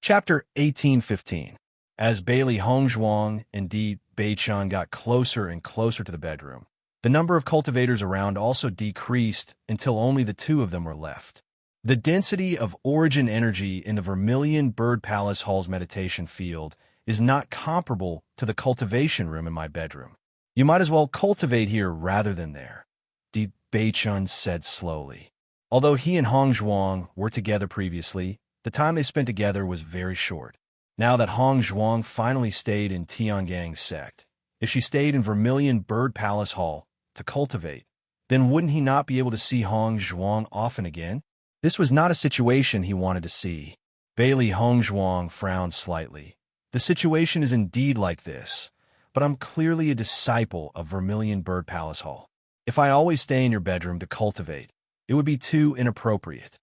Chapter 1815. As Bailey Hongzhuang and Di Beichun got closer and closer to the bedroom, the number of cultivators around also decreased until only the two of them were left. The density of origin energy in the Vermilion Bird Palace Hall's meditation field is not comparable to the cultivation room in my bedroom. You might as well cultivate here rather than there, Di Beichun said slowly. Although he and Hongzhuang were together previously, the time they spent together was very short. Now that Hongzhuang finally stayed in Tiangang's sect, if she stayed in Vermilion Bird Palace Hall to cultivate, then wouldn't he not be able to see Hongzhuang often again? This was not a situation he wanted to see. Bailey Hongzhuang frowned slightly. The situation is indeed like this, but I'm clearly a disciple of Vermilion Bird Palace Hall. If I always stay in your bedroom to cultivate, it would be too inappropriate.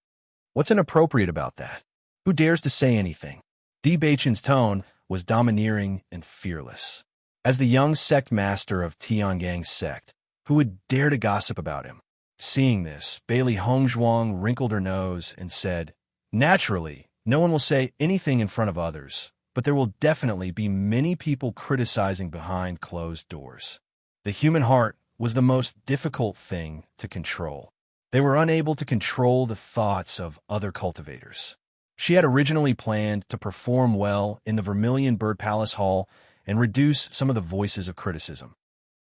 What's inappropriate about that? Who dares to say anything? Di Beichun's tone was domineering and fearless. As the young sect master of Tiangang's sect, who would dare to gossip about him? Seeing this, Bailey Hongzhuang wrinkled her nose and said, "Naturally, no one will say anything in front of others, but there will definitely be many people criticizing behind closed doors." The human heart was the most difficult thing to control. They were unable to control the thoughts of other cultivators. She had originally planned to perform well in the Vermilion Bird Palace Hall and reduce some of the voices of criticism.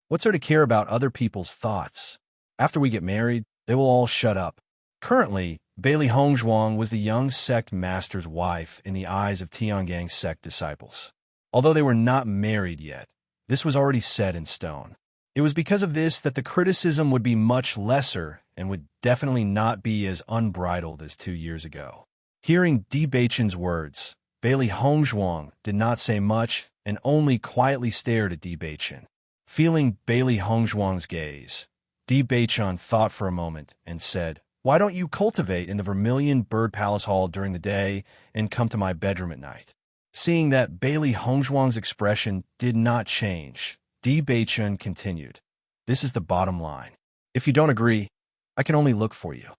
What's there to care about other people's thoughts? After we get married, they will all shut up. Currently, Bailey Hongzhuang was the young sect master's wife in the eyes of Tiangang's sect disciples. Although they were not married yet, this was already set in stone. It was because of this that the criticism would be much lesser and would definitely not be as unbridled as 2 years ago. Hearing Di Beichun's words, Bailey Hongzhuang did not say much and only quietly stared at Di Beichun. Feeling Bailey Hongzhuang's gaze, Di Beichun thought for a moment and said, "Why don't you cultivate in the Vermilion Bird Palace Hall during the day and come to my bedroom at night?" Seeing that Bailey Hongzhuang's expression did not change, Di Beichun continued, "This is the bottom line. If you don't agree, I can only look for you."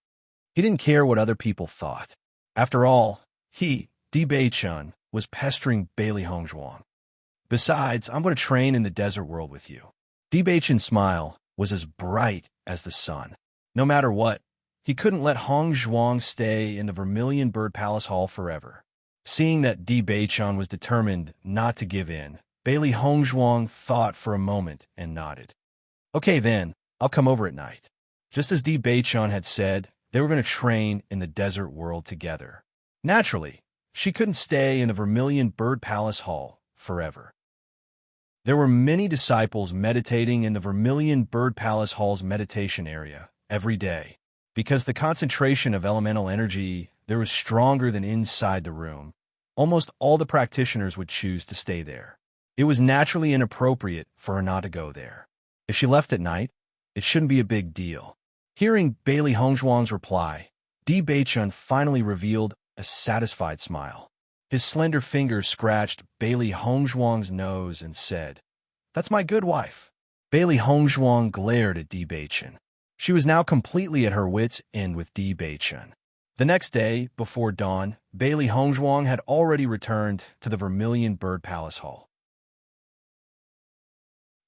He didn't care what other people thought. After all, he, Di Beichun, was pestering Bailey Hongzhuang. "Besides, I'm going to train in the desert world with you." Di Beichun's smile was as bright as the sun. No matter what, he couldn't let Hongzhuang stay in the Vermilion Bird Palace Hall forever. Seeing that Di Beichun was determined not to give in, Bailey Hongzhuang thought for a moment and nodded. "Okay then, I'll come over at night." Just as Di Beichun had said, they were going to train in the desert world together. Naturally, she couldn't stay in the Vermilion Bird Palace Hall forever. There were many disciples meditating in the Vermilion Bird Palace Hall's meditation area every day. Because the concentration of elemental energy there was stronger than inside the room, almost all the practitioners would choose to stay there. It was naturally inappropriate for her not to go there. If she left at night, it shouldn't be a big deal. Hearing Bailey Hongzhuang's reply, Di Beichun finally revealed a satisfied smile. His slender fingers scratched Bailey Hongzhuang's nose and said, "That's my good wife." Bailey Hongzhuang glared at Di Beichun. She was now completely at her wits' end with Di Beichun. The next day, before dawn, Bailey Hongzhuang had already returned to the Vermilion Bird Palace Hall.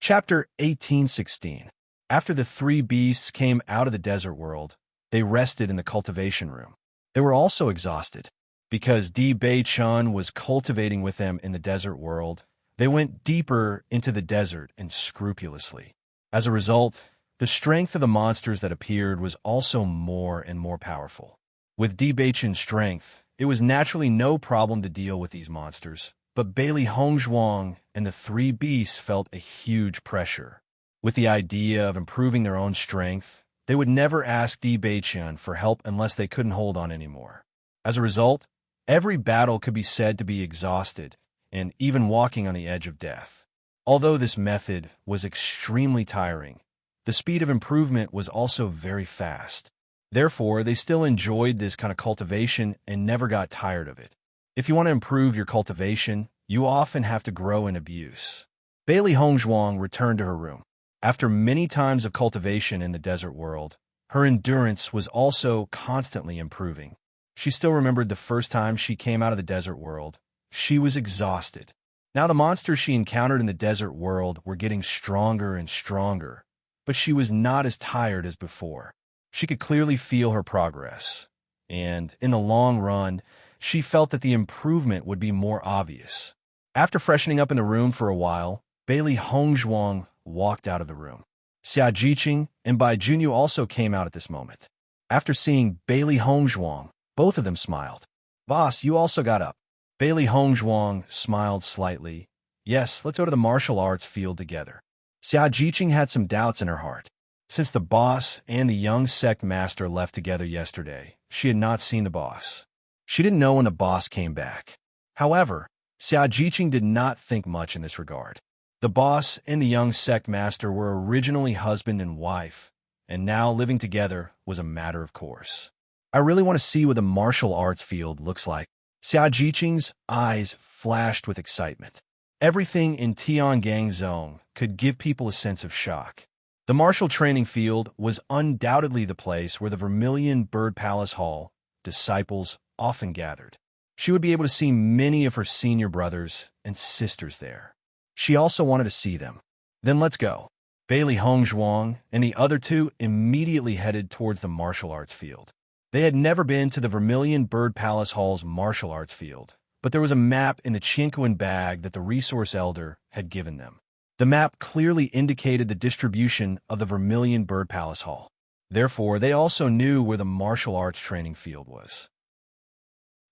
Chapter 1816. After the three beasts came out of the desert world, they rested in the cultivation room. They were also exhausted. Because Di Beichun was cultivating with them in the desert world, they went deeper into the desert and scrupulously. As a result, the strength of the monsters that appeared was also more and more powerful. With Di Beichun's strength, it was naturally no problem to deal with these monsters, but Bailey Hongzhuang and the three beasts felt a huge pressure. With the idea of improving their own strength, they would never ask Di Beichun for help unless they couldn't hold on anymore. As a result, every battle could be said to be exhausted and even walking on the edge of death. Although this method was extremely tiring, the speed of improvement was also very fast. Therefore, they still enjoyed this kind of cultivation and never got tired of it. If you want to improve your cultivation, you often have to grow in abuse. Bailey Hongzhuang returned to her room. After many times of cultivation in the desert world, her endurance was also constantly improving. She still remembered the first time she came out of the desert world, she was exhausted. Now the monsters she encountered in the desert world were getting stronger and stronger, but she was not as tired as before. She could clearly feel her progress, and in the long run, she felt that the improvement would be more obvious. After freshening up in the room for a while, Bailey Hongzhuang walked out of the room. Xia Jiqing and Bai Junyu also came out at this moment. After seeing Bailey Hongzhuang, both of them smiled. "Boss, you also got up." Bailey Hongzhuang smiled slightly. "Yes, let's go to the martial arts field together." Xia Jiqing had some doubts in her heart. Since the boss and the young sect master left together yesterday, she had not seen the boss. She didn't know when the boss came back. However, Xia Jiqing did not think much in this regard. The boss and the young sect master were originally husband and wife, and now living together was a matter of course. "I really want to see what the martial arts field looks like." Xia Jiqing's eyes flashed with excitement. Everything in Tiangang Zone could give people a sense of shock. The martial training field was undoubtedly the place where the Vermilion Bird Palace Hall disciples often gathered. She would be able to see many of her senior brothers and sisters there. She also wanted to see them. "Then let's go." Bailey Hongzhuang and the other two immediately headed towards the martial arts field. They had never been to the Vermilion Bird Palace Hall's martial arts field, but there was a map in the Chinquan bag that the resource elder had given them. The map clearly indicated the distribution of the Vermilion Bird Palace Hall. Therefore, they also knew where the martial arts training field was.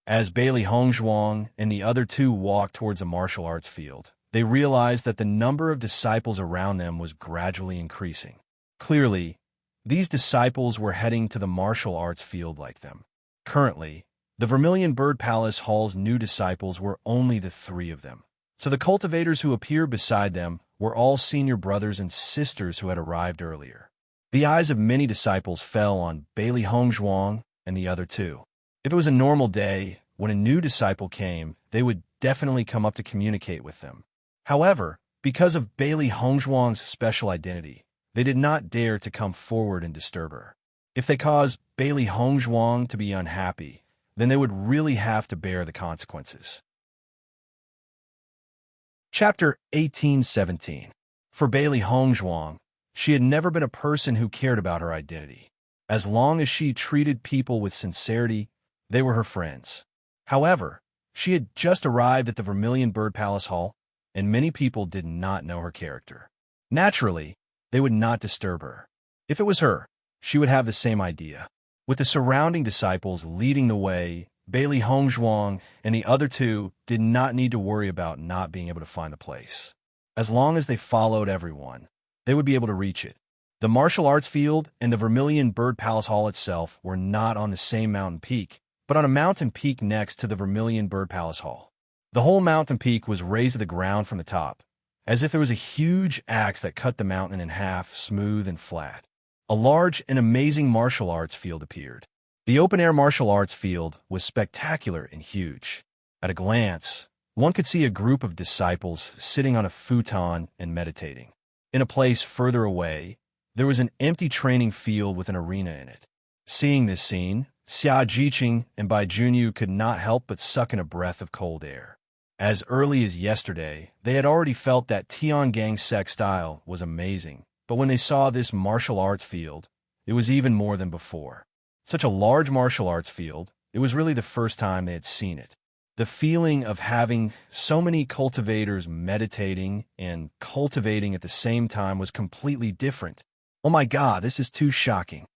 As Bailey Hongzhuang and the other two walked towards the martial arts field, they realized that the number of disciples around them was gradually increasing. Clearly, these disciples were heading to the martial arts field like them. Currently, the Vermilion Bird Palace Hall's new disciples were only the three of them. So the cultivators who appeared beside them were all senior brothers and sisters who had arrived earlier. The eyes of many disciples fell on Bailey Hongzhuang and the other two. If it was a normal day, when a new disciple came, they would definitely come up to communicate with them. However, because of Bailey Hongzhuang's special identity, they did not dare to come forward and disturb her. If they caused Bailey Hongzhuang to be unhappy, then they would really have to bear the consequences. Chapter 1817. For Bailey Hongzhuang, she had never been a person who cared about her identity. As long as she treated people with sincerity, they were her friends. However, she had just arrived at the Vermilion Bird Palace Hall, and many people did not know her character. Naturally, they would not disturb her. If it was her, she would have the same idea. With the surrounding disciples leading the way, Bailey Hongzhuang and the other two did not need to worry about not being able to find the place. As long as they followed everyone, they would be able to reach it. The martial arts field and the Vermilion Bird Palace Hall itself were not on the same mountain peak, but on a mountain peak next to the Vermilion Bird Palace Hall. The whole mountain peak was raised to the ground from the top, as if there was a huge axe that cut the mountain in half, smooth and flat. A large and amazing martial arts field appeared. The open-air martial arts field was spectacular and huge. At a glance, one could see a group of disciples sitting on a futon and meditating. In a place further away, there was an empty training field with an arena in it. Seeing this scene, Xia Jiqing and Bai Junyu could not help but suck in a breath of cold air. As early as yesterday, they had already felt that Tiangang sect style was amazing, but when they saw this martial arts field, it was even more than before. Such a large martial arts field, it was really the first time they had seen it. The feeling of having so many cultivators meditating and cultivating at the same time was completely different. "Oh my God, this is too shocking."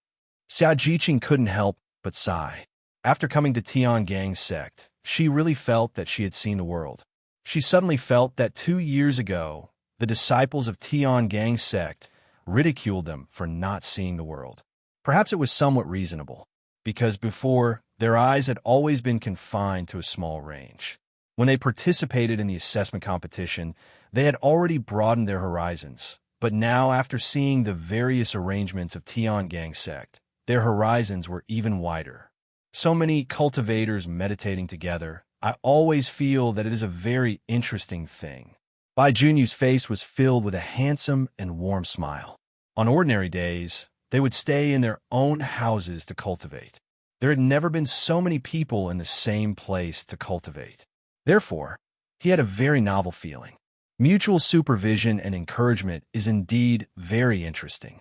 Xia Jiqing couldn't help but sigh. After coming to Tiangang sect, she really felt that she had seen the world. She suddenly felt that 2 years ago, the disciples of Tiangang sect ridiculed them for not seeing the world. Perhaps it was somewhat reasonable, because before, their eyes had always been confined to a small range. When they participated in the assessment competition, they had already broadened their horizons, but now after seeing the various arrangements of Tiangang sect, their horizons were even wider. So many cultivators meditating together, I always feel that it is a very interesting thing. Bai Junyu's face was filled with a handsome and warm smile. On ordinary days, they would stay in their own houses to cultivate. There had never been so many people in the same place to cultivate. Therefore, he had a very novel feeling. Mutual supervision and encouragement is indeed very interesting.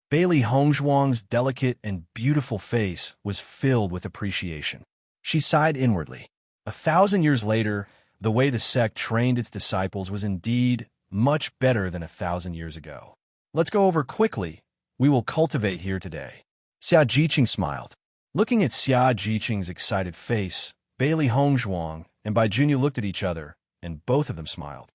Bailey Hongzhuang's delicate and beautiful face was filled with appreciation. She sighed inwardly. 1,000 years later, the way the sect trained its disciples was indeed much better than 1,000 years ago. Let's go over quickly. We will cultivate here today. Xia Jiqing smiled. Looking at Xia Jiqing's excited face, Bailey Hongzhuang and Bai Junyu looked at each other, and both of them smiled.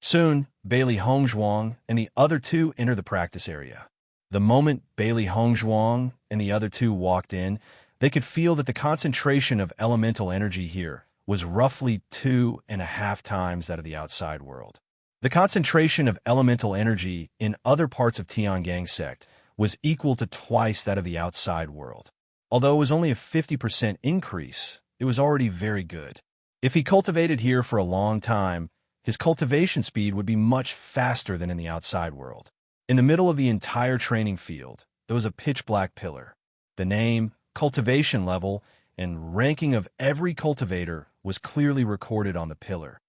Soon, Bailey Hongzhuang and the other two entered the practice area. The moment Bailey Hongzhuang and the other two walked in, they could feel that the concentration of elemental energy here was roughly 2.5 times that of the outside world. The concentration of elemental energy in other parts of Tiangang sect was equal to twice that of the outside world. Although it was only a 50% increase, it was already very good. If he cultivated here for a long time, his cultivation speed would be much faster than in the outside world. In the middle of the entire training field, there was a pitch-black pillar. The name, cultivation level, and ranking of every cultivator was clearly recorded on the pillar.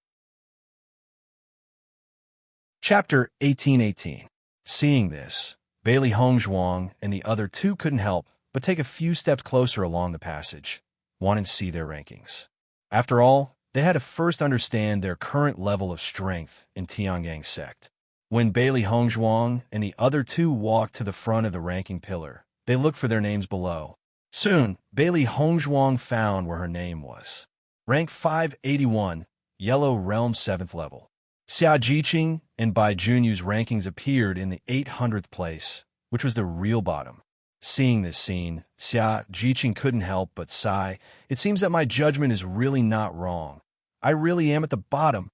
Chapter 1818. Seeing this, Bailey Hongzhuang and the other two couldn't help but take a few steps closer along the passage, wanting to see their rankings. After all, they had to first understand their current level of strength in Tiangang sect. When Bailey Hongzhuang and the other two walked to the front of the ranking pillar, they looked for their names below. Soon, Bailey Hongzhuang found where her name was. Rank 581, Yellow Realm 7th level. Xia Jiqing and Bai Junyu's rankings appeared in the 800th place, which was the real bottom. Seeing this scene, Xia Jiqing couldn't help but sigh. It seems that my judgment is really not wrong. I really am at the bottom.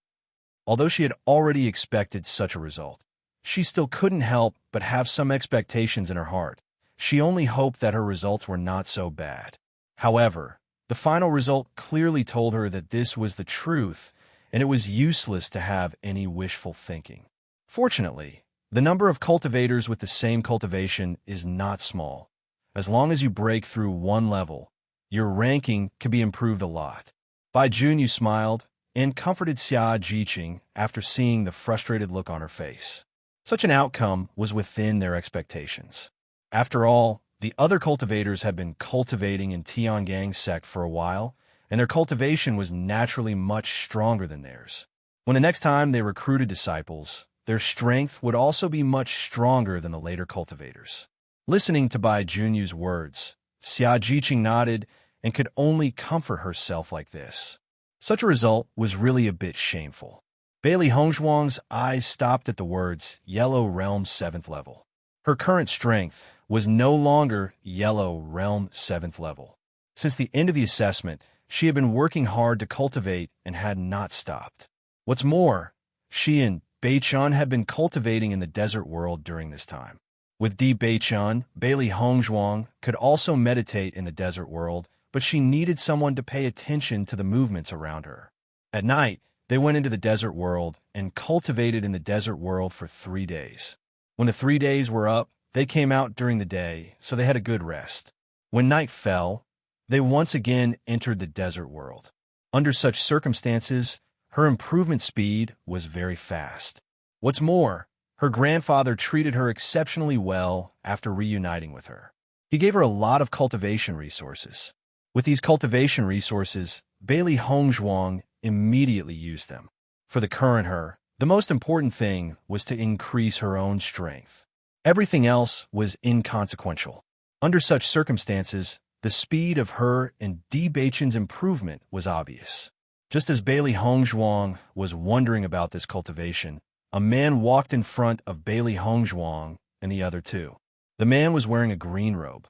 Although she had already expected such a result, she still couldn't help but have some expectations in her heart. She only hoped that her results were not so bad. However, the final result clearly told her that this was the truth, and it was useless to have any wishful thinking. Fortunately, the number of cultivators with the same cultivation is not small. As long as you break through one level, your ranking can be improved a lot. Bai Junyu smiled and comforted Xia Jiqing after seeing the frustrated look on her face. Such an outcome was within their expectations. After all, the other cultivators had been cultivating in Tiangang sect for a while, and their cultivation was naturally much stronger than theirs. When the next time they recruited disciples, their strength would also be much stronger than the later cultivators. Listening to Bai Junyu's words, Xia Jiqing nodded and could only comfort herself like this. Such a result was really a bit shameful. Bailey Hongzhuang's eyes stopped at the words Yellow Realm 7th level. Her current strength was no longer Yellow Realm 7th level. Since the end of the assessment, she had been working hard to cultivate and had not stopped. What's more, she and Beichun had been cultivating in the desert world during this time. With Di Beichun, Bailey Hongzhuang could also meditate in the desert world, but she needed someone to pay attention to the movements around her. At night, they went into the desert world and cultivated in the desert world for 3 days. When the 3 days were up, they came out during the day, so they had a good rest. When night fell, they once again entered the desert world. Under such circumstances, her improvement speed was very fast. What's more, her grandfather treated her exceptionally well after reuniting with her. He gave her a lot of cultivation resources. With these cultivation resources, Bailey Hongzhuang immediately used them. For the current her, the most important thing was to increase her own strength. Everything else was inconsequential. Under such circumstances, the speed of her and Di Beichun's improvement was obvious. Just as Bailey Hongzhuang was wondering about this cultivation, a man walked in front of Bailey Hongzhuang and the other two. The man was wearing a green robe.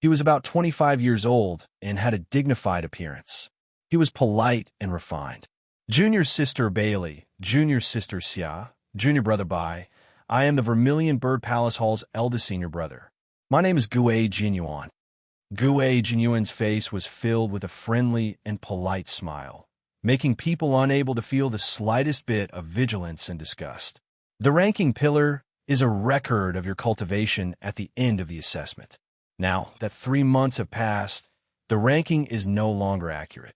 He was about 25 years old and had a dignified appearance. He was polite and refined. Junior sister Bailey, junior sister Xia, junior brother Bai, I am the Vermilion Bird Palace Hall's eldest senior brother. My name is Gue Jinyuan. Gue Jinyuan's face was filled with a friendly and polite smile, making people unable to feel the slightest bit of vigilance and disgust. The ranking pillar is a record of your cultivation at the end of the assessment. Now that 3 months have passed, The ranking is no longer accurate.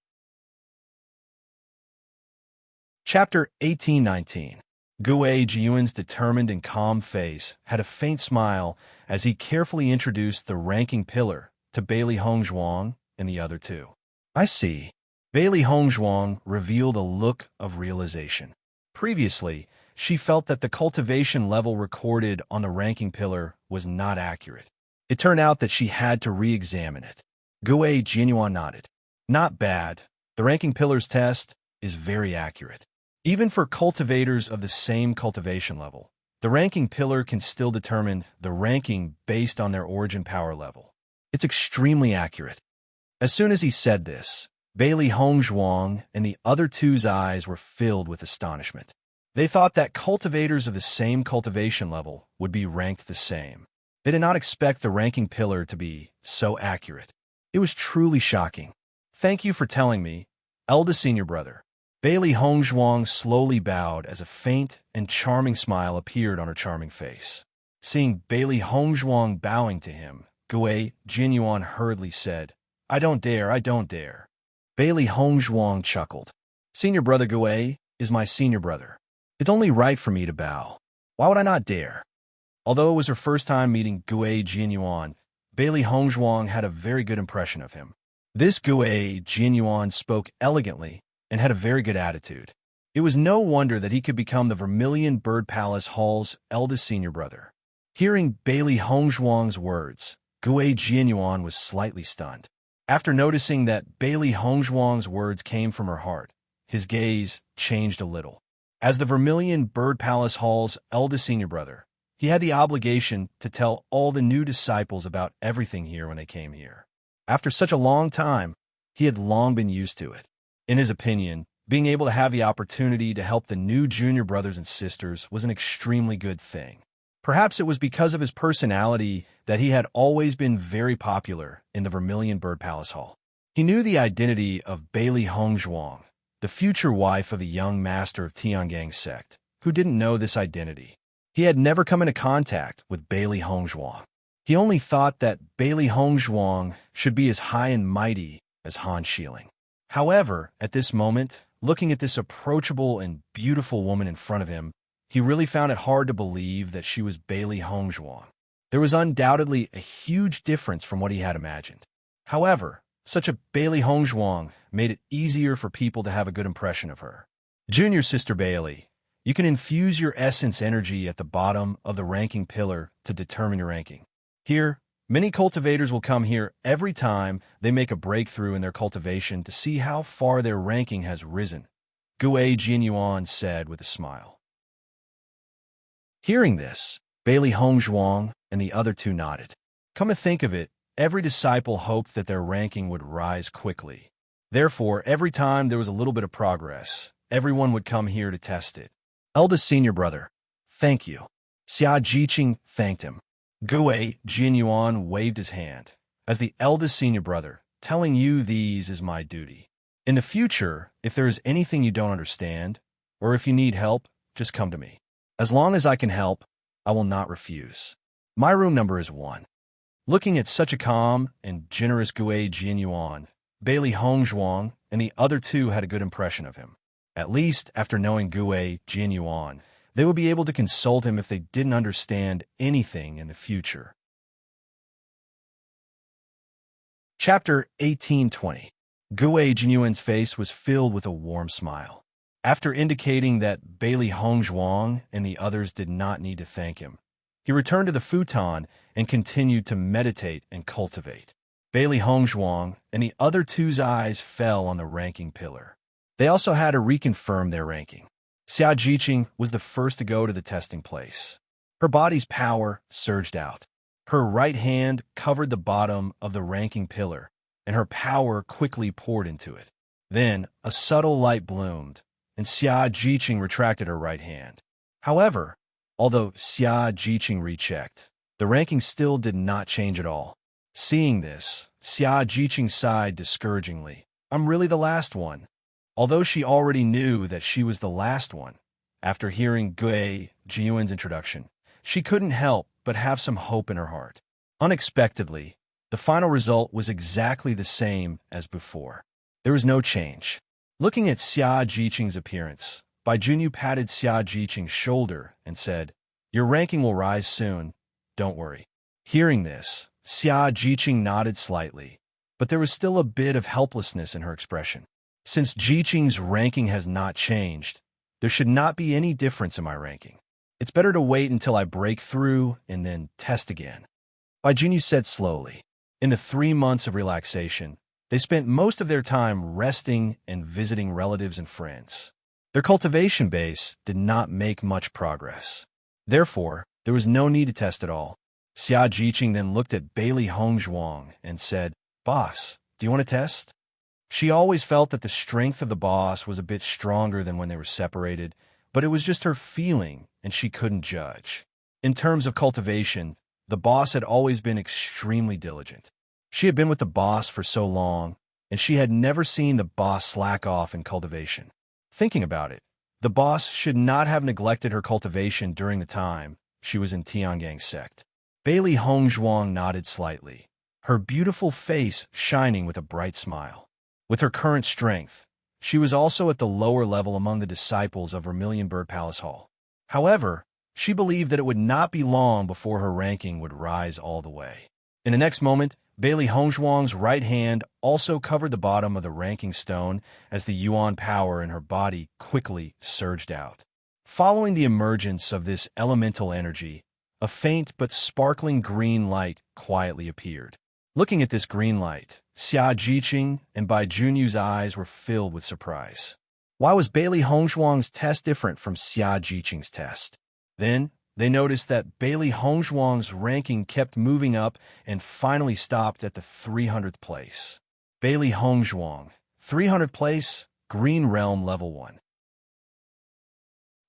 Chapter 1819. Gui Jiuan's determined and calm face had a faint smile as he carefully introduced the ranking pillar to Bailey Hongzhuang and the other two. I see. Bailey Hongzhuang revealed a look of realization. Previously, she felt that the cultivation level recorded on the ranking pillar was not accurate. It turned out that she had to re-examine it. Gui Jianyuan nodded. Not bad. The ranking pillar's test is very accurate. Even for cultivators of the same cultivation level, the ranking pillar can still determine the ranking based on their origin power level. It's extremely accurate. As soon as he said this, Bailey Hongzhuang and the other two's eyes were filled with astonishment. They thought that cultivators of the same cultivation level would be ranked the same. They did not expect the ranking pillar to be so accurate. It was truly shocking. Thank you for telling me, eldest senior brother. Bailey Hongzhuang slowly bowed as a faint and charming smile appeared on her charming face. Seeing Bailey Hongzhuang bowing to him, Gui Jianyuan hurriedly said, I don't dare. Bailey Hongzhuang chuckled. Senior brother Gui is my senior brother. It's only right for me to bow. Why would I not dare? Although it was her first time meeting Gui Jianyuan, Bailey Hongzhuang had a very good impression of him. This Gui Jianyuan spoke elegantly and had a very good attitude. It was no wonder that he could become the Vermilion Bird Palace Hall's eldest senior brother. Hearing Bailey Hongzhuang's words, Gui Jianyuan was slightly stunned. After noticing that Bailey Hongzhuang's words came from her heart, his gaze changed a little. As the Vermilion Bird Palace Hall's eldest senior brother, he had the obligation to tell all the new disciples about everything here when they came here. After such a long time, he had long been used to it. In his opinion, being able to have the opportunity to help the new junior brothers and sisters was an extremely good thing. Perhaps it was because of his personality that he had always been very popular in the Vermilion Bird Palace Hall. He knew the identity of Bailey Hongzhuang, the future wife of the young master of Tiangang sect, who didn't know this identity. He had never come into contact with Bailey Hongzhuang. He only thought that Bailey Hongzhuang should be as high and mighty as Han Xiling. However, at this moment, looking at this approachable and beautiful woman in front of him, he really found it hard to believe that she was Bailey Hongzhuang. There was undoubtedly a huge difference from what he had imagined. However, such a Bailey Hongzhuang made it easier for people to have a good impression of her. Junior sister Bailey, you can infuse your essence energy at the bottom of the ranking pillar to determine your ranking. Here, many cultivators will come here every time they make a breakthrough in their cultivation to see how far their ranking has risen, Gui Jianyuan said with a smile. Hearing this, Bailey Hongzhuang and the other two nodded. Come to think of it, every disciple hoped that their ranking would rise quickly. Therefore, every time there was a little bit of progress, everyone would come here to test it. Eldest senior brother, thank you. Xia Jiqing thanked him. Gui Jianyuan waved his hand. As the eldest senior brother, telling you these is my duty. In the future, if there is anything you don't understand, or if you need help, just come to me. As long as I can help, I will not refuse. My room number is 1. Looking at such a calm and generous Gui Jianyuan, Bailey Hongzhuang and the other two had a good impression of him. At least, after knowing Gui Jianyuan, they would be able to consult him if they didn't understand anything in the future. Chapter 1820. Gui Jianyuan's face was filled with a warm smile. After indicating that Bailey Hongzhuang and the others did not need to thank him, he returned to the futon and continued to meditate and cultivate. Bailey Hongzhuang and the other two's eyes fell on the ranking pillar. They also had to reconfirm their ranking. Xia Jiqing was the first to go to the testing place. Her body's power surged out. Her right hand covered the bottom of the ranking pillar, and her power quickly poured into it. Then, a subtle light bloomed, and Xia Jiqing retracted her right hand. However, although Xia Jiqing rechecked, the ranking still did not change at all. Seeing this, Xia Jiqing sighed discouragingly. I'm really the last one. Although she already knew that she was the last one, after hearing Gui Jianyuan's introduction, she couldn't help but have some hope in her heart. Unexpectedly, the The final result was exactly the same as before. There was no change. Looking at Xia Jiqing's appearance, Bai Junyu patted Xia Jiqing's shoulder and said, "Your ranking will rise soon. Don't worry." Hearing this, Xia Jiqing nodded slightly, but there was still a bit of helplessness in her expression. Since Jiqing's ranking has not changed, there should not be any difference in my ranking. It's better to wait until I break through and then test again. Bai Junyu said slowly. In the 3 months of relaxation, they spent most of their time resting and visiting relatives and friends. Their cultivation base did not make much progress. Therefore, there was no need to test at all. Xia Jiqing then looked at Bailey Hongzhuang and said, "Boss, do you want to test?" She always felt that the strength of the boss was a bit stronger than when they were separated, but it was just her feeling, and she couldn't judge. In terms of cultivation, the boss had always been extremely diligent. She had been with the boss for so long, and she had never seen the boss slack off in cultivation. Thinking about it, the boss should not have neglected her cultivation during the time she was in Tiangang's sect. Bailey Hongzhuang nodded slightly, her beautiful face shining with a bright smile. With her current strength, she was also at the lower level among the disciples of Vermilion Bird Palace Hall. However, she believed that it would not be long before her ranking would rise all the way. In the next moment, Bailey Hongzhuang's right hand also covered the bottom of the ranking stone as the Yuan power in her body quickly surged out. Following the emergence of this elemental energy, a faint but sparkling green light quietly appeared. Looking at this green light, Xia Jiqing and Bai Junyu's eyes were filled with surprise. Why was Bailey Hongzhuang's test different from Xia Jiqing's test? Then, they noticed that Bailey Hongzhuang's ranking kept moving up and finally stopped at the 300th place. Bailey Hongzhuang, 300th place, Green Realm Level 1.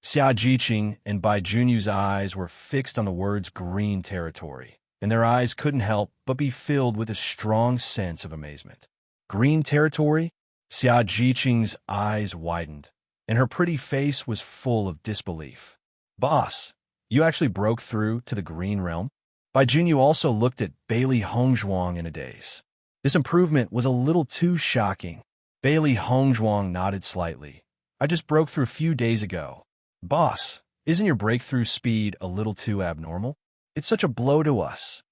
Xia Jiqing and Bai Junyu's eyes were fixed on the words green territory, and their eyes couldn't help but be filled with a strong sense of amazement. Green territory? Xia Jiqing's eyes widened, and her pretty face was full of disbelief. "Boss, you actually broke through to the Green Realm?" Bai Junyu also looked at Bailey Hongzhuang in a daze. This improvement was a little too shocking. Bailey Hongzhuang nodded slightly. "I just broke through a few days ago." "Boss, isn't your breakthrough speed a little too abnormal? It's such a blow to us."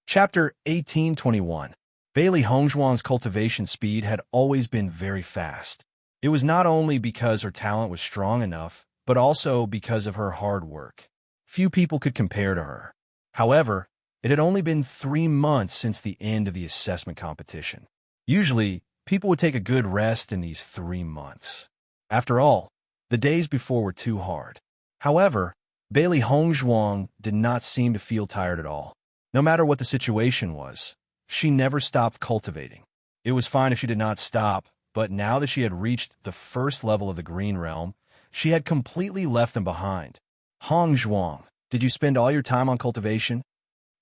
Chapter 1821. Bailey Hongzhuang's cultivation speed had always been very fast. It was not only because her talent was strong enough, but also because of her hard work. Few people could compare to her. However, it had only been 3 months since the end of the assessment competition. Usually, people would take a good rest in these 3 months. After all, the days before were too hard. However, Bailey Hongzhuang did not seem to feel tired at all. No matter what the situation was, she never stopped cultivating. It was fine if she did not stop, but now that she had reached the first level of the Green Realm, she had completely left them behind. "Hongzhuang, did you spend all your time on cultivation?"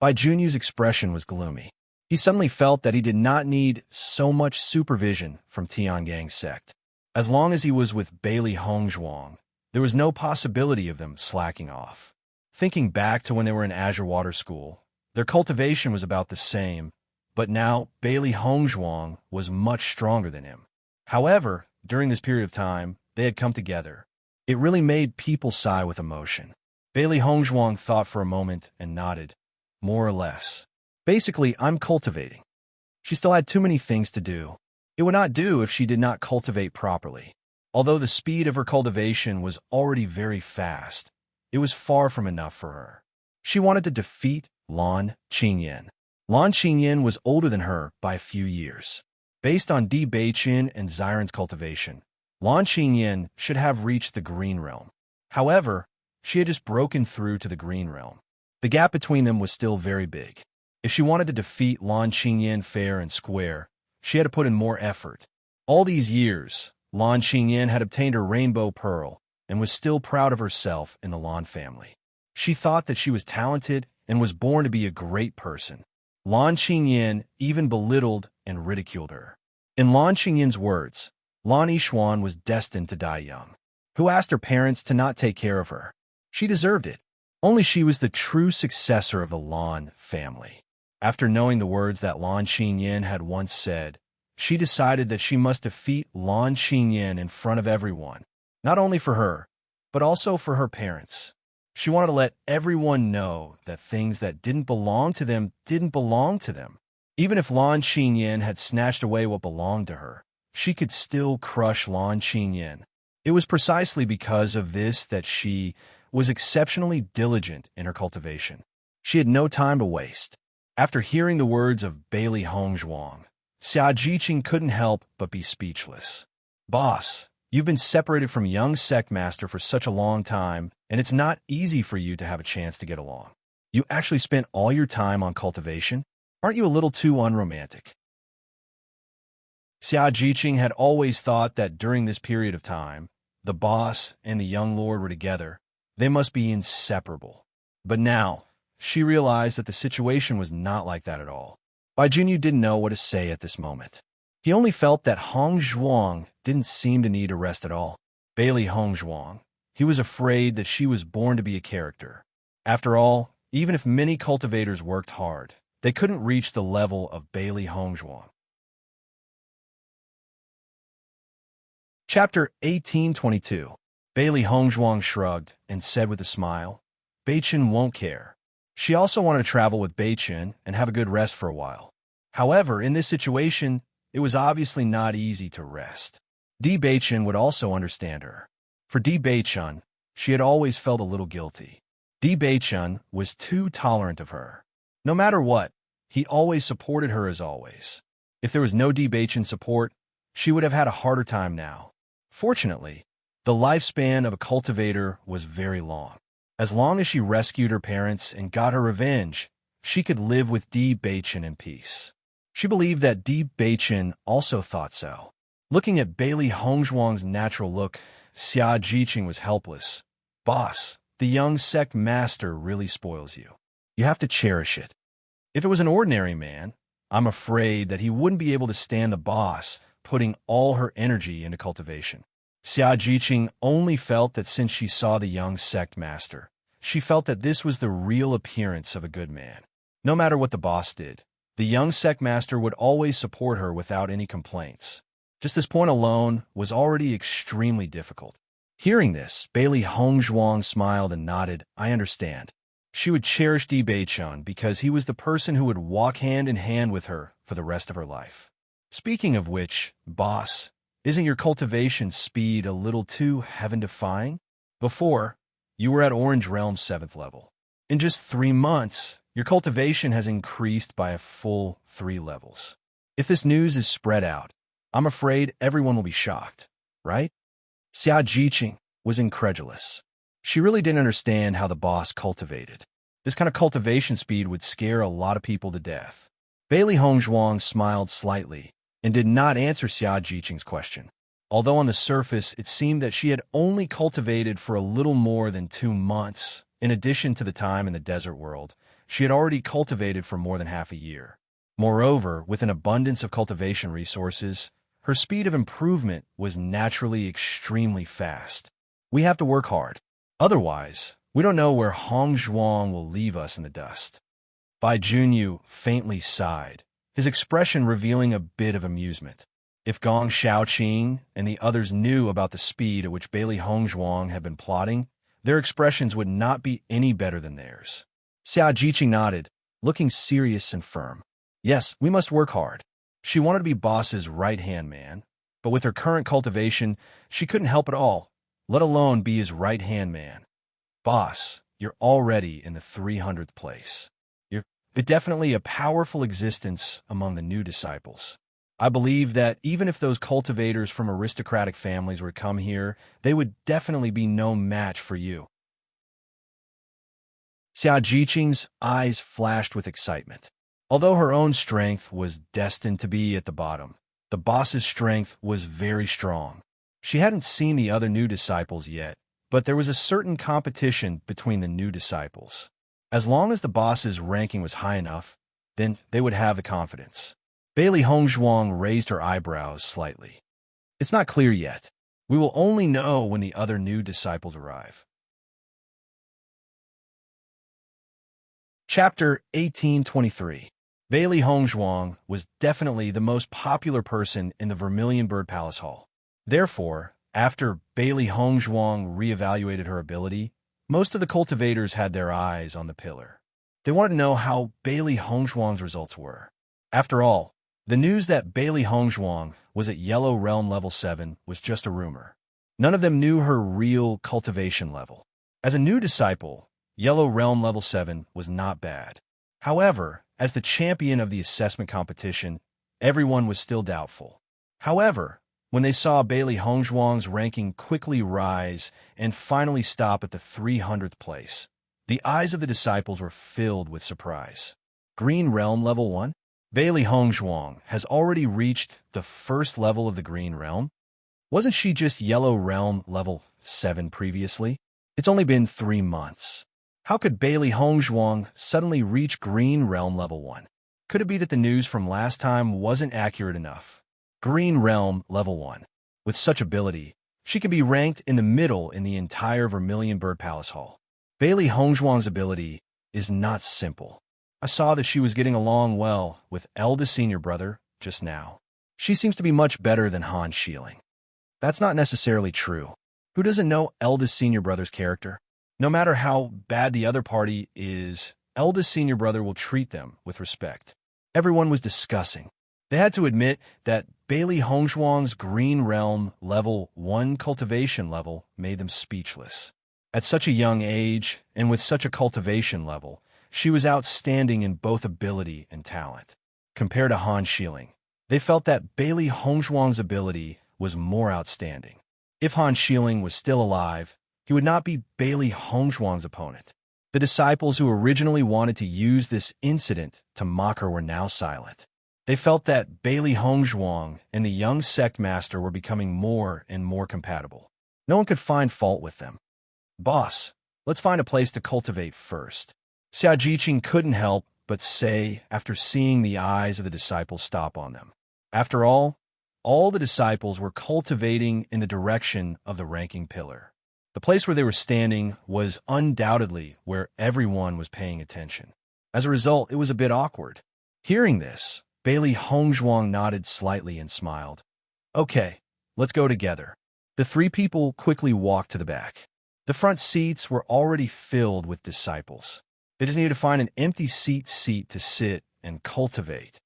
Bai Junyu's expression was gloomy. He suddenly felt that he did not need so much supervision from Tiangang's sect. As long as he was with Bailey Hongzhuang, there was no possibility of them slacking off. Thinking back to when they were in Azure Water School, their cultivation was about the same, but now Bailey Hongzhuang was much stronger than him. However, during this period of time, they had come together. It really made people sigh with emotion. Bailey Hongzhuang thought for a moment and nodded. "More or less. Basically, I'm cultivating." She still had too many things to do. It would not do if she did not cultivate properly. Although the speed of her cultivation was already very fast, it was far from enough for her. She wanted to defeat Lan Qingyan. Lan Qingyan was older than her by a few years. Based on Di Beiqin and Xiren's cultivation, Lan Qingyan should have reached the Green Realm. However, she had just broken through to the Green Realm. The gap between them was still very big. If she wanted to defeat Lan Qingyan fair and square, she had to put in more effort. All these years, Lan Qingyan had obtained her Rainbow Pearl and was still proud of herself in the Lan family. She thought that she was talented and was born to be a great person. Lan Qingyan even belittled and ridiculed her. In Lan Qingyan's words, Lan Yixuan was destined to die young. Who asked her parents to not take care of her? She deserved it. Only she was the true successor of the Lan family. After knowing the words that Lan Qingyan had once said, she decided that she must defeat Lan Qingyan in front of everyone, not only for her, but also for her parents. She wanted to let everyone know that things that didn't belong to them didn't belong to them. Even if Lan Qingyan had snatched away what belonged to her, she could still crush Lan Qingyan. It was precisely because of this that she was exceptionally diligent in her cultivation. She had no time to waste. After hearing the words of Bailey Hongzhuang, Xia Jiqing couldn't help but be speechless. Boss, you've been separated from young sect master for such a long time, and it's not easy for you to have a chance to get along. You actually spent all your time on cultivation? Aren't you a little too unromantic? Xia Jiqing had always thought that during this period of time, the boss and the young lord were together. They must be inseparable. But now, she realized that the situation was not like that at all. Bai Junyu didn't know what to say at this moment. He only felt that Hongzhuang didn't seem to need a rest at all. Bailey Hongzhuang. He was afraid that she was born to be a character. After all, even if many cultivators worked hard, they couldn't reach the level of Bailey Hongzhuang. Chapter 1822. Bailey Hongzhuang shrugged and said with a smile, Beichen won't care. She also wanted to travel with Beichen and have a good rest for a while. However, in this situation, it was obviously not easy to rest. Di Beichen would also understand her. For Di Beichen, she had always felt a little guilty. Di Beichen was too tolerant of her. No matter what, he always supported her as always. If there was no Di Beichen support, she would have had a harder time now. Fortunately, the lifespan of a cultivator was very long. As long as she rescued her parents and got her revenge, she could live with Di Beichen in peace. She believed that Di Beichen also thought so. Looking at Bailey Hongzhuang's natural look, Xia Jiqing was helpless. Boss, the young sect master really spoils you. You have to cherish it. If it was an ordinary man, I'm afraid that he wouldn't be able to stand the boss putting all her energy into cultivation. Xia Jiqing only felt that since she saw the young sect master, she felt that this was the real appearance of a good man. No matter what the boss did, the young sect master would always support her without any complaints. Just this point alone was already extremely difficult. Hearing this, Bailey Hongzhuang smiled and nodded, I understand. She would cherish Di Beichen because he was the person who would walk hand in hand with her for the rest of her life. Speaking of which, boss, isn't your cultivation speed a little too heaven-defying? Before, you were at Orange Realm's 7th level. In just 3 months, your cultivation has increased by a full 3 levels. If this news is spread out, I'm afraid everyone will be shocked, right? Xia Jiqing was incredulous. She really didn't understand how the boss cultivated. This kind of cultivation speed would scare a lot of people to death. Bailey Hongzhuang smiled slightly and did not answer Xia Jiqing's question. Although on the surface it seemed that she had only cultivated for a little more than 2 months, in addition to the time in the desert world, she had already cultivated for more than half a year. Moreover, with an abundance of cultivation resources, her speed of improvement was naturally extremely fast. We have to work hard. Otherwise, we don't know where Hongzhuang will leave us in the dust. Bai Junyu faintly sighed, his expression revealing a bit of amusement. If Gong Shaoqing and the others knew about the speed at which Bailey Hongzhuang had been plotting, their expressions would not be any better than theirs. Xia Jiqing nodded, looking serious and firm. Yes, we must work hard. She wanted to be boss's right-hand man, but with her current cultivation, she couldn't help at all, let alone be his right-hand man. Boss, you're already in the 300th place. You're definitely a powerful existence among the new disciples. I believe that even if those cultivators from aristocratic families were to come here, they would definitely be no match for you. Xia Jiqing's eyes flashed with excitement. Although her own strength was destined to be at the bottom, the boss's strength was very strong. She hadn't seen the other new disciples yet, but there was a certain competition between the new disciples. As long as the boss's ranking was high enough, then they would have the confidence. Bailey Hongzhuang raised her eyebrows slightly. It's not clear yet. We will only know when the other new disciples arrive. Chapter 1823. Bailey Hongzhuang was definitely the most popular person in the Vermilion Bird Palace Hall. Therefore, after Bailey Hongzhuang reevaluated her ability, most of the cultivators had their eyes on the pillar. They wanted to know how Bailey Hongzhuang's results were. After all, the news that Bailey Hongzhuang was at Yellow Realm Level 7 was just a rumor. None of them knew her real cultivation level. As a new disciple, Yellow Realm Level 7 was not bad. However, as the champion of the assessment competition, everyone was still doubtful. However, when they saw Bailey Hongzhuang's ranking quickly rise and finally stop at the 300th place, the eyes of the disciples were filled with surprise. Green Realm Level 1? Bailey Hongzhuang has already reached the first level of the Green Realm? Wasn't she just Yellow Realm Level 7 previously? It's only been 3 months. How could Bailey Hongzhuang suddenly reach Green Realm Level 1? Could it be that the news from last time wasn't accurate enough? Green Realm Level 1. With such ability, she can be ranked in the middle in the entire Vermilion Bird Palace Hall. Bailey Hongzhuang's ability is not simple. I saw that she was getting along well with eldest senior brother just now. She seems to be much better than Han Shieling. That's not necessarily true. Who doesn't know eldest senior brother's character? No matter how bad the other party is, eldest senior brother will treat them with respect. Everyone was discussing. They had to admit that Bailey Hongzhuang's Green Realm Level 1 cultivation level made them speechless. At such a young age, and with such a cultivation level, she was outstanding in both ability and talent. Compared to Han Shieling, they felt that Bailey Hongzhuang's ability was more outstanding. If Han Shieling was still alive, he would not be Bailey Hongzhuang's opponent. The disciples who originally wanted to use this incident to mock her were now silent. They felt that Bailey Hongzhuang and the young sect master were becoming more and more compatible. No one could find fault with them. Boss, let's find a place to cultivate first. Xia Jiqing couldn't help but say after seeing the eyes of the disciples stop on them. After all the disciples were cultivating in the direction of the ranking pillar. The place where they were standing was undoubtedly where everyone was paying attention. As a result, it was a bit awkward. Hearing this, Bailey Hongzhuang nodded slightly and smiled. Okay, let's go together. The 3 people quickly walked to the back. The front seats were already filled with disciples. They just needed to find an empty seat to sit and cultivate.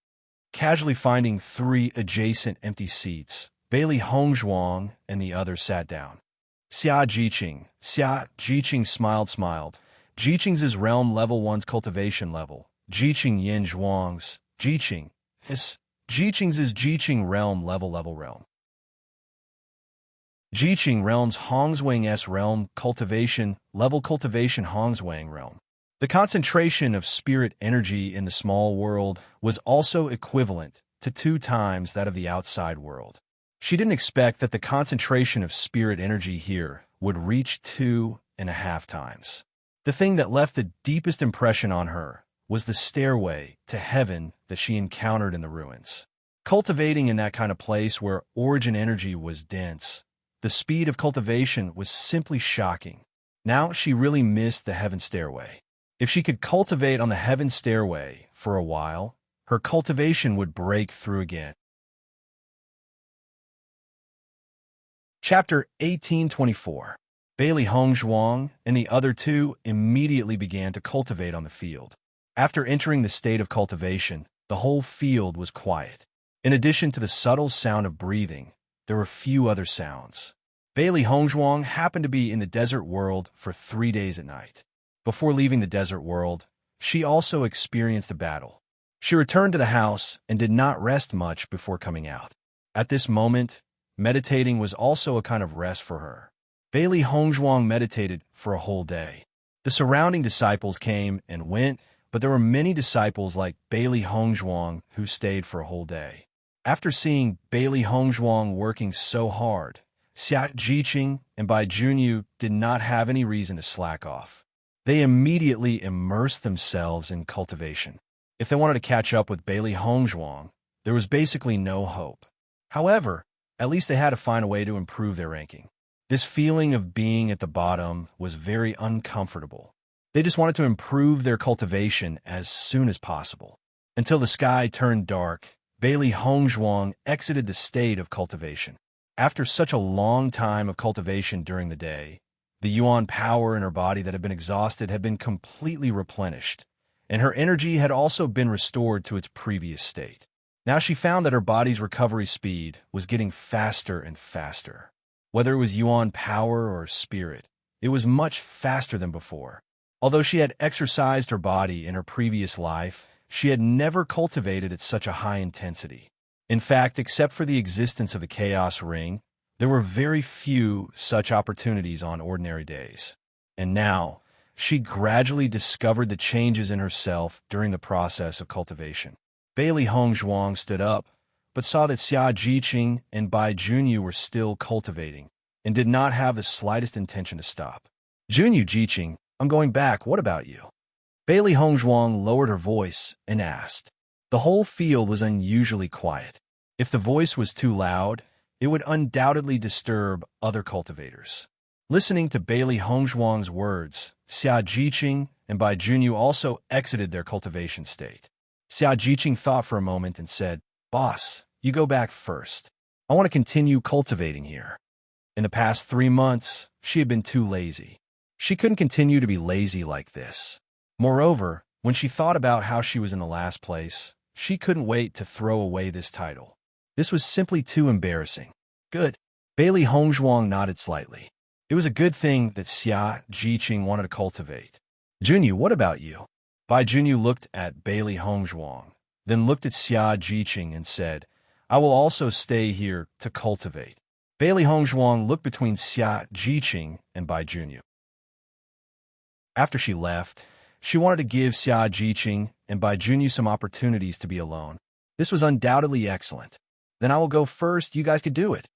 Casually finding 3 adjacent empty seats, Bailey Hongzhuang and the others sat down. Xia Jiqing smiled. Jiqing's Realm Level 1's cultivation level. Jiqing Yin Zhuang's. Jiqing's Jiqing Realm Level Realm. Jiqing Realm's Hongzhuang's Realm Cultivation Hongzhuang Realm. The concentration of spirit energy in the small world was also equivalent to 2 times that of the outside world. She didn't expect that the concentration of spirit energy here would reach 2.5 times. The thing that left the deepest impression on her was the stairway to heaven that she encountered in the ruins. Cultivating in that kind of place where origin energy was dense, the speed of cultivation was simply shocking. Now she really missed the heaven stairway. If she could cultivate on the heaven stairway for a while, her cultivation would break through again. Chapter 1824. Bailey Hongzhuang and the other 2 immediately began to cultivate on the field. After entering the state of cultivation, the whole field was quiet. In addition to the subtle sound of breathing, there were few other sounds. Bailey Hongzhuang happened to be in the desert world for 3 days at night. Before leaving the desert world, she also experienced a battle. She returned to the house and did not rest much before coming out. At this moment, meditating was also a kind of rest for her. Bailey Hongzhuang meditated for a whole day. The surrounding disciples came and went, but there were many disciples like Bailey Hongzhuang who stayed for a whole day. After seeing Bailey Hongzhuang working so hard, Xia Jiqing and Bai Junyu did not have any reason to slack off. They immediately immersed themselves in cultivation. If they wanted to catch up with Bailey Hongzhuang, there was basically no hope. However, at least they had to find a way to improve their ranking. This feeling of being at the bottom was very uncomfortable. They just wanted to improve their cultivation as soon as possible. Until the sky turned dark, Bailey Hongzhuang exited the state of cultivation. After such a long time of cultivation during the day, the yuan power in her body that had been exhausted had been completely replenished, and her energy had also been restored to its previous state. Now she found that her body's recovery speed was getting faster and faster. Whether it was yuan power or spirit, it was much faster than before. Although she had exercised her body in her previous life, she had never cultivated at such a high intensity. In fact, except for the existence of the Chaos Ring, there were very few such opportunities on ordinary days. And now, she gradually discovered the changes in herself during the process of cultivation. Bailey Hongzhuang stood up, but saw that Xia Jiqing and Bai Junyu were still cultivating, and did not have the slightest intention to stop. Junyu Jiqing, I'm going back, what about you? Bailey Hongzhuang lowered her voice and asked. The whole field was unusually quiet. If the voice was too loud, it would undoubtedly disturb other cultivators. Listening to Bailey Hongzhuang's words, Xia Jiqing and Bai Junyu also exited their cultivation state. Xia Jiqing thought for a moment and said, Boss, you go back first. I want to continue cultivating here. In the past 3 months, she had been too lazy. She couldn't continue to be lazy like this. Moreover, when she thought about how she was in the last place, she couldn't wait to throw away this title. This was simply too embarrassing. Good. Bailey Hongzhuang nodded slightly. It was a good thing that Xia Jiqing wanted to cultivate. Junyu, what about you? Bai Junyu looked at Bailey Hongzhuang, then looked at Xia Jiqing and said, I will also stay here to cultivate. Bailey Hongzhuang looked between Xia Jiqing and Bai Junyu. After she left, she wanted to give Xia Jiqing and Bai Junyu some opportunities to be alone. This was undoubtedly excellent. Then I will go first, you guys could do it.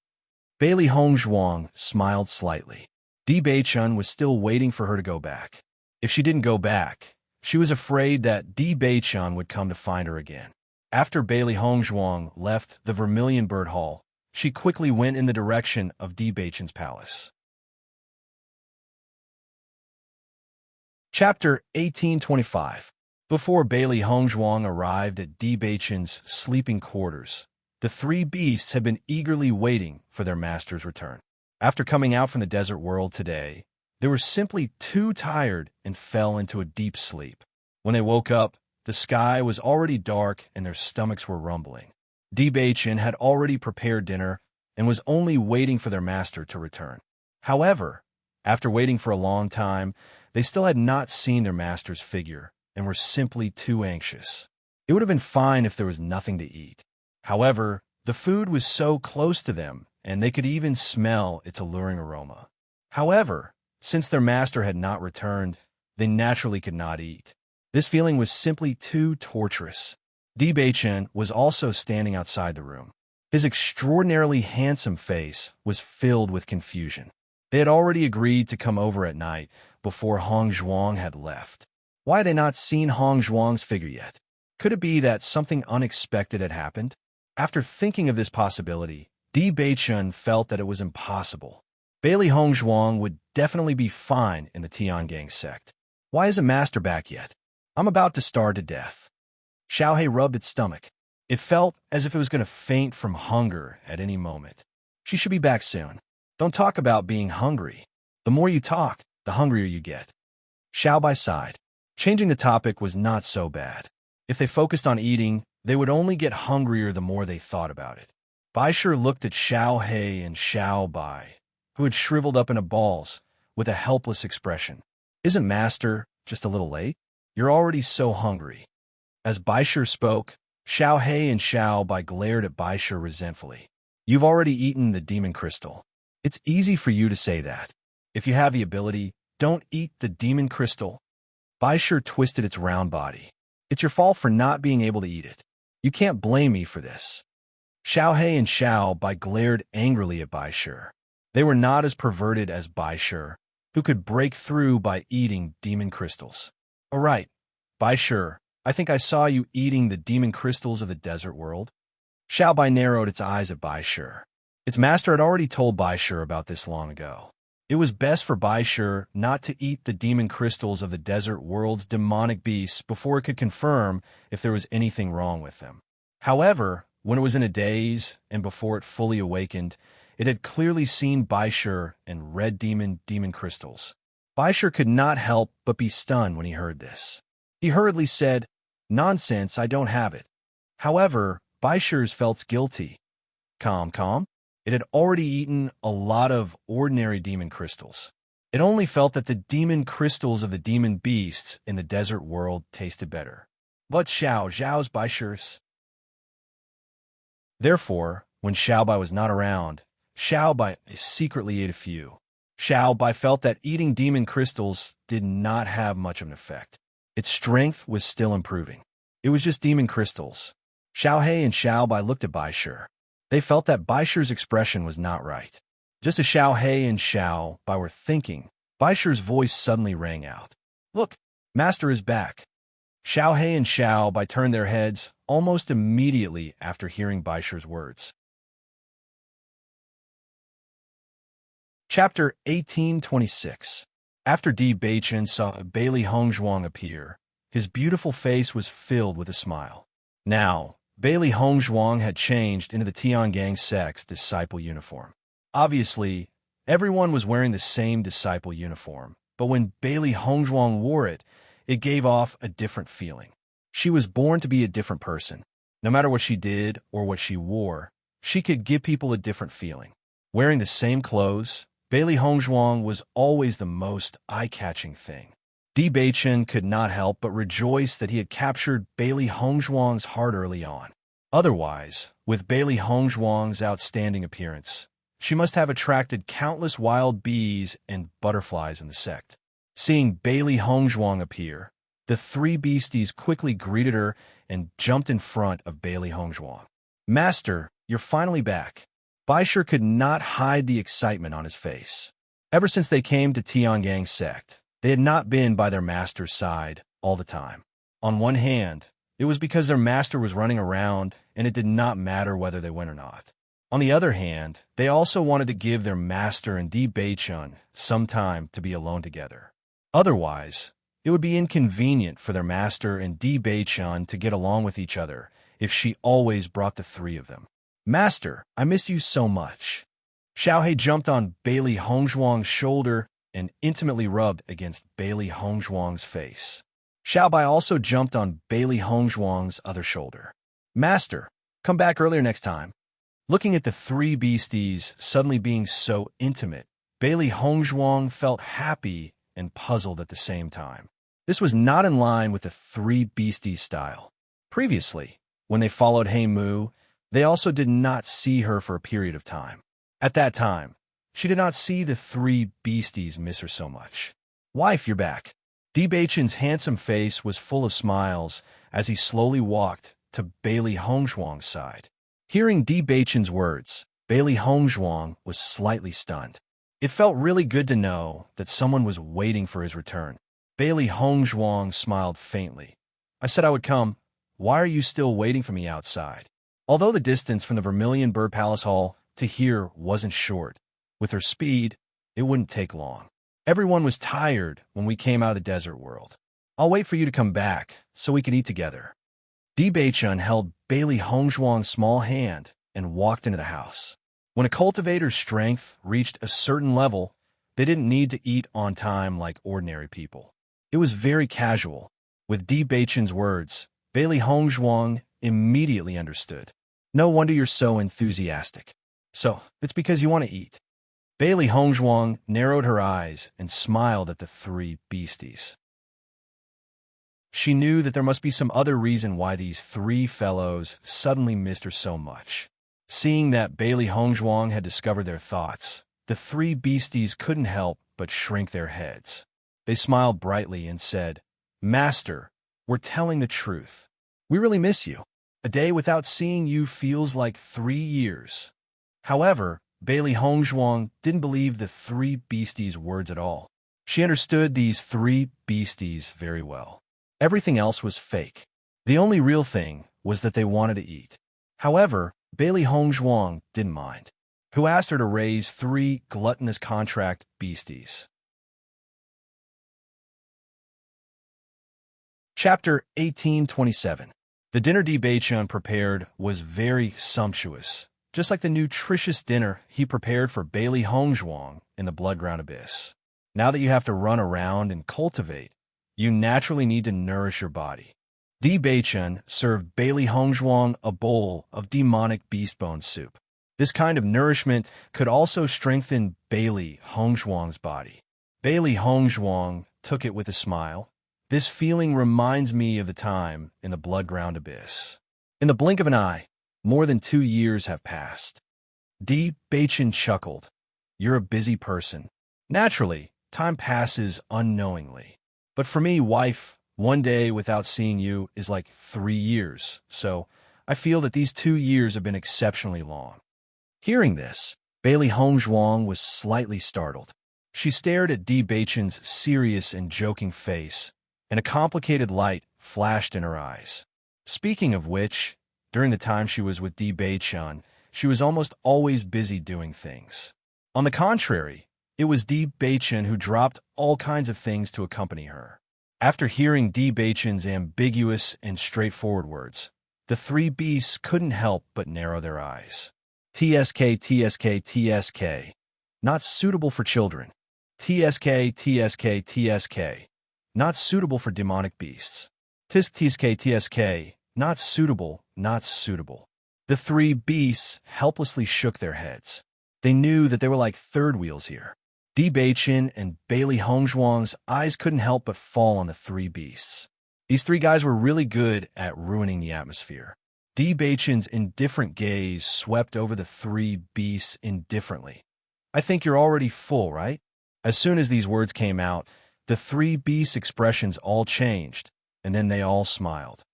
Bailey Hongzhuang smiled slightly. Di Beichun was still waiting for her to go back. If she didn't go back, she was afraid that Di Beichun would come to find her again. After Bailey Hongzhuang left the Vermilion Bird Hall, she quickly went in the direction of Di Beichun's palace. Chapter 1825. Before Bailey Hongzhuang arrived at Di Beichun's sleeping quarters, the 3 beasts had been eagerly waiting for their master's return. After coming out from the desert world today, they were simply too tired and fell into a deep sleep. When they woke up, the sky was already dark and their stomachs were rumbling. Di Beichun had already prepared dinner and was only waiting for their master to return. However, after waiting for a long time, they still had not seen their master's figure and were simply too anxious. It would have been fine if there was nothing to eat. However, the food was so close to them, and they could even smell its alluring aroma. However, since their master had not returned, they naturally could not eat. This feeling was simply too torturous. Di Beichun was also standing outside the room. His extraordinarily handsome face was filled with confusion. They had already agreed to come over at night before Hongzhuang had left. Why had they not seen Hongzhuang's figure yet? Could it be that something unexpected had happened? After thinking of this possibility, Di Beichun felt that it was impossible. Bailey Hongzhuang would definitely be fine in the Tiangang sect. Why isn't Master back yet? I'm about to starve to death. Xiaohei rubbed its stomach. It felt as if it was going to faint from hunger at any moment. She should be back soon. Don't talk about being hungry. The more you talk, the hungrier you get. Xiaobai sighed. Changing the topic was not so bad. If they focused on eating, they would only get hungrier the more they thought about it. Baisher looked at Xiaohei and Xiaobai, who had shriveled up into balls, with a helpless expression. Isn't Master just a little late? You're already so hungry. As Baisher spoke, Xiaohei and Xiaobai glared at Baisher resentfully. You've already eaten the demon crystal. It's easy for you to say that. If you have the ability, don't eat the demon crystal. Baisher twisted its round body. It's your fault for not being able to eat it. You can't blame me for this. Xiaohei and Xiaobai glared angrily at Baisher. They were not as perverted as Baisher, who could break through by eating demon crystals. All right, Baisher, I think I saw you eating the demon crystals of the desert world. Xiaobai narrowed its eyes at Baisher. Its master had already told Baisher about this long ago. It was best for Bai Shi not to eat the demon crystals of the desert world's demonic beasts before it could confirm if there was anything wrong with them. However, when it was in a daze and before it fully awakened, it had clearly seen Bai Shi and red demon crystals. Bai Shi could not help but be stunned when he heard this. He hurriedly said, "Nonsense, I don't have it." However, Bai Shi felt guilty. Calm. It had already eaten a lot of ordinary demon crystals. It only felt that the demon crystals of the demon beasts in the desert world tasted better. But Xiao's Bai Shi's. Therefore, when Xiao Bai was not around, Xiao Bai secretly ate a few. Xiao Bai felt that eating demon crystals did not have much of an effect. Its strength was still improving. It was just demon crystals. Xiao He and Xiao Bai looked at Bai Shi. They felt that Bai Shi's expression was not right. Just as Xiao He and Xiao Bai were thinking, Bai Shi's voice suddenly rang out. "Look, Master is back." Xiao He and Xiao Bai turned their heads almost immediately after hearing Bai Shi's words. Chapter 1826. After Di Beichen saw Bailey Hongzhuang appear, his beautiful face was filled with a smile. Now, Bailey Hongzhuang had changed into the Tiangang sect's disciple uniform. Obviously, everyone was wearing the same disciple uniform, but when Bailey Hongzhuang wore it, it gave off a different feeling. She was born to be a different person. No matter what she did or what she wore, she could give people a different feeling. Wearing the same clothes, Bailey Hongzhuang was always the most eye-catching thing. Di Beichen could not help but rejoice that he had captured Bailey Hongzhuang's heart early on. Otherwise, with Bailey Hongzhuang's outstanding appearance, she must have attracted countless wild bees and butterflies in the sect. Seeing Bailey Hongzhuang appear, the three beasties quickly greeted her and jumped in front of Bailey Hongzhuang. "Master, you're finally back." Bai Shi could not hide the excitement on his face. Ever since they came to Tiangang sect, they had not been by their master's side all the time. On one hand, it was because their master was running around and it did not matter whether they went or not. On the other hand, they also wanted to give their master and Di Beichen some time to be alone together. Otherwise, it would be inconvenient for their master and Di Beichen to get along with each other if she always brought the three of them. "Master, I miss you so much." Xiao He jumped on Bailey Hongzhuang's shoulder and intimately rubbed against Bailey Hongzhuang's face. Xiao Bai also jumped on Bailey Hongzhuang's other shoulder. "Master, come back earlier next time." Looking at the three beasties suddenly being so intimate, Bailey Hongzhuang felt happy and puzzled at the same time. This was not in line with the three beasties style. Previously, when they followed He Mu, they also did not see her for a period of time. At that time, she did not see the three beasties miss her so much. "Wife, you're back." Di Beichen's handsome face was full of smiles as he slowly walked to Bailey Hongzhuang's side. Hearing Di Beichen's words, Bailey Hongzhuang was slightly stunned. It felt really good to know that someone was waiting for his return. Bailey Hongzhuang smiled faintly. "I said I would come. Why are you still waiting for me outside?" Although the distance from the Vermilion Bird Palace Hall to here wasn't short, with her speed, it wouldn't take long. "Everyone was tired when we came out of the desert world. I'll wait for you to come back so we can eat together." Di Beichen held Bailey Hongzhuang's small hand and walked into the house. When a cultivator's strength reached a certain level, they didn't need to eat on time like ordinary people. It was very casual. With Di Beichen's words, Bailey Hongzhuang immediately understood. "No wonder you're so enthusiastic. So, it's because you want to eat." Bailey Hongzhuang narrowed her eyes and smiled at the three beasties. She knew that there must be some other reason why these three fellows suddenly missed her so much. Seeing that Bailey Hongzhuang had discovered their thoughts, the three beasties couldn't help but shrink their heads. They smiled brightly and said, "Master, we're telling the truth. We really miss you. A day without seeing you feels like 3 years." However, Bailey Hongzhuang didn't believe the three beasties' words at all. She understood these three beasties very well. Everything else was fake. The only real thing was that they wanted to eat. However, Bailey Hongzhuang didn't mind. who asked her to raise 3 gluttonous contract beasties. Chapter 1827. The dinner Baichun prepared was very sumptuous, just like the nutritious dinner he prepared for Bailey Hongzhuang in the Bloodground Abyss. Now that you have to run around and cultivate, you naturally need to nourish your body. Baichun served Bailey Hongzhuang a bowl of demonic beast bone soup. This kind of nourishment could also strengthen Bailey Hongzhuang's body. Bailey Hongzhuang took it with a smile. This feeling reminds me of the time in the Bloodground Abyss. In the blink of an eye, more than 2 years have passed. Baichun chuckled. You're a busy person. Naturally, time passes unknowingly. But for me, wife, 1 day without seeing you is like 3 years, so I feel that these 2 years have been exceptionally long. Hearing this, Bailey Hongzhuang was slightly startled. She stared at Baichun's serious and joking face, and a complicated light flashed in her eyes. Speaking of which, during the time she was with Baichun, she was almost always busy doing things. On the contrary, it was Baichun who dropped all kinds of things to accompany her. After hearing Baichun's ambiguous and straightforward words, the 3 beasts couldn't help but narrow their eyes. TSK, TSK, TSK. Not suitable for children. TSK, TSK, TSK. Not suitable for demonic beasts. TSK, TSK. Not suitable, not suitable. The 3 beasts helplessly shook their heads. They knew that they were like third wheels here. Baichun and Bailey Hongzhuang's eyes couldn't help but fall on the 3 beasts. These 3 guys were really good at ruining the atmosphere. Baichun's indifferent gaze swept over the 3 beasts indifferently. I think you're already full, right? As soon as these words came out, the 3 beasts' expressions all changed, and then they all smiled.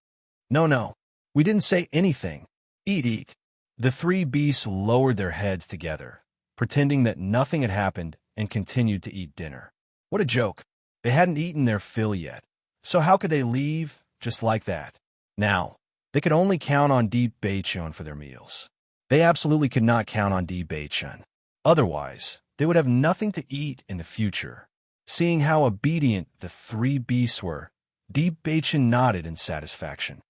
No, we didn't say anything. Eat. The 3 beasts lowered their heads together, pretending that nothing had happened, and continued to eat dinner. What a joke. They hadn't eaten their fill yet. So how could they leave just like that? Now, they could only count on Baichun for their meals. They absolutely could not count on Baichun. Otherwise, they would have nothing to eat in the future. Seeing how obedient the 3 beasts were, Baichun nodded in satisfaction.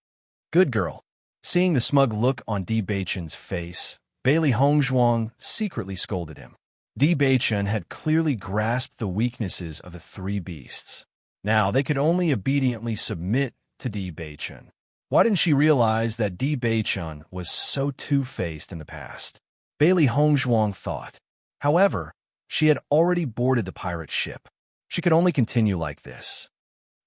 Good girl. Seeing the smug look on Baichun's face, Bailey Hongzhuang secretly scolded him. Baichun had clearly grasped the weaknesses of the 3 beasts. Now they could only obediently submit to Baichun. Why didn't she realize that Baichun was so two-faced in the past? Bailey Hongzhuang thought. However, she had already boarded the pirate ship. She could only continue like this.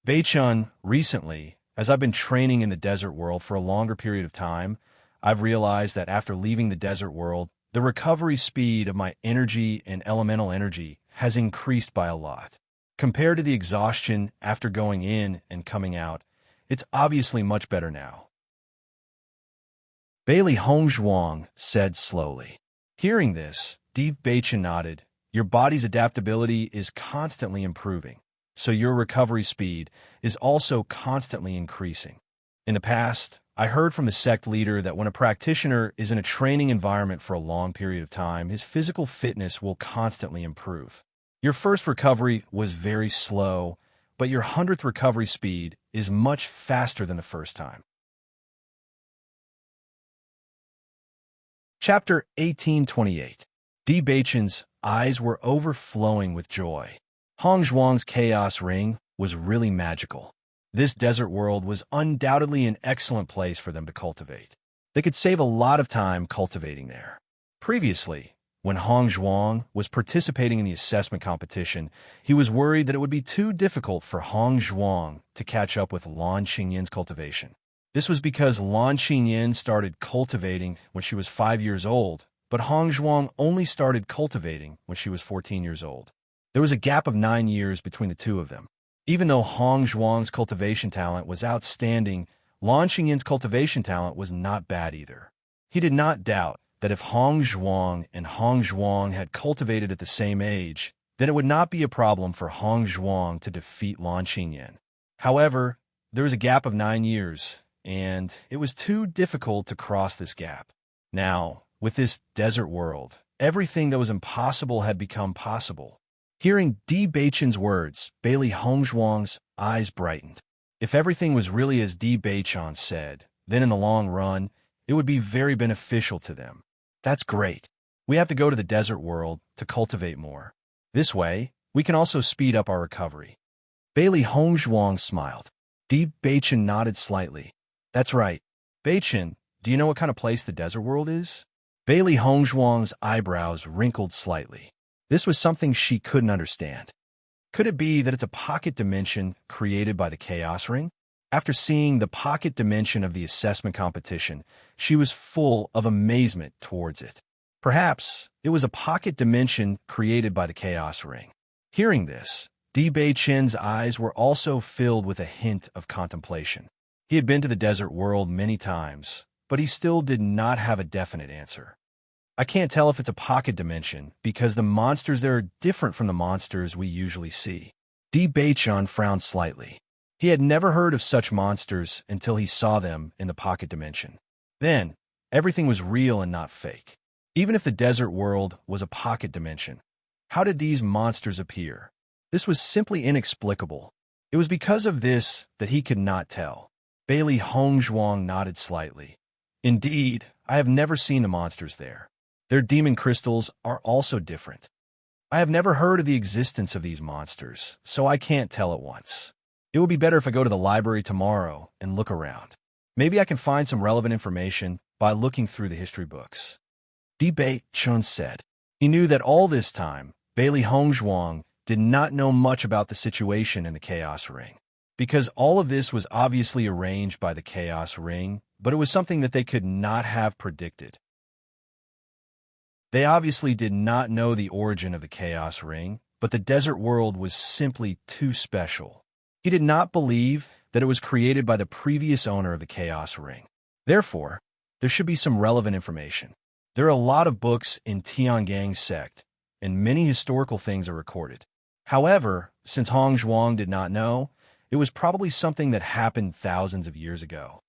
Baichun, recently, as I've been training in the desert world for a longer period of time, I've realized that after leaving the desert world, the recovery speed of my energy and elemental energy has increased by a lot. Compared to the exhaustion after going in and coming out, it's obviously much better now. Bailey Hongzhuang said slowly. Hearing this, Baichun nodded. Your body's adaptability is constantly improving, so your recovery speed is also constantly increasing. In the past, I heard from a sect leader that when a practitioner is in a training environment for a long period of time, his physical fitness will constantly improve. Your first recovery was very slow, but your 100th recovery speed is much faster than the first time. Chapter 1828. Baichun's eyes were overflowing with joy. Hongzhuang's chaos ring was really magical. This desert world was undoubtedly an excellent place for them to cultivate. They could save a lot of time cultivating there. Previously, when Hongzhuang was participating in the assessment competition, he was worried that it would be too difficult for Hongzhuang to catch up with Lan Qingyin's cultivation. This was because Lan Qingyin started cultivating when she was 5 years old, but Hongzhuang only started cultivating when she was 14 years old. There was a gap of 9 years between the two of them. Even though Hongzhuang's cultivation talent was outstanding, Lan Qingyin's cultivation talent was not bad either. He did not doubt that if Hongzhuang and Hongzhuang had cultivated at the same age, then it would not be a problem for Hongzhuang to defeat Lan Qingyin. However, there was a gap of 9 years, and it was too difficult to cross this gap. Now, with this desert world, everything that was impossible had become possible. Hearing Di Beichen's words, Bailey Hongzhuang's eyes brightened. If everything was really as Di Beichen said, then in the long run, it would be very beneficial to them. That's great. We have to go to the desert world to cultivate more. This way, we can also speed up our recovery. Bailey Hongzhuang smiled. Di Beichen nodded slightly. That's right. Beichen, do you know what kind of place the desert world is? Bailey Hongzhuang's eyebrows wrinkled slightly. This was something she couldn't understand. Could it be that it's a pocket dimension created by the Chaos Ring? After seeing the pocket dimension of the assessment competition, she was full of amazement towards it. Perhaps it was a pocket dimension created by the Chaos Ring. Hearing this, Di Beichen's eyes were also filled with a hint of contemplation. He had been to the desert world many times, but he still did not have a definite answer. I can't tell if it's a pocket dimension because the monsters there are different from the monsters we usually see. Di Beichen frowned slightly. He had never heard of such monsters until he saw them in the pocket dimension. Then, everything was real and not fake. Even if the desert world was a pocket dimension, how did these monsters appear? This was simply inexplicable. It was because of this that he could not tell. Bailey Hongzhuang nodded slightly. Indeed, I have never seen the monsters there. Their demon crystals are also different. I have never heard of the existence of these monsters, so I can't tell at once. It would be better if I go to the library tomorrow and look around. Maybe I can find some relevant information by looking through the history books. Di Beichen said. He knew that all this time, Bailey Hongzhuang did not know much about the situation in the Chaos Ring. Because all of this was obviously arranged by the Chaos Ring, but it was something that they could not have predicted. They obviously did not know the origin of the Chaos Ring, but the desert world was simply too special. He did not believe that it was created by the previous owner of the Chaos Ring. Therefore, there should be some relevant information. There are a lot of books in Tiangang's sect, and many historical things are recorded. However, since Hongzhuang did not know, it was probably something that happened thousands of years ago.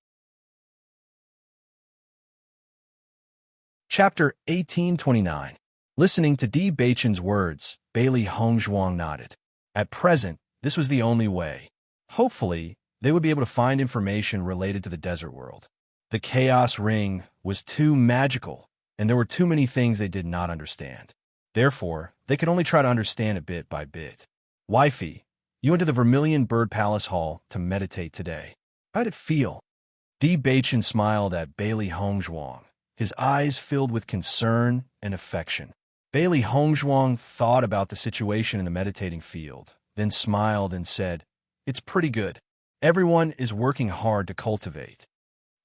Chapter 1829. Listening to Di Beichen's words, Bailey Hongzhuang nodded. At present, this was the only way. Hopefully, they would be able to find information related to the desert world. The Chaos Ring was too magical, and there were too many things they did not understand. Therefore, they could only try to understand it bit by bit. Wifey, you went to the Vermilion Bird Palace Hall to meditate today. How did it feel? Di Beichen smiled at Bailey Hongzhuang, his eyes filled with concern and affection. Bailey Hongzhuang thought about the situation in the meditating field, then smiled and said, It's pretty good. Everyone is working hard to cultivate.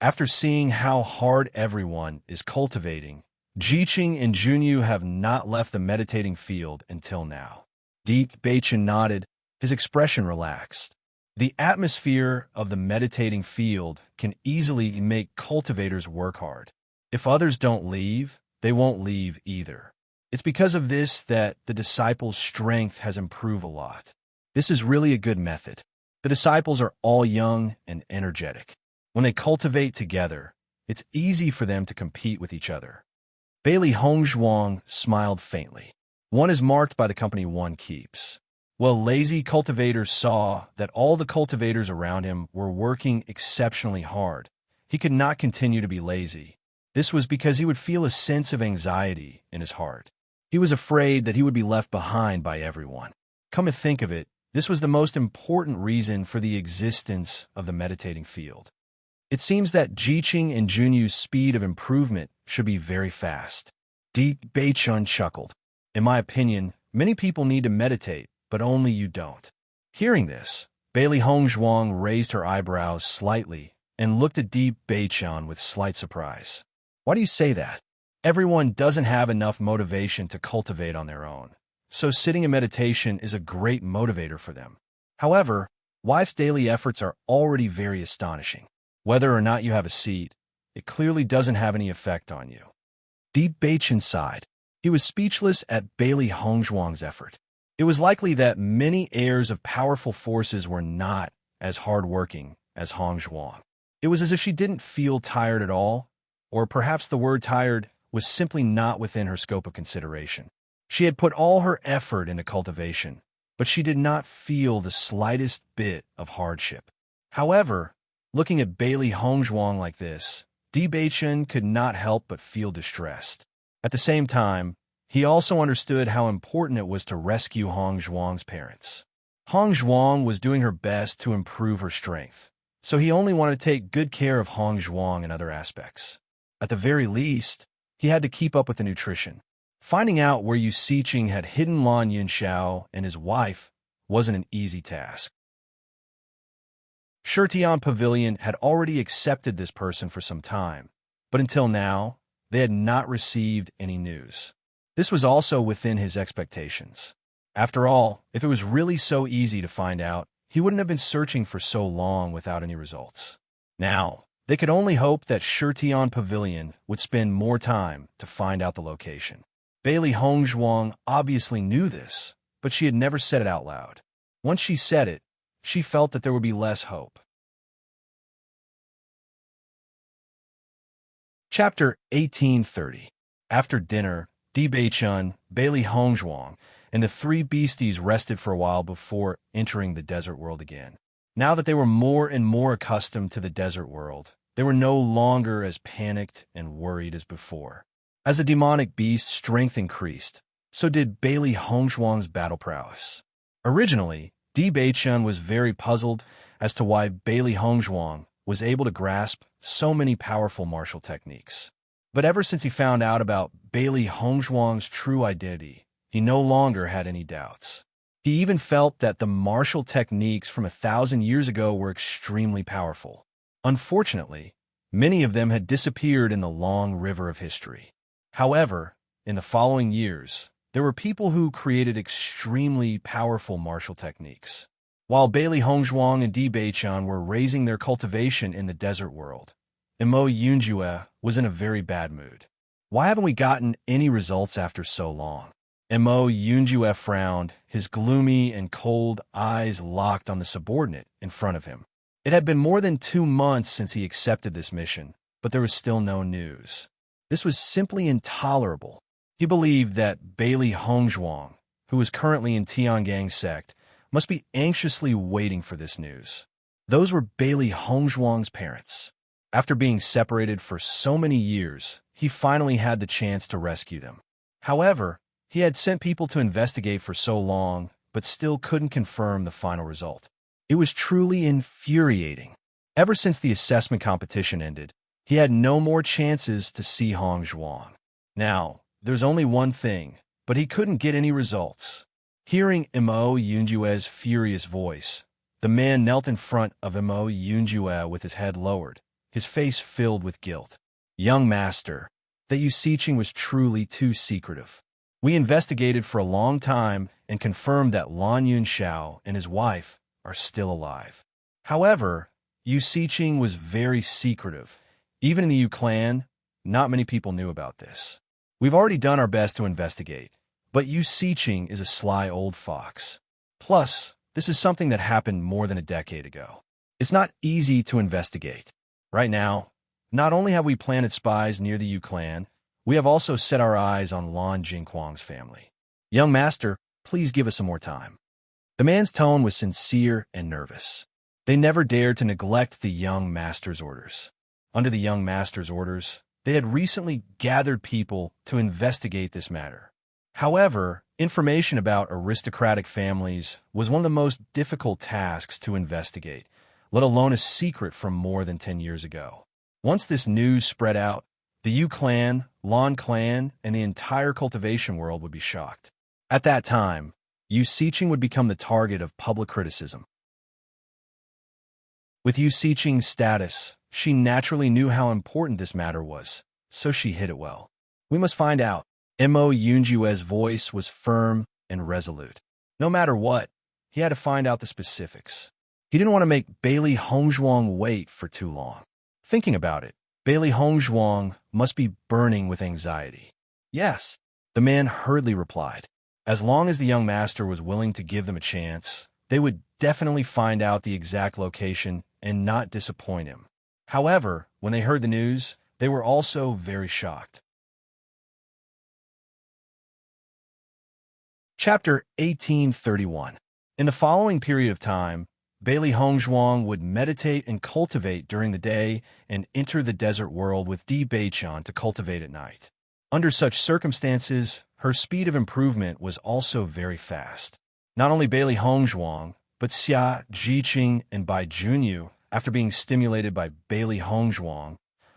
After seeing how hard everyone is cultivating, Jiqing and Junyu have not left the meditating field until now. Di Beichen nodded, his expression relaxed. The atmosphere of the meditating field can easily make cultivators work hard. If others don't leave, they won't leave either. It's because of this that the disciples' strength has improved a lot. This is really a good method. The disciples are all young and energetic. When they cultivate together, it's easy for them to compete with each other. Bailey Hongzhuang smiled faintly. One is marked by the company one keeps. Well, lazy cultivators saw that all the cultivators around him were working exceptionally hard. He could not continue to be lazy. This was because he would feel a sense of anxiety in his heart. He was afraid that he would be left behind by everyone. Come to think of it, this was the most important reason for the existence of the meditating field. It seems that Jiqing and Junyu's speed of improvement should be very fast. Di Beichen chuckled. In my opinion, many people need to meditate, but only you don't. Hearing this, Bailey Hongzhuang raised her eyebrows slightly and looked at Di Beichen with slight surprise. Why do you say that? Everyone doesn't have enough motivation to cultivate on their own, so sitting in meditation is a great motivator for them. However, wife's daily efforts are already very astonishing. Whether or not you have a seat, it clearly doesn't have any effect on you. Di Beichen sighed. He was speechless at Bailey Hongzhuang's effort. It was likely that many heirs of powerful forces were not as hardworking as Hongzhuang. It was as if she didn't feel tired at all, or perhaps the word tired was simply not within her scope of consideration. She had put all her effort into cultivation, but she did not feel the slightest bit of hardship. However, looking at Bailey Hongzhuang like this, Di Beichen could not help but feel distressed. At the same time, he also understood how important it was to rescue Hong Zhuang's parents. Hong Zhuang was doing her best to improve her strength, so he only wanted to take good care of Hong Zhuang in other aspects. At the very least, he had to keep up with the nutrition. Finding out where Yu Siqing had hidden Lan Yunxiao and his wife wasn't an easy task. Shitian Pavilion had already accepted this person for some time, but until now, they had not received any news. This was also within his expectations. After all, if it was really so easy to find out, he wouldn't have been searching for so long without any results. Now, they could only hope that Shitian Pavilion would spend more time to find out the location. Bailey Hongzhuang obviously knew this, but she had never said it out loud. Once she said it, she felt that there would be less hope. Chapter 1830. After dinner, Di Beichen, Bailey Hongzhuang, and the three beasties rested for a while before entering the desert world again. Now that they were more and more accustomed to the desert world, they were no longer as panicked and worried as before. As the demonic beast's strength increased, so did Bailey Hongzhuang's battle prowess. Originally, Di Beichen was very puzzled as to why Bailey Hongzhuang was able to grasp so many powerful martial techniques. But ever since he found out about Bailey Hongzhuang's true identity, he no longer had any doubts. He even felt that the martial techniques from 1,000 years ago were extremely powerful. Unfortunately, many of them had disappeared in the long river of history. However, in the following years, there were people who created extremely powerful martial techniques. While Bailey Hongzhuang and Di Beichen were raising their cultivation in the desert world, Imo Yunjue was in a very bad mood. Why haven't we gotten any results after so long? Imo Yunjue frowned, his gloomy and cold eyes locked on the subordinate in front of him. It had been more than 2 months since he accepted this mission, but there was still no news. This was simply intolerable. He believed that Bailey Hongzhuang, who was currently in Tiangang's sect, must be anxiously waiting for this news. Those were Bailey Hongzhuang's parents. After being separated for so many years, he finally had the chance to rescue them. However, he had sent people to investigate for so long, but still couldn't confirm the final result. It was truly infuriating. Ever since the assessment competition ended, he had no more chances to see Hong Zhuang. Now, there's only one thing, but he couldn't get any results. Hearing Imo Yunjue's furious voice, the man knelt in front of Imo Yunjue with his head lowered, his face filled with guilt. Young master, that Yu Siqing was truly too secretive. We investigated for a long time and confirmed that Lan Yunxiao and his wife are still alive. However, Yu Siqing was very secretive. Even in the Yu clan, not many people knew about this. We've already done our best to investigate, but Yu Siqing is a sly old fox. Plus, this is something that happened more than a decade ago. It's not easy to investigate. Right now, not only have we planted spies near the Yu clan, we have also set our eyes on Lan Jingquang's family. Young master, please give us some more time. The man's tone was sincere and nervous. They never dared to neglect the young master's orders. Under the young master's orders, they had recently gathered people to investigate this matter. However, information about aristocratic families was one of the most difficult tasks to investigate, let alone a secret from more than 10 years ago. Once this news spread out, the Yu clan, Lan clan, and the entire cultivation world would be shocked. At that time, Yu Siqing would become the target of public criticism. With Yu Siqing's status, she naturally knew how important this matter was, so she hid it well. We must find out. Imo Yunjue's voice was firm and resolute. No matter what, he had to find out the specifics. He didn't want to make Bailey Hongzhuang wait for too long. Thinking about it, Bailey Hongzhuang must be burning with anxiety. Yes, the man hurriedly replied. As long as the young master was willing to give them a chance, they would definitely find out the exact location and not disappoint him. However, when they heard the news, they were also very shocked. Chapter 1831. In the following period of time, Bailey Hongzhuang would meditate and cultivate during the day and enter the desert world with Di Beichan to cultivate at night. Under such circumstances, her speed of improvement was also very fast. Not only Bailey Hongzhuang, but Xia Jiqing and Bai Junyu, after being stimulated by Bailey Hongzhuang,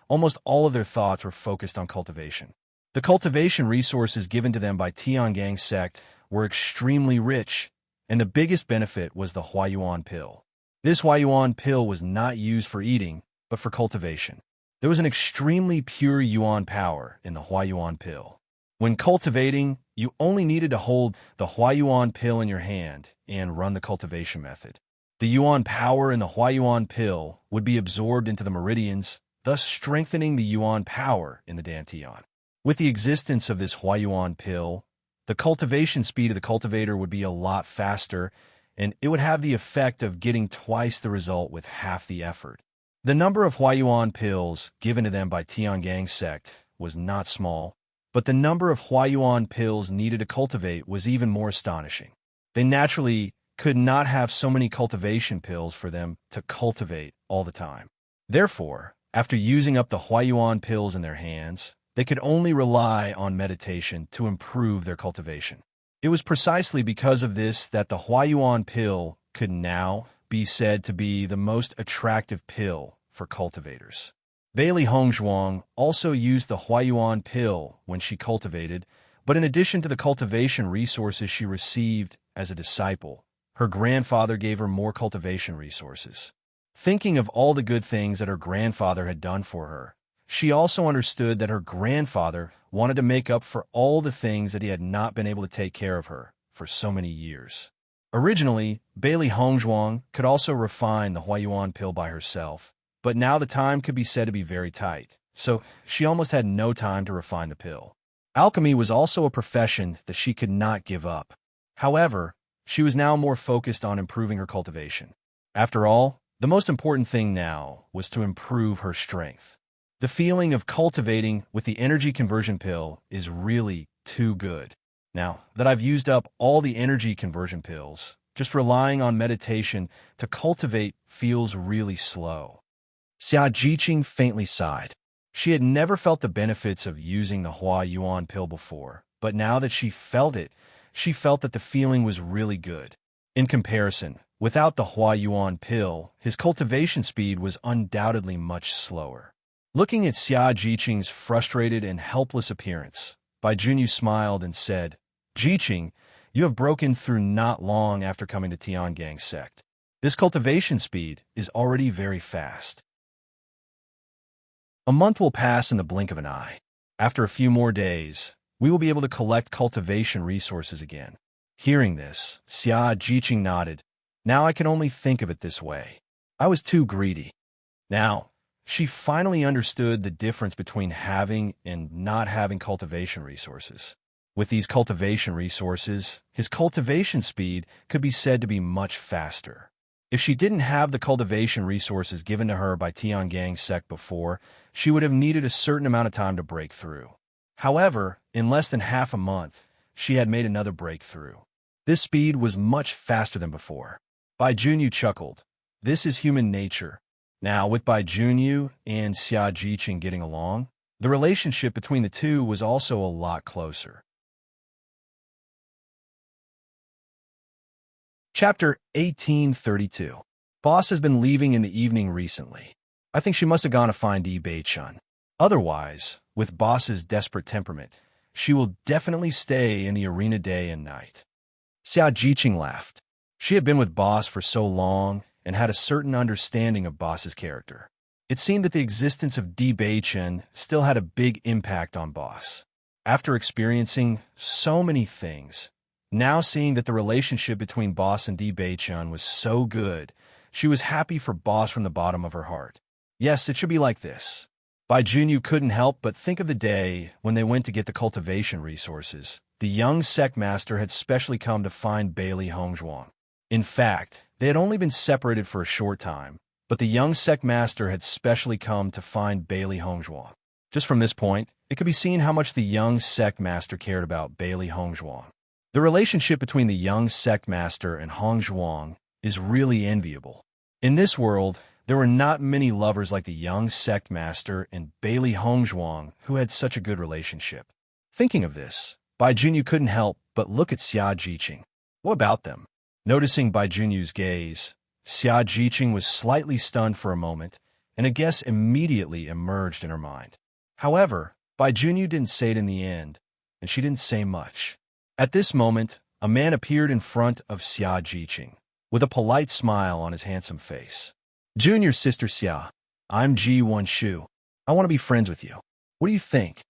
almost all of their thoughts were focused on cultivation. The cultivation resources given to them by Tiangang sect were extremely rich, and the biggest benefit was the Huayuan pill. This Huayuan pill was not used for eating, but for cultivation. There was an extremely pure yuan power in the Huayuan pill. When cultivating, you only needed to hold the Huayuan pill in your hand and run the cultivation method. The yuan power in the Huayuan pill would be absorbed into the meridians, thus strengthening the yuan power in the dantian. With the existence of this Huayuan pill, the cultivation speed of the cultivator would be a lot faster, and it would have the effect of getting twice the result with half the effort. The number of Huayuan pills given to them by Tiangang sect was not small, but the number of Huayuan pills needed to cultivate was even more astonishing. They naturally could not have so many cultivation pills for them to cultivate all the time. Therefore, after using up the Huayuan pills in their hands, they could only rely on meditation to improve their cultivation. It was precisely because of this that the Huayuan pill could now be said to be the most attractive pill for cultivators. Bailey Hongzhuang also used the Huayuan pill when she cultivated, but in addition to the cultivation resources she received as a disciple, her grandfather gave her more cultivation resources. Thinking of all the good things that her grandfather had done for her, she also understood that her grandfather wanted to make up for all the things that he had not been able to take care of her for so many years. Originally, Bailey Hongzhuang could also refine the Huayuan pill by herself, but now the time could be said to be very tight, so she almost had no time to refine the pill. Alchemy was also a profession that she could not give up. However, she was now more focused on improving her cultivation. After all, the most important thing now was to improve her strength. The feeling of cultivating with the energy conversion pill is really too good. Now that I've used up all the energy conversion pills, just relying on meditation to cultivate feels really slow. Xia Jiqing faintly sighed. She had never felt the benefits of using the Huayuan pill before, but now that she felt it, she felt that the feeling was really good. In comparison, without the Huayuan pill, his cultivation speed was undoubtedly much slower. Looking at Xia Jiqing's frustrated and helpless appearance, Bai Junyu smiled and said, "Jiqing, you have broken through not long after coming to Tiangang sect. This cultivation speed is already very fast." A month will pass in the blink of an eye. After a few more days, we will be able to collect cultivation resources again. Hearing this, Xia Jiqing nodded. Now I can only think of it this way. I was too greedy. Now, she finally understood the difference between having and not having cultivation resources. With these cultivation resources, his cultivation speed could be said to be much faster. If she didn't have the cultivation resources given to her by Tiangang sect before, she would have needed a certain amount of time to break through. However, in less than half a month, she had made another breakthrough. This speed was much faster than before. Bai Junyu chuckled. This is human nature. Now, with Bai Junyu and Xia Jiqing getting along, the relationship between the two was also a lot closer. Chapter 1832. Boss has been leaving in the evening recently. I think she must have gone to find Di Beichan. Otherwise, with Boss's desperate temperament, she will definitely stay in the arena day and night. Xia Jiqing laughed. She had been with Boss for so long and had a certain understanding of Boss's character. It seemed that the existence of Di Beichan still had a big impact on Boss. After experiencing so many things, now seeing that the relationship between Boss and Di Beichan was so good, she was happy for Boss from the bottom of her heart. Yes, it should be like this. Bai Junyu couldn't help but think of the day when they went to get the cultivation resources. The young sect master had specially come to find Bailey Hongzhuang. In fact, they had only been separated for a short time, but the young sect master had specially come to find Bailey Hongzhuang. Just from this point, it could be seen how much the young sect master cared about Bailey Hongzhuang. The The relationship between the young sect master and Hong Zhuang is really enviable. In this world, there were not many lovers like the young sect master and Bailey Hong Zhuang who had such a good relationship. Thinking of this, Bai Junyu couldn't help but look at Xia Jiqing. What about them? Noticing Bai Junyu's gaze, Xia Jiqing was slightly stunned for a moment, and a guess immediately emerged in her mind. However, Bai Junyu didn't say it in the end, and she didn't say much. At this moment, a man appeared in front of Xia Jiqing, with a polite smile on his handsome face. "Junior sister Xia, I'm Ji Wenshu. I want to be friends with you. What do you think?"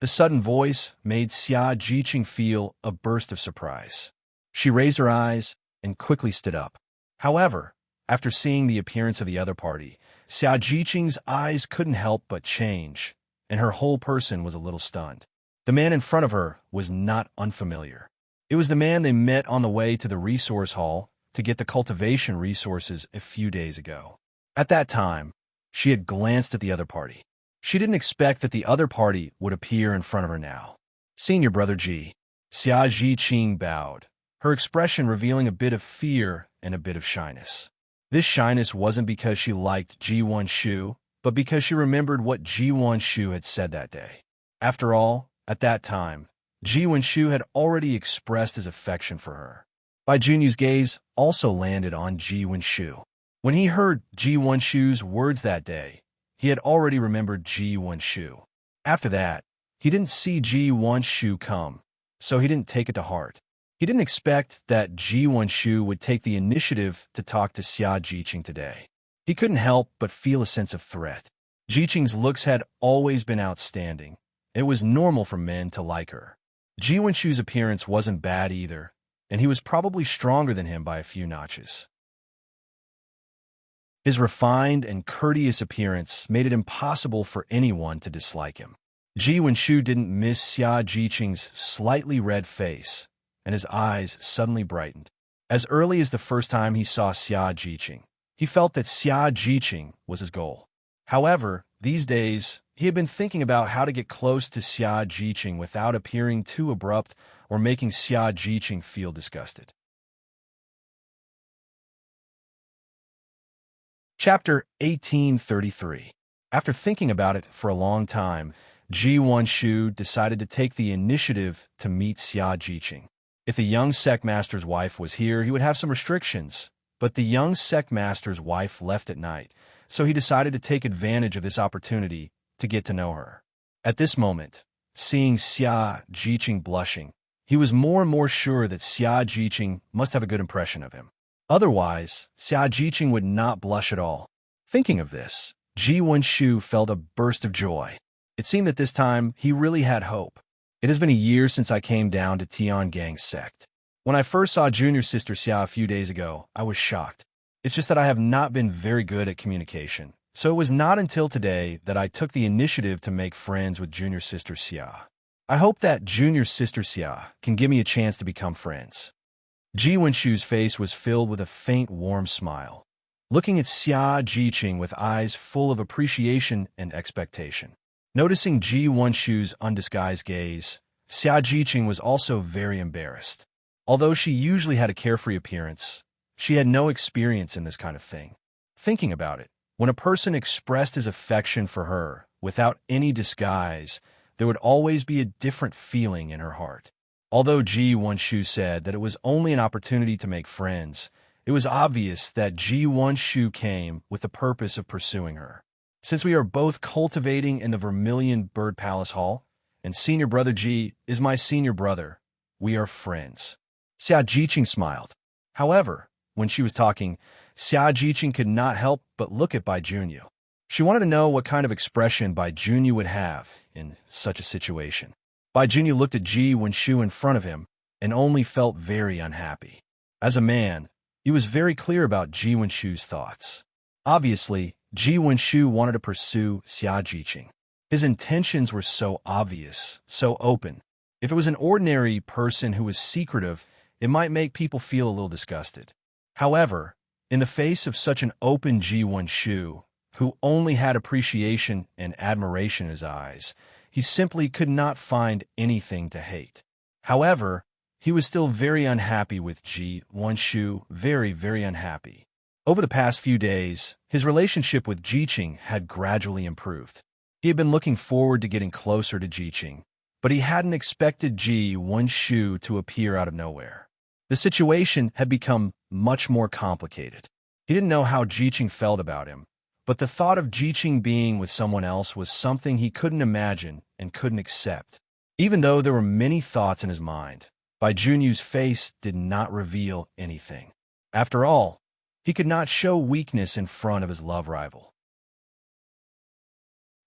The sudden voice made Xia Jiqing feel a burst of surprise. She raised her eyes and quickly stood up. However, after seeing the appearance of the other party, Xia Jiqing's eyes couldn't help but change, and her whole person was a little stunned. The man in front of her was not unfamiliar. It was the man they met on the way to the resource hall to get the cultivation resources a few days ago. At that time, she had glanced at the other party. She didn't expect that the other party would appear in front of her now. "Senior brother Ji." Xia Jiqing bowed, her expression revealing a bit of fear and a bit of shyness. This shyness wasn't because she liked Ji Wenshu, but because she remembered what Ji Wenshu had said that day. After all, at that time, Ji Wenshu had already expressed his affection for her. Bai Junyu's gaze also landed on Ji Wenshu. When he heard Ji Wenshu's words that day, he had already remembered Ji Wenshu. After that, he didn't see Ji Wenshu come, so he didn't take it to heart. He didn't expect that Ji Wenshu would take the initiative to talk to Xia Jiqing today. He couldn't help but feel a sense of threat. Jiqing's looks had always been outstanding. It was normal for men to like her. Ji Wenshu's appearance wasn't bad either, and he was probably stronger than him by a few notches. His refined and courteous appearance made it impossible for anyone to dislike him. Ji Wenshu didn't miss Xia Jiqing's slightly red face, and his eyes suddenly brightened. As early as the first time he saw Xia Jiqing, he felt that Xia Jiqing was his goal. However, these days, he had been thinking about how to get close to Xia Jiqing without appearing too abrupt or making Xia Jiqing feel disgusted. Chapter 1833. After thinking about it for a long time, Ji Wenshu decided to take the initiative to meet Xia Jiqing. If the young sect master's wife was here, he would have some restrictions, but the young sect master's wife left at night, so he decided to take advantage of this opportunity to get to know her. At this moment, seeing Xia Jiqing blushing, he was more and more sure that Xia Jiqing must have a good impression of him. Otherwise, Xia Jiqing would not blush at all. Thinking of this, Ji Wenshu felt a burst of joy. It seemed that this time he really had hope. "It has been a year since I came down to Tiangang's sect. When I first saw junior sister Xia a few days ago, I was shocked. It's just that I have not been very good at communication, so it was not until today that I took the initiative to make friends with junior sister Xia. I hope that junior sister Xia can give me a chance to become friends." Ji Wenshu's face was filled with a faint, warm smile, looking at Xia Jiqing with eyes full of appreciation and expectation. Noticing Ji Wenshu's undisguised gaze, Xia Jiqing was also very embarrassed. Although she usually had a carefree appearance, she had no experience in this kind of thing. Thinking about it, when a person expressed his affection for her without any disguise, there would always be a different feeling in her heart. Although Ji Wenshu said that it was only an opportunity to make friends, it was obvious that Ji Wenshu came with the purpose of pursuing her. "Since we are both cultivating in the Vermilion Bird Palace Hall, and senior brother Ji is my senior brother, we are friends." Xia Jiqing smiled. However, when she was talking, Xia Jiqing could not help but look at Bai Junyu. She wanted to know what kind of expression Bai Junyu would have in such a situation. Bai Junyu looked at Ji Wenshu in front of him and only felt very unhappy. As a man, he was very clear about Ji Wenshu's thoughts. Obviously, Ji Wenshu wanted to pursue Xia Jiqing. His intentions were so obvious, so open. If it was an ordinary person who was secretive, it might make people feel a little disgusted. However, in the face of such an open Ji Wenshu, who only had appreciation and admiration in his eyes, he simply could not find anything to hate. However, he was still very unhappy with Ji Wenshu, very, very unhappy. Over the past few days, his relationship with Jiqing had gradually improved. He had been looking forward to getting closer to Jiqing, but he hadn't expected Ji Wenshu to appear out of nowhere. The situation had become much more complicated. He didn't know how Jiqing felt about him, but the thought of Jiqing being with someone else was something he couldn't imagine and couldn't accept. Even though there were many thoughts in his mind, Bai Junyu's face did not reveal anything. After all, he could not show weakness in front of his love rival.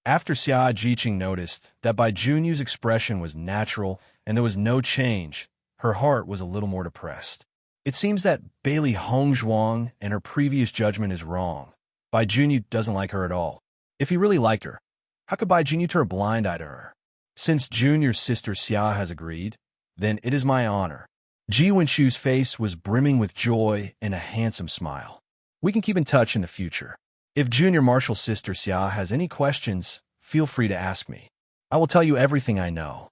After Xia Jiqing noticed that Bai Junyu's expression was natural and there was no change, her heart was a little more depressed. It seems that Bailey Hongzhuang and her previous judgment is wrong. Bai Junyu doesn't like her at all. If he really liked her, how could Bai Junyu turn a blind eye to her? Since Junior's sister Xia has agreed, then it is my honor. Ji Wenshu's face was brimming with joy and a handsome smile. We can keep in touch in the future. If Junior Marshall's sister Xia has any questions, feel free to ask me. I will tell you everything I know.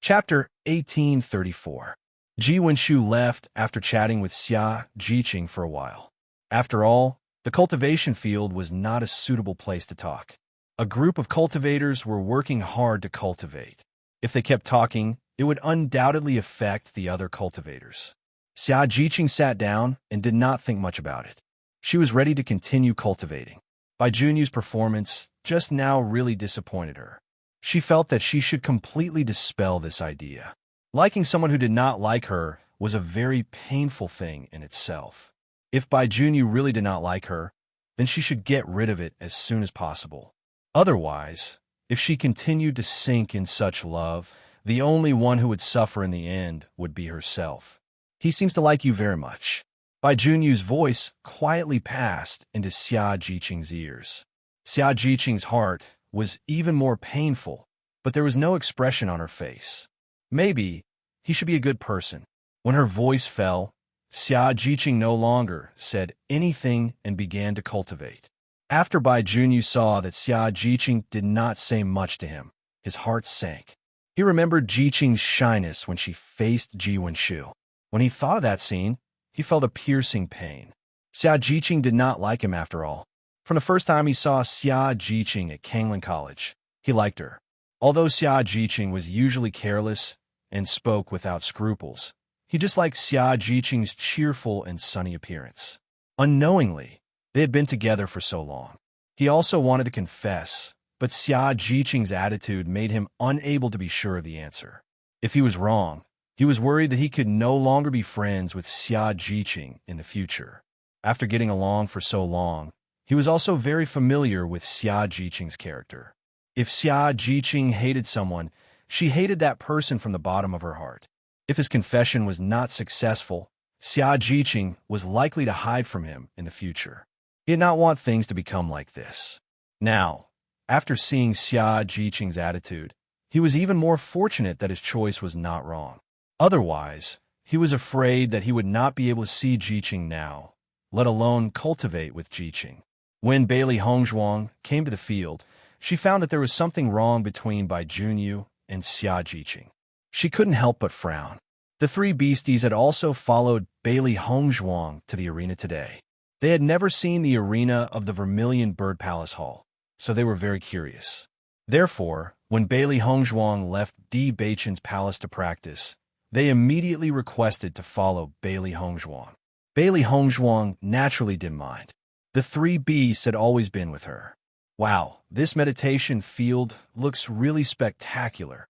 Chapter 1834. Ji Wenshu left after chatting with Xia Jiqing for a while. After all, the cultivation field was not a suitable place to talk. A group of cultivators were working hard to cultivate. If they kept talking, it would undoubtedly affect the other cultivators. Xia Jiqing sat down and did not think much about it. She was ready to continue cultivating. Bai Junyu's performance just now really disappointed her. She felt that she should completely dispel this idea. Liking someone who did not like her was a very painful thing in itself. If Bai Junyu really did not like her, then she should get rid of it as soon as possible. Otherwise, if she continued to sink in such love, the only one who would suffer in the end would be herself. He seems to like you very much. Bai Junyu's voice quietly passed into Xia Jiqing's ears. Xia Jiqing's heart was even more painful, but there was no expression on her face. Maybe he should be a good person. When her voice fell, Xia Jiqing no longer said anything and began to cultivate. After Bai Junyu saw that Xia Jiqing did not say much to him, his heart sank. He remembered Jiqing's shyness when she faced Ji Wenshu. When he thought of that scene, he felt a piercing pain. Xia Jiqing did not like him after all. From the first time he saw Xia Jiqing at Kanglin College, he liked her. Although Xia Jiqing was usually careless and spoke without scruples, he disliked Xia Jiqing's cheerful and sunny appearance. Unknowingly, they had been together for so long. He also wanted to confess, but Xia Jiqing's attitude made him unable to be sure of the answer. If he was wrong, he was worried that he could no longer be friends with Xia Jiqing in the future. After getting along for so long, he was also very familiar with Xia Jiqing's character. If Xia Jiqing hated someone, she hated that person from the bottom of her heart. If his confession was not successful, Xia Jiqing was likely to hide from him in the future. He did not want things to become like this. Now, after seeing Xia Jiqing's attitude, he was even more fortunate that his choice was not wrong. Otherwise, he was afraid that he would not be able to see Jiqing now, let alone cultivate with Jiqing. When Bailey Hongzhuang came to the field, she found that there was something wrong between Bai Junyu and Xia Jiqing. She couldn't help but frown. The three beasties had also followed Bailey Hongzhuang to the arena today. They had never seen the arena of the Vermilion Bird Palace Hall, so they were very curious. Therefore, when Bailey Hongzhuang left Di Beichen's palace to practice, they immediately requested to follow Bailey Hongzhuang. Bailey Hongzhuang naturally didn't mind. The three beasts had always been with her. Wow, this meditation field looks really spectacular.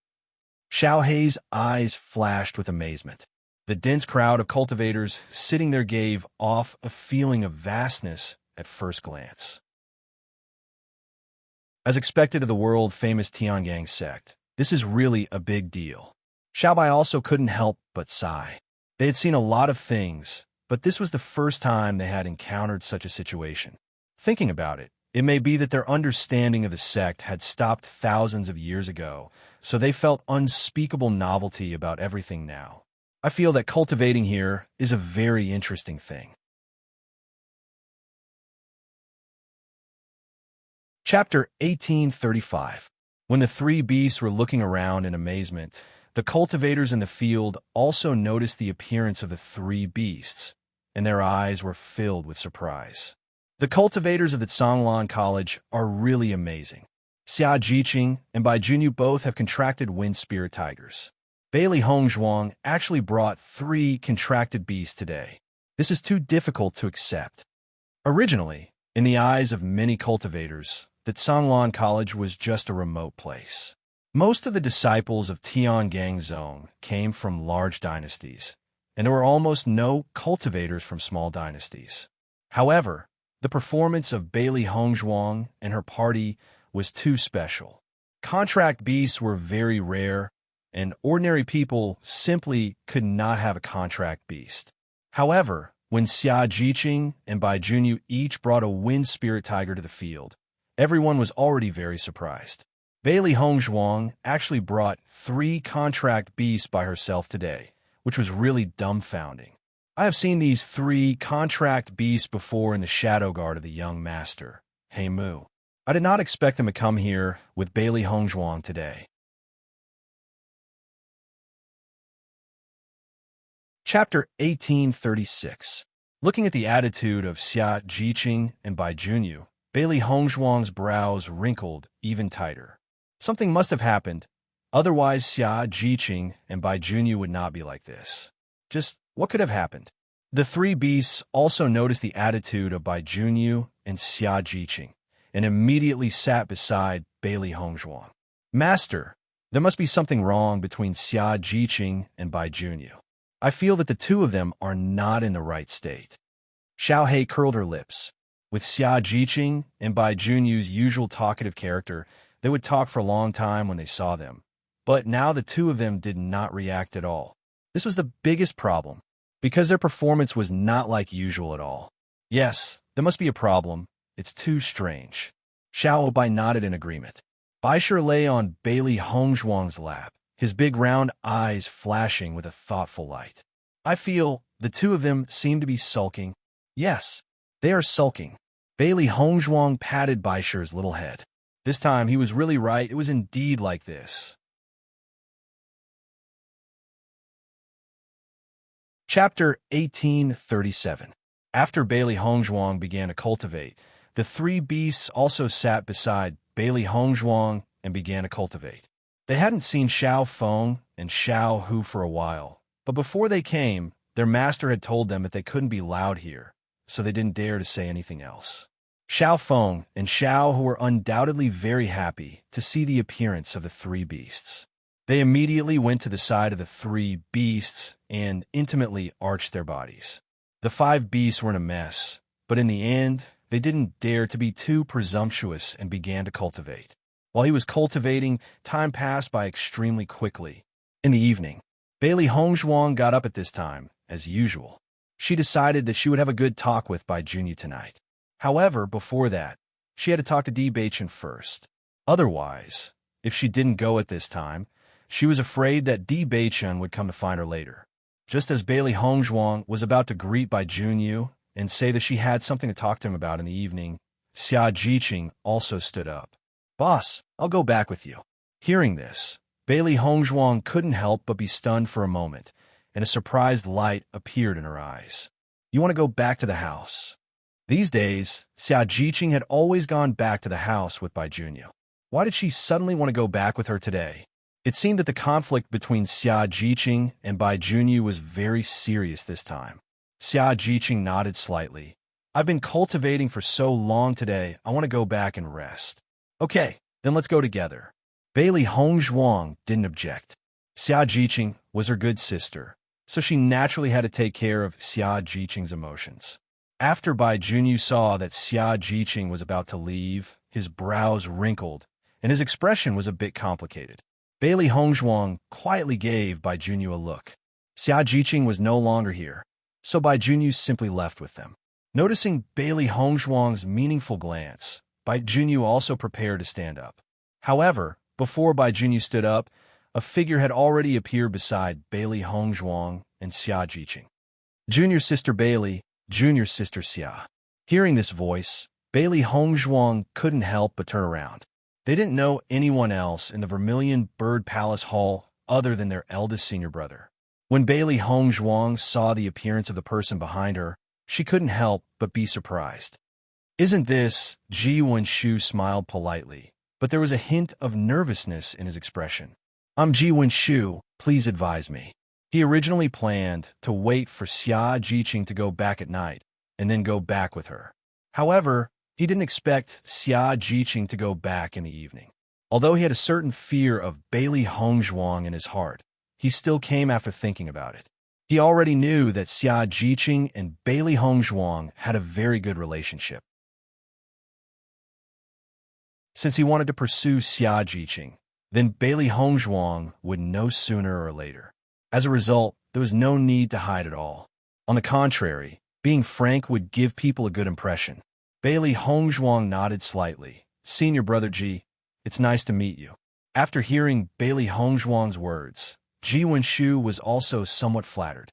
Xiao Hei's eyes flashed with amazement. The dense crowd of cultivators sitting there gave off a feeling of vastness at first glance. As expected of the world-famous Tiangang sect, this is really a big deal. Xiaobai also couldn't help but sigh. They had seen a lot of things, but this was the first time they had encountered such a situation. Thinking about it, it may be that their understanding of the sect had stopped thousands of years ago, so they felt unspeakable novelty about everything now. I feel that cultivating here is a very interesting thing. Chapter 1835. When the three beasts were looking around in amazement, the cultivators in the field also noticed the appearance of the three beasts, and their eyes were filled with surprise. The cultivators of the Songlan College are really amazing. Xia Jiqing and Bai Junyu both have contracted wind spirit tigers. Bailey Hongzhuang actually brought 3 contracted beasts today. This is too difficult to accept. Originally, in the eyes of many cultivators, that Songlan College was just a remote place. Most of the disciples of Tiangang Zone came from large dynasties, and there were almost no cultivators from small dynasties. However, the performance of Bailey Hongzhuang and her party was too special. Contract beasts were very rare, and ordinary people simply could not have a contract beast. However, when Xia Jiqing and Bai Junyu each brought a wind spirit tiger to the field, everyone was already very surprised. Bailey Hongzhuang actually brought 3 contract beasts by herself today, which was really dumbfounding. I have seen these 3 contract beasts before in the shadow guard of the young master, He Mu. I did not expect them to come here with Bailey Hongzhuang today. Chapter 1836. Looking at the attitude of Xia Jiqing and Bai Junyu, Bailey Hongzhuang's brows wrinkled even tighter. Something must have happened, otherwise Xia Jiqing and Bai Junyu would not be like this. Just what could have happened? The 3 beasts also noticed the attitude of Bai Junyu and Xia Jiqing, and immediately sat beside Bailey Hongzhuang. Master, there must be something wrong between Xia Jiqing and Bai Junyu. I feel that the 2 of them are not in the right state. Xiao He curled her lips. With Xia Jiqing and Bai Junyu's usual talkative character, they would talk for a long time when they saw them. But now the 2 of them did not react at all. This was the biggest problem, because their performance was not like usual at all. Yes, there must be a problem. It's too strange. Xiao Bai nodded in agreement. Baisher lay on Bailey Hongzhuang's lap, his big round eyes flashing with a thoughtful light. I feel the 2 of them seem to be sulking. Yes, they are sulking. Bailey Hongzhuang patted Baisher's little head. This time he was really right. It was indeed like this. Chapter 1837. After Bailey Hongzhuang began to cultivate, the 3 beasts also sat beside Bailey Hongzhuang and began to cultivate. They hadn't seen Xiao Feng and Xiao Hu for a while, but before they came, their master had told them that they couldn't be loud here, so they didn't dare to say anything else. Xiao Feng and Xiao Hu were undoubtedly very happy to see the appearance of the 3 beasts. They immediately went to the side of the 3 beasts and intimately arched their bodies. The 5 beasts were in a mess, but in the end, they didn't dare to be too presumptuous and began to cultivate. While he was cultivating, time passed by extremely quickly. In the evening, Bailey Hongzhuang got up at this time, as usual. She decided that she would have a good talk with Bai Junyu tonight. However, before that, she had to talk to Di Baichen first. Otherwise, if she didn't go at this time, she was afraid that Di Baichen would come to find her later. Just as Bailey Hongzhuang was about to greet Bai Junyu and say that she had something to talk to him about in the evening, Xia Jiqing also stood up. Boss, I'll go back with you. Hearing this, Bailey Hongzhuang couldn't help but be stunned for a moment, and a surprised light appeared in her eyes. You want to go back to the house? These days, Xia Jiqing had always gone back to the house with Bai Junyu. Why did she suddenly want to go back with her today? It seemed that the conflict between Xia Jiqing and Bai Junyu was very serious this time. Xia Jiqing nodded slightly. I've been cultivating for so long today, I want to go back and rest. Okay, then let's go together. Bailey Hongzhuang didn't object. Xia Jiqing was her good sister, so she naturally had to take care of Xia Jiqing's emotions. After Bai Junyu saw that Xia Jiqing was about to leave, his brows wrinkled, and his expression was a bit complicated. Bailey Hongzhuang quietly gave Bai Junyu a look. Xia Jiqing was no longer here, so Bai Junyu simply left with them. Noticing Bailey Hongzhuang's meaningful glance, Bai Junyu also prepared to stand up. However, before Bai Junyu stood up, a figure had already appeared beside Bailey Hongzhuang and Xia Jiqing. Junior sister Bailey, junior sister Xia. Hearing this voice, Bailey Hongzhuang couldn't help but turn around. They didn't know anyone else in the Vermilion Bird Palace Hall other than their eldest senior brother. When Bailey Hongzhuang saw the appearance of the person behind her, she couldn't help but be surprised. "Isn't this?" Ji Wenshu smiled politely, but there was a hint of nervousness in his expression. "I'm Ji Wenshu, please advise me." He originally planned to wait for Xia Jiqing to go back at night and then go back with her. However, he didn't expect Xia Jiqing to go back in the evening. Although he had a certain fear of Bailey Hongzhuang in his heart, he still came after thinking about it. He already knew that Xia Jiqing and Bailey Hongzhuang had a very good relationship. Since he wanted to pursue Xia Jiqing, then Bailey Hongzhuang would know sooner or later. As a result, there was no need to hide at all. On the contrary, being frank would give people a good impression. Bailey Hongzhuang nodded slightly. "Senior brother Ji, it's nice to meet you." After hearing Bailey Hongzhuang's words, Ji Wenshu was also somewhat flattered.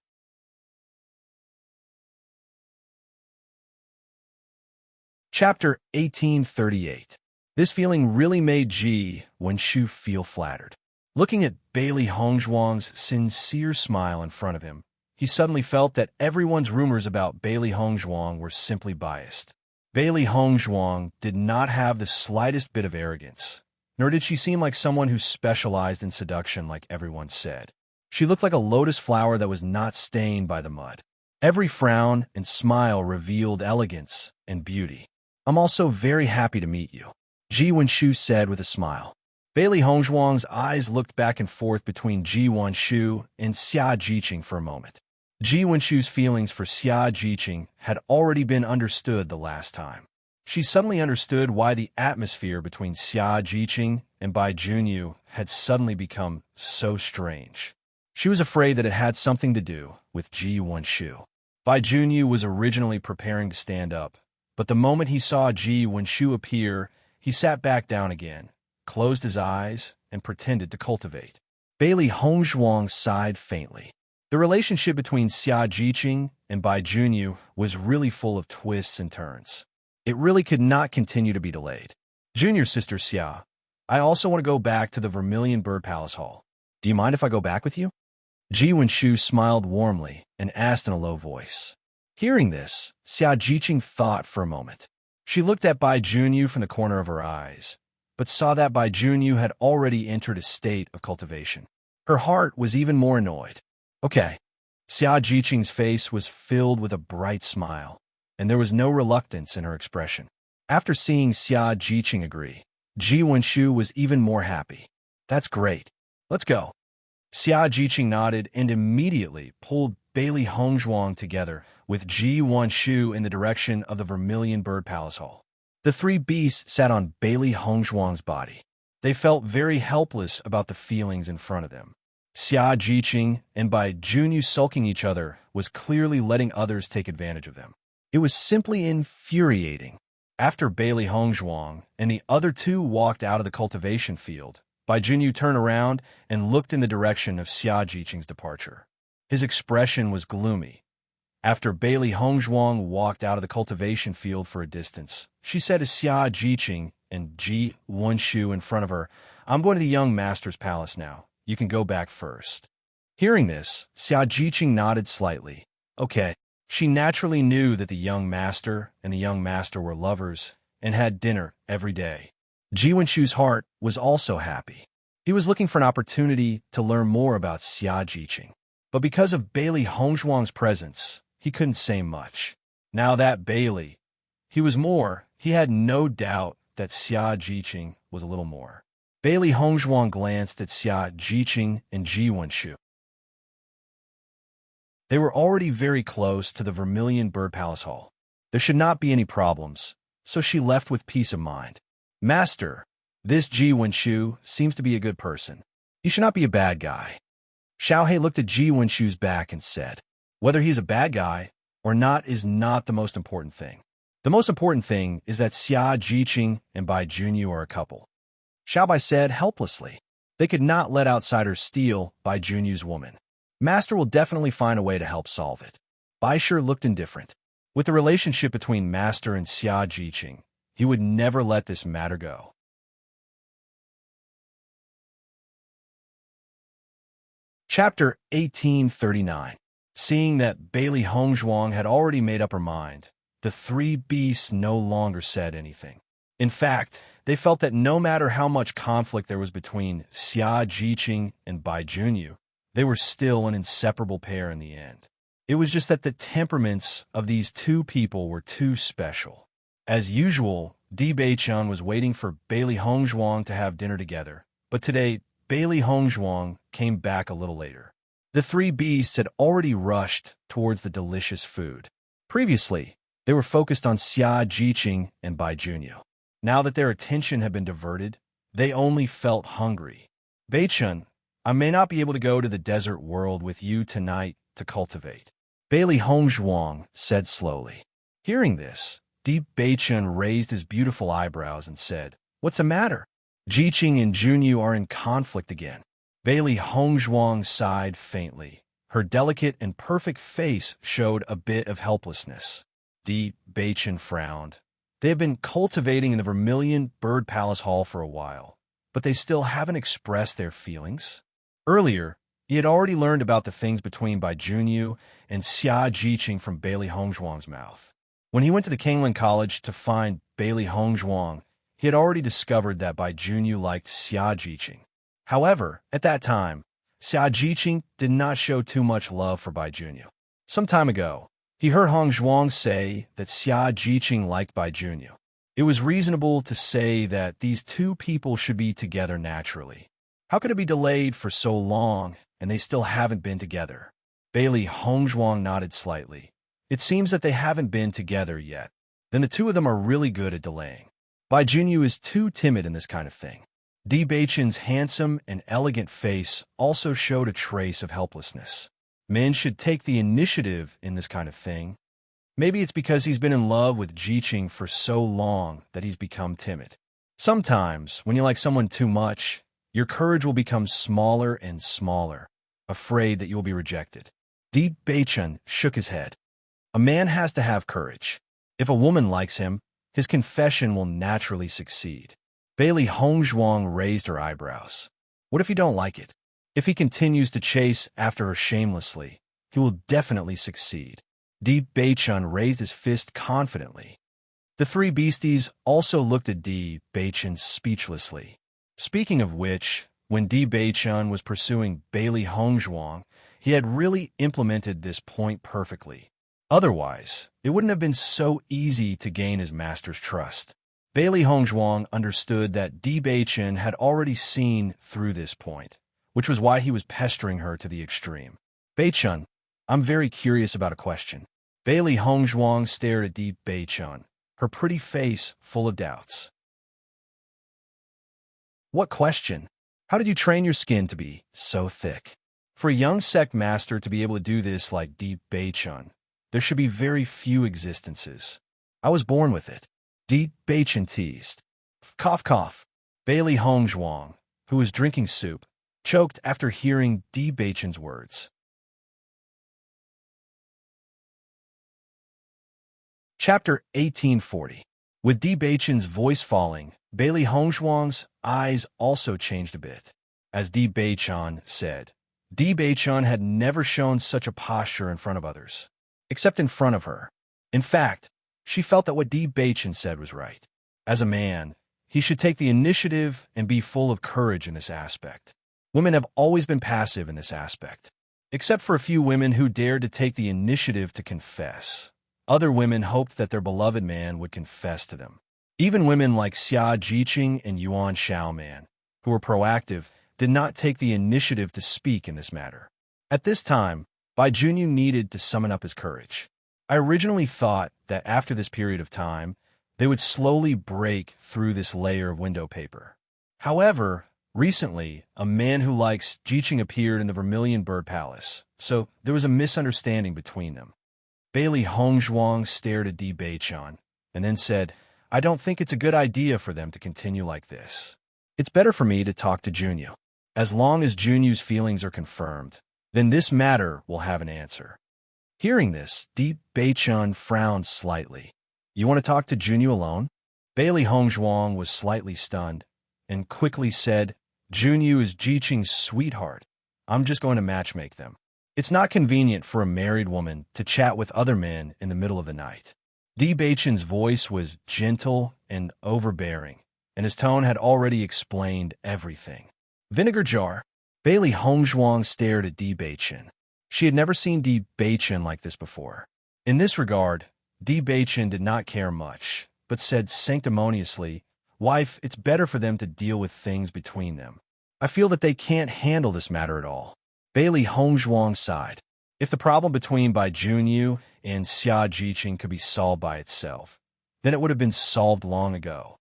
Chapter 1838. This feeling really made Ji Wenshu feel flattered. Looking at Bailey Hongzhuang's sincere smile in front of him, he suddenly felt that everyone's rumors about Bailey Hongzhuang were simply biased. Bailey Hongzhuang did not have the slightest bit of arrogance, nor did she seem like someone who specialized in seduction like everyone said. She looked like a lotus flower that was not stained by the mud. Every frown and smile revealed elegance and beauty. "I'm also very happy to meet you," Ji Wenshu said with a smile. Bailey Hongzhuang's eyes looked back and forth between Ji Wenshu and Xia Jiqing for a moment. Ji Wenshu's feelings for Xia Jiqing had already been understood the last time. She suddenly understood why the atmosphere between Xia Jiqing and Bai Junyu had suddenly become so strange. She was afraid that it had something to do with Ji Wenshu. Bai Junyu was originally preparing to stand up, but the moment he saw Ji Wenshu appear, he sat back down again, closed his eyes, and pretended to cultivate. Bailey Hongzhuang sighed faintly. The relationship between Xia Jiqing and Bai Junyu was really full of twists and turns. It really could not continue to be delayed. "Junior sister Xia, I also want to go back to the Vermilion Bird Palace Hall. Do you mind if I go back with you?" Ji Wenshu smiled warmly and asked in a low voice. Hearing this, Xia Jiqing thought for a moment. She looked at Bai Junyu from the corner of her eyes, but saw that Bai Junyu had already entered a state of cultivation. Her heart was even more annoyed. "Okay." Xia Jiqing's face was filled with a bright smile, and there was no reluctance in her expression. After seeing Xia Jiqing agree, Ji Wenshu was even more happy. "That's great. Let's go." Xia Jiqing nodded and immediately pulled Bailey Hongzhuang together with Ji Wenshu in the direction of the Vermilion Bird Palace Hall. The three beasts sat on Bailey Hongzhuang's body. They felt very helpless about the feelings in front of them. Xia Jiqing and Bai Junyu sulking each other was clearly letting others take advantage of them. It was simply infuriating. After Bailey Hongzhuang and the other two walked out of the cultivation field, Bai Junyu turned around and looked in the direction of Xia Jiqing's departure. His expression was gloomy. After Bailey Hongzhuang walked out of the cultivation field for a distance, she said to Xia Jiqing and Ji Wenshu in front of her, "I'm going to the young master's palace now. You can go back first." Hearing this, Xia Jiqing nodded slightly. Okay. She naturally knew that the young master and the young master were lovers and had dinner every day. Ji Wenshu's heart was also happy. He was looking for an opportunity to learn more about Xia Jiqing. But because of Bailey Hongzhuang's presence, he couldn't say much. Now that Bailey, he had no doubt that Xia Jiqing was a little more. Bailey Hongzhuang glanced at Xia Jiqing and Ji Wenshu. They were already very close to the Vermilion Bird Palace Hall. There should not be any problems, so she left with peace of mind. "Master, this Ji Wenshu seems to be a good person. He should not be a bad guy." Xiaohei looked at Ji Wenshu's back and said, "Whether he's a bad guy or not is not the most important thing. The most important thing is that Xia Jiqing and Bai Junyu are a couple." Xiaobai said helplessly. They could not let outsiders steal Bai Junyu's woman. Master will definitely find a way to help solve it. Bai Shi looked indifferent. With the relationship between Master and Xia Jiqing, he would never let this matter go. Chapter 1839. Seeing that Bailey Hongzhuang had already made up her mind, the three beasts no longer said anything. In fact, they felt that no matter how much conflict there was between Xia Jiqing and Bai Junyu, they were still an inseparable pair in the end. It was just that the temperaments of these two people were too special. As usual, Di Beichun was waiting for Bailey Hongzhuang to have dinner together, but today, Bailey Hongzhuang came back a little later. The three beasts had already rushed towards the delicious food. Previously, they were focused on Xia Jiqing and Bai Junyu. Now that their attention had been diverted, they only felt hungry. Beichun, I may not be able to go to the desert world with you tonight to cultivate, Bailey Hongzhuang said slowly. Hearing this, Di Beichun raised his beautiful eyebrows and said, "What's the matter? Jiqing and Junyu are in conflict again." Bailey Hongzhuang sighed faintly. Her delicate and perfect face showed a bit of helplessness. Di Beichun frowned. They have been cultivating in the Vermilion Bird Palace Hall for a while, but they still haven't expressed their feelings. Earlier, he had already learned about the things between Bai Junyu and Xia Jiqing from Bailey Hongzhuang's mouth. When he went to the Kingland College to find Bailey Hongzhuang, he had already discovered that Bai Junyu liked Xia Jiqing. However, at that time, Xia Jiqing did not show too much love for Bai Junyu. Some time ago, he heard Hongzhuang say that Xia Jiqing liked Bai Junyu. It was reasonable to say that these two people should be together naturally. How could it be delayed for so long and they still haven't been together? Bailey Hongzhuang nodded slightly. It seems that they haven't been together yet. Then the two of them are really good at delaying. Bai Junyu is too timid in this kind of thing. Di Beichun's handsome and elegant face also showed a trace of helplessness. Men should take the initiative in this kind of thing. Maybe it's because he's been in love with Jiqing for so long that he's become timid. Sometimes, when you like someone too much, your courage will become smaller and smaller, afraid that you will be rejected. Di Beichun shook his head. A man has to have courage. If a woman likes him, his confession will naturally succeed. Bailey Hongzhuang raised her eyebrows. What if you don't like it? If he continues to chase after her shamelessly, he will definitely succeed. Di Beichun raised his fist confidently. The three beasties also looked at Di Beichun speechlessly. Speaking of which, when Di Beichun was pursuing Bailey Hongzhuang, he had really implemented this point perfectly. Otherwise, it wouldn't have been so easy to gain his master's trust. Bailey Hongzhuang understood that Di Beichun had already seen through this point, which was why he was pestering her to the extreme. Beichun, I'm very curious about a question. Bailey Hongzhuang stared at Di Beichun, her pretty face full of doubts. What question? How did you train your skin to be so thick? For a young sect master to be able to do this like Di Beichun, there should be very few existences. I was born with it. Di Beichun teased. Cough, cough. Bailey Hongzhuang, who was drinking soup, choked after hearing Di Beichun's words. Chapter 1840. With Di Beichun's voice falling, Bailey Hongzhuang's eyes also changed a bit. As Di Beichun said, Di Beichun had never shown such a posture in front of others, except in front of her. In fact, she felt that what Di Beichun said was right. As a man, he should take the initiative and be full of courage in this aspect. Women have always been passive in this aspect, except for a few women who dared to take the initiative to confess. Other women hoped that their beloved man would confess to them. Even women like Xia Jiqing and Yuan Xiaoman, who were proactive, did not take the initiative to speak in this matter. At this time, Bai Junyu needed to summon up his courage. I originally thought that after this period of time, they would slowly break through this layer of window paper. However, recently, a man who likes Jiqing appeared in the Vermilion Bird Palace, so there was a misunderstanding between them. Bailey Hongzhuang stared at Di Beichun and then said, I don't think it's a good idea for them to continue like this. It's better for me to talk to Junyu. As long as Junyu's feelings are confirmed, then this matter will have an answer. Hearing this, Di Beichun frowned slightly. You want to talk to Junyu alone? Bailey Hongzhuang was slightly stunned and quickly said, Junyu is Jiqing's sweetheart. I'm just going to matchmake them. It's not convenient for a married woman to chat with other men in the middle of the night. Di Baichen's voice was gentle and overbearing, and his tone had already explained everything. Vinegar jar. Bailey Hongzhuang stared at Di Baichen. She had never seen Di Baichen like this before. In this regard, Di Baichen did not care much, but said sanctimoniously, "Wife, it's better for them to deal with things between them. I feel that they can't handle this matter at all." Bailey Hongzhuang sighed. If the problem between Bai Junyu and Xia Jiqing could be solved by itself, then it would have been solved long ago.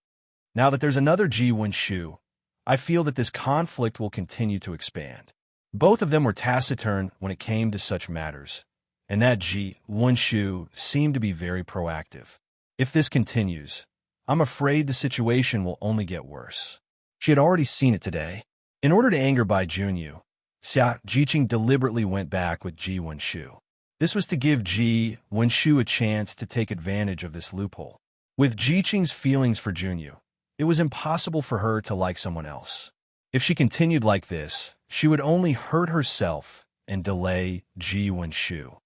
Now that there's another Ji Wenshu, I feel that this conflict will continue to expand. Both of them were taciturn when it came to such matters, and that Ji Wenshu seemed to be very proactive. If this continues, I'm afraid the situation will only get worse. She had already seen it today. In order to anger Bai Junyu, Xia Jiqing deliberately went back with Ji Wenshu. This was to give Ji Wenshu a chance to take advantage of this loophole. With Jiqing's feelings for Junyu, it was impossible for her to like someone else. If she continued like this, she would only hurt herself and delay Ji Wenshu.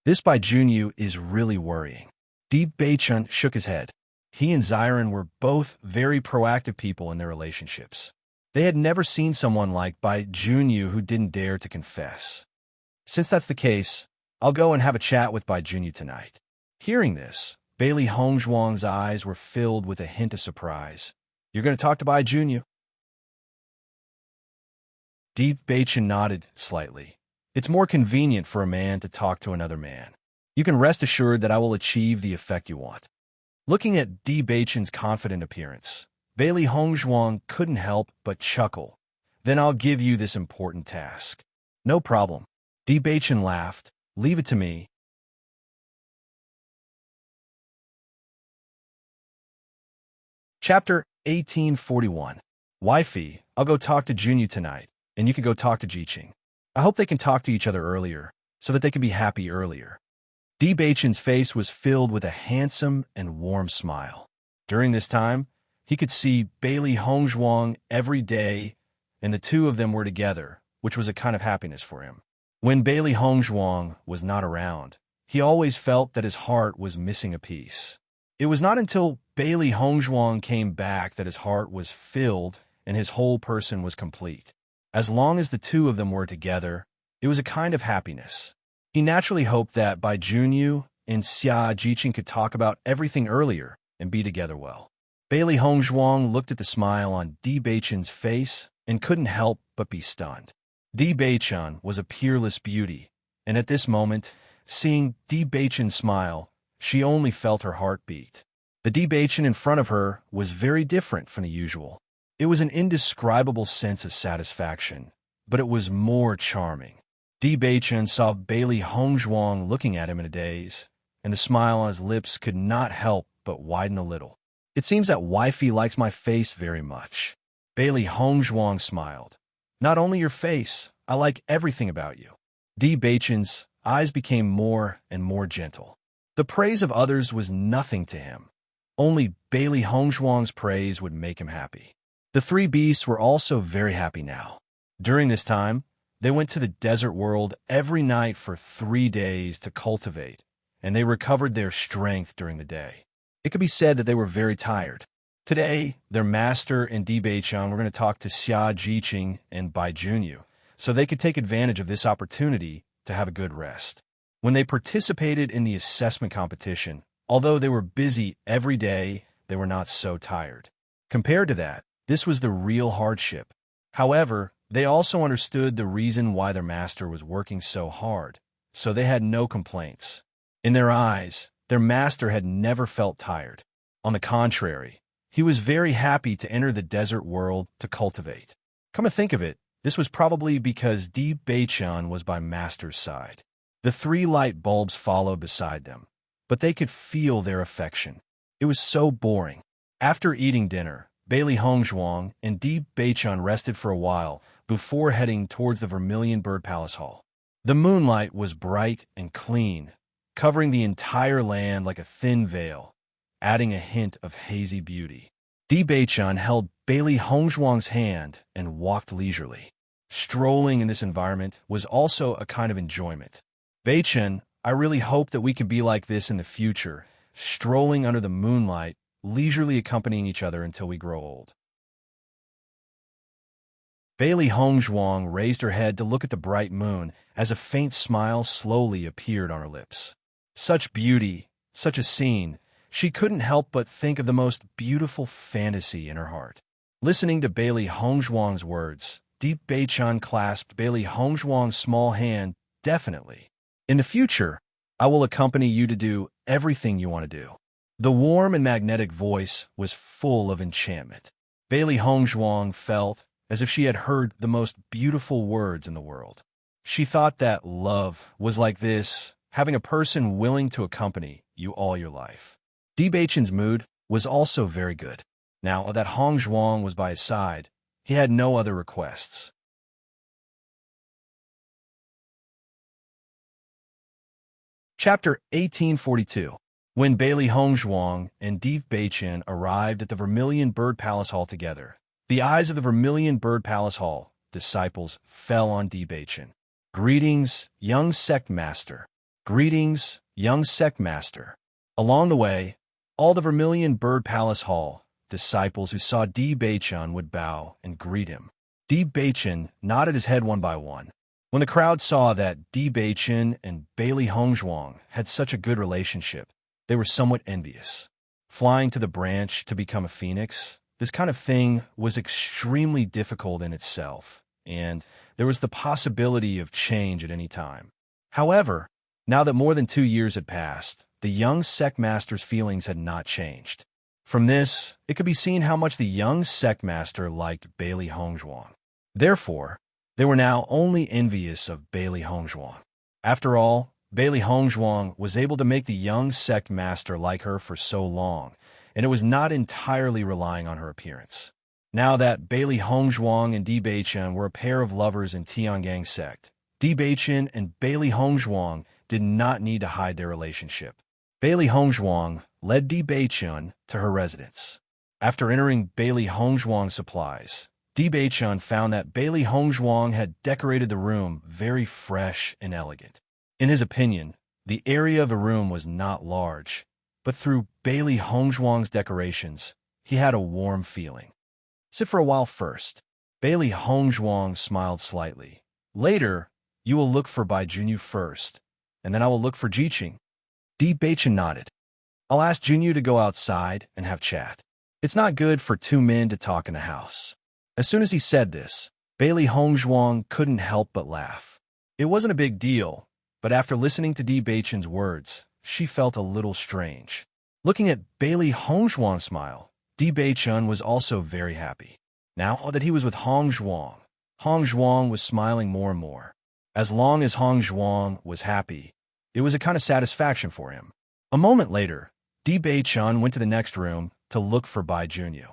This Bai Junyu is really worrying. Di Baichen shook his head. He and Xiren were both very proactive people in their relationships. They had never seen someone like Bai Junyu who didn't dare to confess. Since that's the case, I'll go and have a chat with Bai Junyu tonight. Hearing this, Bailey Hongzhuang's eyes were filled with a hint of surprise. You're going to talk to Bai Junyu? Di Baichen nodded slightly. It's more convenient for a man to talk to another man. You can rest assured that I will achieve the effect you want. Looking at Di Baichen's confident appearance, Bailey Hongzhuang couldn't help but chuckle. Then I'll give you this important task. No problem. Di Baichen laughed. Leave it to me. Chapter 1841. Wifey, I'll go talk to Junyu tonight, and you can go talk to Jiqing. I hope they can talk to each other earlier, so that they can be happy earlier. Di Baichen's face was filled with a handsome and warm smile. During this time, he could see Bailey Hongzhuang every day, and the two of them were together, which was a kind of happiness for him. When Bailey Hongzhuang was not around, he always felt that his heart was missing a piece. It was not until Bailey Hongzhuang came back that his heart was filled and his whole person was complete. As long as the two of them were together, it was a kind of happiness. He naturally hoped that Bai Junyu and Xia Jiqing could talk about everything earlier and be together well. Bailey Hongzhuang looked at the smile on Di Baichen's face and couldn't help but be stunned. Di Baichen was a peerless beauty, and at this moment, seeing Di Baichen smile, she only felt her heart beat. The Di Baichen in front of her was very different from the usual. It was an indescribable sense of satisfaction, but it was more charming. Di Baichen saw Bailey Hongzhuang looking at him in a daze, and the smile on his lips could not help but widen a little. It seems that wifey likes my face very much. Bailey Hongzhuang smiled. Not only your face, I like everything about you. Di Baichen's eyes became more and more gentle. The praise of others was nothing to him. Only Bailey Hongzhuang's praise would make him happy. The three beasts were also very happy now. During this time, they went to the desert world every night for 3 days to cultivate, and they recovered their strength during the day. It could be said that they were very tired. Today, their master and Di Baichen were going to talk to Xia Jiqing and Bai Junyu, so they could take advantage of this opportunity to have a good rest. When they participated in the assessment competition, although they were busy every day, they were not so tired. Compared to that, this was the real hardship. However, they also understood the reason why their master was working so hard, so they had no complaints. In their eyes, their master had never felt tired. On the contrary, he was very happy to enter the desert world to cultivate. Come to think of it, this was probably because Di Baichen was by master's side. The 3 light bulbs followed beside them, but they could feel their affection. It was so boring. After eating dinner, Bailey Hongzhuang and Di Baichen rested for a while before heading towards the Vermilion Bird Palace Hall. The moonlight was bright and clean, covering the entire land like a thin veil, adding a hint of hazy beauty. Di Baichen held Bailey Hongzhuang's hand and walked leisurely. Strolling in this environment was also a kind of enjoyment. Beichen, I really hope that we can be like this in the future, strolling under the moonlight, leisurely accompanying each other until we grow old. Bailey Hongzhuang raised her head to look at the bright moon as a faint smile slowly appeared on her lips. Such beauty, such a scene, she couldn't help but think of the most beautiful fantasy in her heart. Listening to Bailey Hongzhuang's words, Deep Beichan clasped Bailey Hongzhuang's small hand. Definitely. In the future, I will accompany you to do everything you want to do. The warm and magnetic voice was full of enchantment. Bailey Hongzhuang felt as if she had heard the most beautiful words in the world. She thought that love was like this, having a person willing to accompany you all your life. Di Beichen's mood was also very good. Now that Hongzhuang was by his side, he had no other requests. Chapter 1842. When Bailey Hongzhuang and Di Beichen arrived at the Vermilion Bird Palace Hall together, the eyes of the Vermilion Bird Palace Hall disciples fell on Di Beichen. Greetings, young sect master. Greetings, young sect master. Along the way, all the Vermilion Bird Palace Hall disciples who saw Di Beichen would bow and greet him. Di Beichen nodded his head one by one. When the crowd saw that Di Beichen and Bailey Hongzhuang had such a good relationship, they were somewhat envious. Flying to the branch to become a phoenix, this kind of thing was extremely difficult in itself, and there was the possibility of change at any time. However, now that more than 2 years had passed, the young sect master's feelings had not changed. From this, it could be seen how much the young sect master liked Bailey Hongzhuang. Therefore, they were now only envious of Bailey Hongzhuang. After all, Bailey Hongzhuang was able to make the young sect master like her for so long, and it was not entirely relying on her appearance. Now that Bailey Hongzhuang and Di Beichen were a pair of lovers in Tiangang sect, Di Beichen and Bailey Hongzhuang did not need to hide their relationship. Bailey Hongzhuang led Di Beichen to her residence. After entering Bailey Hongzhuang's supplies, Di Beichen found that Bailey Hongzhuang had decorated the room very fresh and elegant. In his opinion, the area of the room was not large, but through Bailey Hongzhuang's decorations, he had a warm feeling. Sit for a while first. Bailey Hongzhuang smiled slightly. Later, you will look for Bai Junyu first, and then I will look for Jiqing. Di Beichen nodded. I'll ask Junyu to go outside and have chat. It's not good for 2 men to talk in the house. As soon as he said this, Bailey Hongzhuang couldn't help but laugh. It wasn't a big deal, but after listening to Di Beichen's words, she felt a little strange. Looking at Bailey Hongzhuang's smile, Di Beichen was also very happy. Now that he was with Hongzhuang, Hongzhuang was smiling more and more. As long as Hongzhuang was happy, it was a kind of satisfaction for him. A moment later, Di Beichen went to the next room to look for Bai Junyu.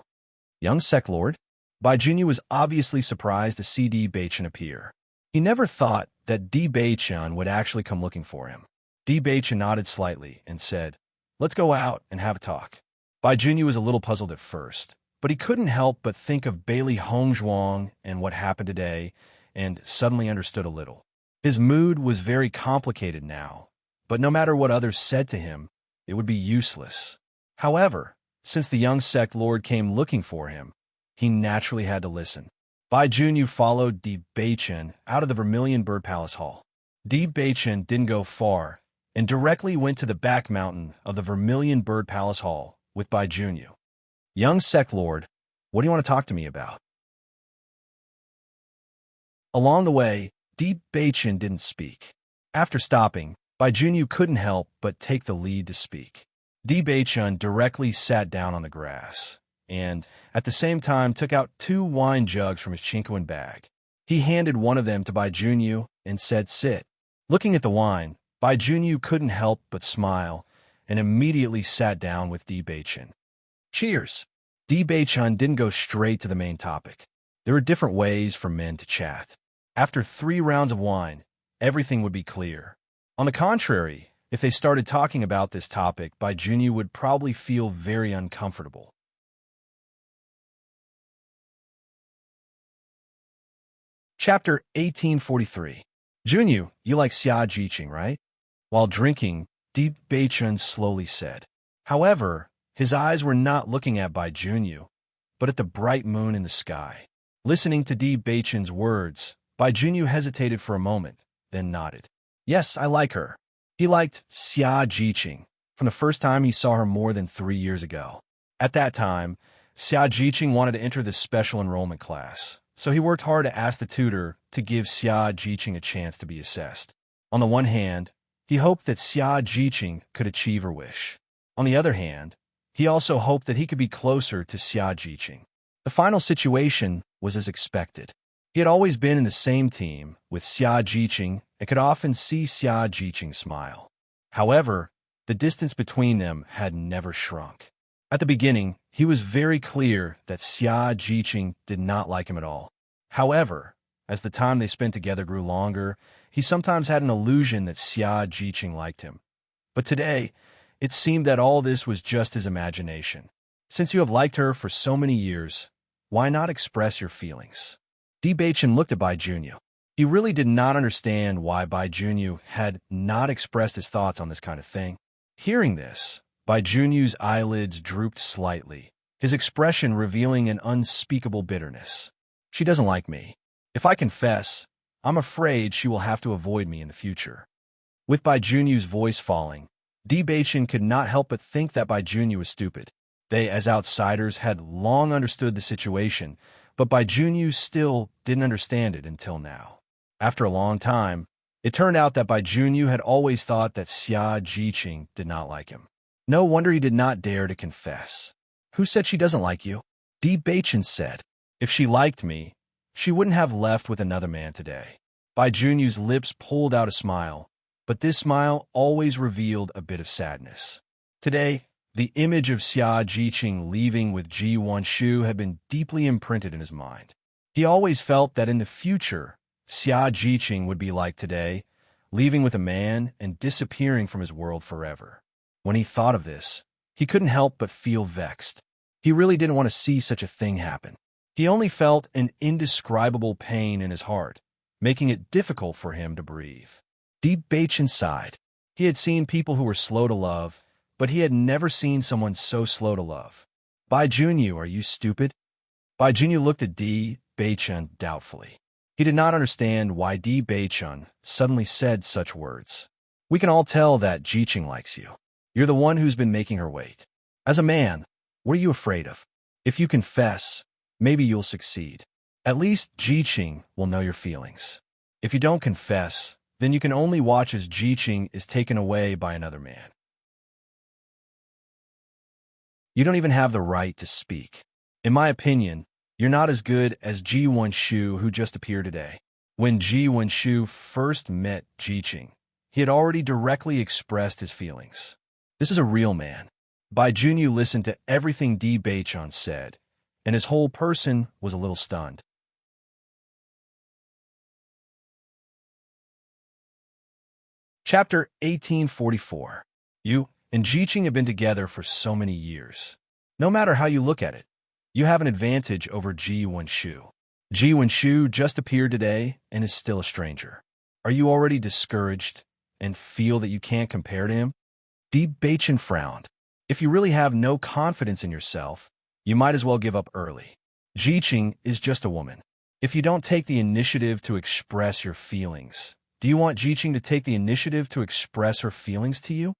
Young sect lord? Bai Junyu was obviously surprised to see Di Beichen appear. He never thought that Di Beichen would actually come looking for him. Di Beichen nodded slightly and said, let's go out and have a talk. Bai Junyu was a little puzzled at first, but he couldn't help but think of Bailey Hongzhuang and what happened today, and suddenly understood a little. His mood was very complicated now, but no matter what others said to him, it would be useless. However, since the young sect lord came looking for him, he naturally had to listen. Bai Junyu followed Di Beichen out of the Vermilion Bird Palace Hall. Di Beichen didn't go far and directly went to the back mountain of the Vermilion Bird Palace Hall with Bai Junyu. Young sect lord, what do you want to talk to me about? Along the way, Di Beichen didn't speak. After stopping, Bai Junyu couldn't help but take the lead to speak. Di Beichen directly sat down on the grass, and at the same time took out 2 wine jugs from his chinquan bag. He handed one of them to Bai Junyu and said, sit. Looking at the wine, Bai Junyu couldn't help but smile and immediately sat down with Di Beichen. Cheers! Di Beichen didn't go straight to the main topic. There are different ways for men to chat. After 3 rounds of wine, everything would be clear. On the contrary, if they started talking about this topic, Bai Junyu would probably feel very uncomfortable. Chapter 1843. Junyu, you like Xia Jiqing, right? While drinking, Di Beichun slowly said. However, his eyes were not looking at Bai Junyu, but at the bright moon in the sky. Listening to Di Beichun's words, Bai Junyu hesitated for a moment, then nodded. Yes, I like her. He liked Xia Jiqing from the first time he saw her more than 3 years ago. At that time, Xia Jiqing wanted to enter this special enrollment class, so he worked hard to ask the tutor to give Xia Jiqing a chance to be assessed. On the one hand, he hoped that Xia Jiqing could achieve her wish. On the other hand, he also hoped that he could be closer to Xia Jiqing. The final situation was as expected. He had always been in the same team with Xia Jiqing and could often see Xia Jiqing smile. However, the distance between them had never shrunk. At the beginning, he was very clear that Xia Jiqing did not like him at all. However, as the time they spent together grew longer, he sometimes had an illusion that Xia Jiqing liked him. But today, it seemed that all this was just his imagination. Since you have liked her for so many years, why not express your feelings? Di Beichun looked at Bai Junyu. He really did not understand why Bai Junyu had not expressed his thoughts on this kind of thing. Hearing this, Bai Junyu's eyelids drooped slightly, his expression revealing an unspeakable bitterness. She doesn't like me. If I confess, I'm afraid she will have to avoid me in the future. With Bai Junyu's voice falling, Di Beichun could not help but think that Bai Junyu was stupid. They, as outsiders, had long understood the situation, but Bai Junyu still didn't understand it until now. After a long time, it turned out that Bai Junyu had always thought that Xia Jiqing did not like him. No wonder he did not dare to confess. Who said she doesn't like you? Di Beichun said. If she liked me, she wouldn't have left with another man today. Bai Junyu's lips pulled out a smile, but this smile always revealed a bit of sadness. Today, the image of Xia Jiqing leaving with Ji Wanshu had been deeply imprinted in his mind. He always felt that in the future, Xia Jiqing would be like today, leaving with a man and disappearing from his world forever. When he thought of this, he couldn't help but feel vexed. He really didn't want to see such a thing happen. He only felt an indescribable pain in his heart, making it difficult for him to breathe. Di Beichun sighed. He had seen people who were slow to love, but he had never seen someone so slow to love. Bai Junyu, are you stupid? Bai Junyu looked at Di Beichun doubtfully. He did not understand why Di Beichun suddenly said such words. We can all tell that Jiqing likes you. You're the one who's been making her wait. As a man, what are you afraid of? If you confess, maybe you'll succeed. At least Jiqing will know your feelings. If you don't confess, then you can only watch as Jiqing is taken away by another man. You don't even have the right to speak. In my opinion, you're not as good as Ji Wanshu, who just appeared today. When Ji Wanshu first met Jiqing, he had already directly expressed his feelings. This is a real man. Bai Junyu listened to everything Di Beichun said, and his whole person was a little stunned. Chapter 1844. You and Jiqing have been together for so many years. No matter how you look at it, you have an advantage over Ji Wanshu. Ji Wanshu just appeared today and is still a stranger. Are you already discouraged and feel that you can't compare to him? Di Beichun frowned. If you really have no confidence in yourself, you might as well give up early. Jiqing is just a woman. If you don't take the initiative to express your feelings, do you want Jiqing to take the initiative to express her feelings to you?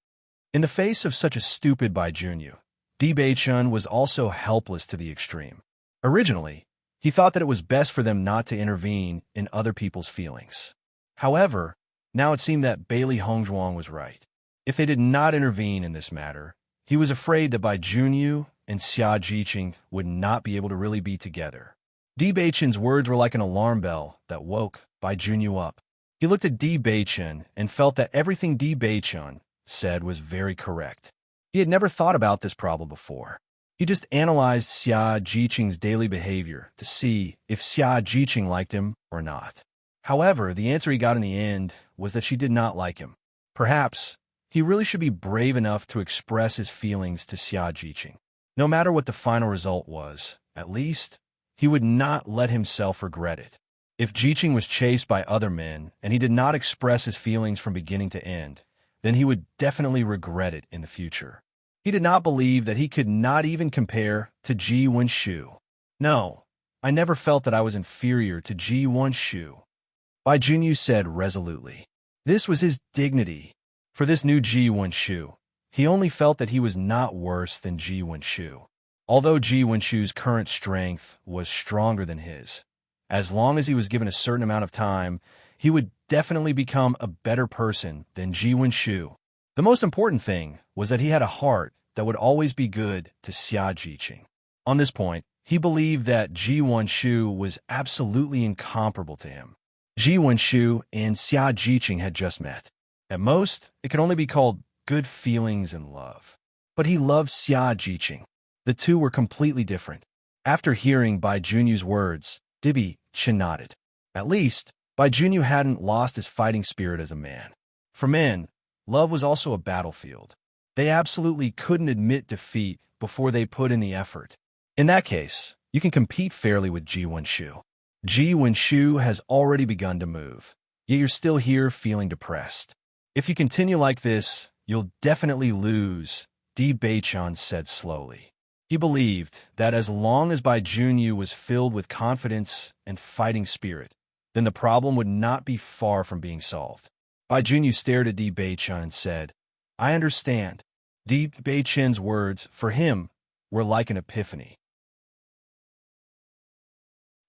In the face of such a stupid Bai Junyu, Di Beichun was also helpless to the extreme. Originally, he thought that it was best for them not to intervene in other people's feelings. However, now it seemed that Bailey Hongzhuang was right. If they did not intervene in this matter, he was afraid that Bai Junyu and Xia Jiqing would not be able to really be together. Di Beichun's words were like an alarm bell that woke Bai Junyu up. He looked at Di Beichun and felt that everything Di Beichun said was very correct. He had never thought about this problem before. He just analyzed Xia Jiqing's daily behavior to see if Xia Jiqing liked him or not. However, the answer he got in the end was that she did not like him. Perhaps he really should be brave enough to express his feelings to Xia Jiqing. No matter what the final result was, at least he would not let himself regret it. If Jiqing was chased by other men and he did not express his feelings from beginning to end, then he would definitely regret it in the future. He did not believe that he could not even compare to Ji Wenshu. No, I never felt that I was inferior to Ji Wenshu, Bai Junyu said resolutely. This was his dignity. For this new Ji Wenshu, he only felt that he was not worse than Ji Wenshu. Although Ji Wenshu's current strength was stronger than his, as long as he was given a certain amount of time, he would definitely become a better person than Ji Wenshu. The most important thing was that he had a heart that would always be good to Xia Jiqing. On this point, he believed that Ji Wenshu was absolutely incomparable to him. Ji Wenshu and Xia Jiqing had just met. At most, it could only be called good feelings and love. But he loved Xia Jiqing. The two were completely different. After hearing Bai Junyu's words, Dibi Chen nodded. At least, Bai Junyu hadn't lost his fighting spirit as a man. For men, love was also a battlefield. They absolutely couldn't admit defeat before they put in the effort. In that case, you can compete fairly with Ji Wenshu. Ji Wenshu has already begun to move, yet you're still here feeling depressed. If you continue like this, you'll definitely lose, Di Beichan said slowly. He believed that as long as Bai Junyu was filled with confidence and fighting spirit, then the problem would not be far from being solved. Bai Junyu stared at Di Beichan and said, I understand. Di Beichan's words, for him, were like an epiphany.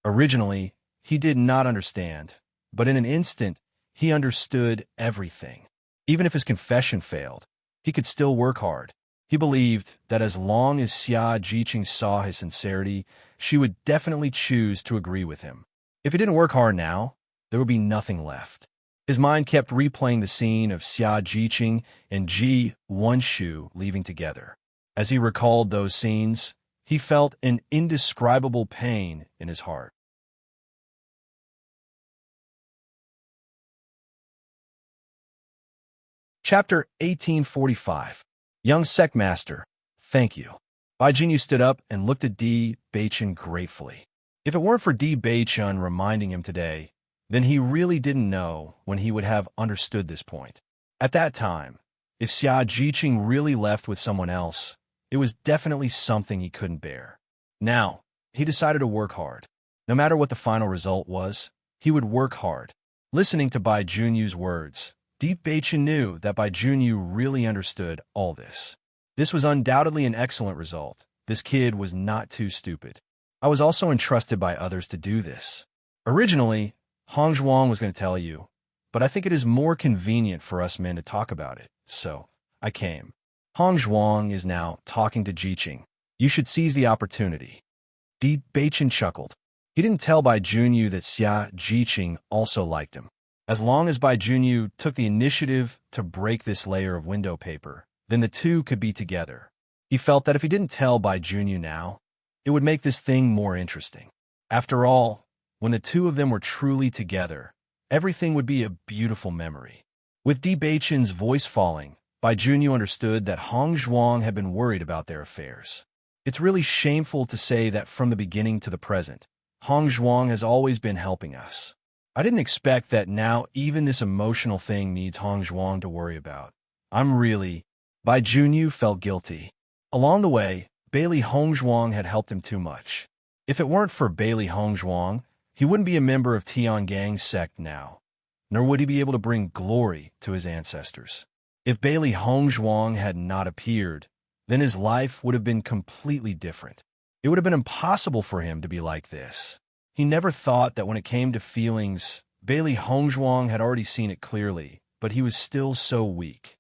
Originally, he did not understand, but in an instant, he understood everything. Even if his confession failed, he could still work hard. He believed that as long as Xia Jiqing saw his sincerity, she would definitely choose to agree with him. If he didn't work hard now, there would be nothing left. His mind kept replaying the scene of Xia Jiqing and Ji Wenshu leaving together. As he recalled those scenes, he felt an indescribable pain in his heart. Chapter 1845. Young Sectmaster, thank you. Bai Junyu stood up and looked at Di Beichan gratefully. If it weren't for Di Beichan reminding him today, then he really didn't know when he would have understood this point. At that time, if Xia Jiqing really left with someone else, it was definitely something he couldn't bear. Now, he decided to work hard. No matter what the final result was, he would work hard. Listening to Bai Junyu's words, Di Beichan knew that Bai Junyu really understood all this. This was undoubtedly an excellent result. This kid was not too stupid. I was also entrusted by others to do this. Originally, Hong Zhuang was going to tell you, but I think it is more convenient for us men to talk about it, so I came. Hong Zhuang is now talking to Jiqing. You should seize the opportunity. Di Beichan chuckled. He didn't tell Bai Junyu that Xia Jiqing also liked him. As long as Bai Junyu took the initiative to break this layer of window paper, then the two could be together. He felt that if he didn't tell Bai Junyu now, it would make this thing more interesting. After all, when the two of them were truly together, everything would be a beautiful memory. With Di Beichan's voice falling, Bai Junyu understood that Hong Zhuang had been worried about their affairs. It's really shameful to say that from the beginning to the present, Hong Zhuang has always been helping us. I didn't expect that now even this emotional thing needs Hong Zhuang to worry about. Bai Junyu felt guilty. Along the way, Bailey Hong Zhuang had helped him too much. If it weren't for Bailey Hong Zhuang, he wouldn't be a member of Tiangang's sect now, nor would he be able to bring glory to his ancestors. If Bailey Hong Zhuang had not appeared, then his life would have been completely different. It would have been impossible for him to be like this. He never thought that when it came to feelings, Bailey Hong Zhuang had already seen it clearly, but he was still so weak.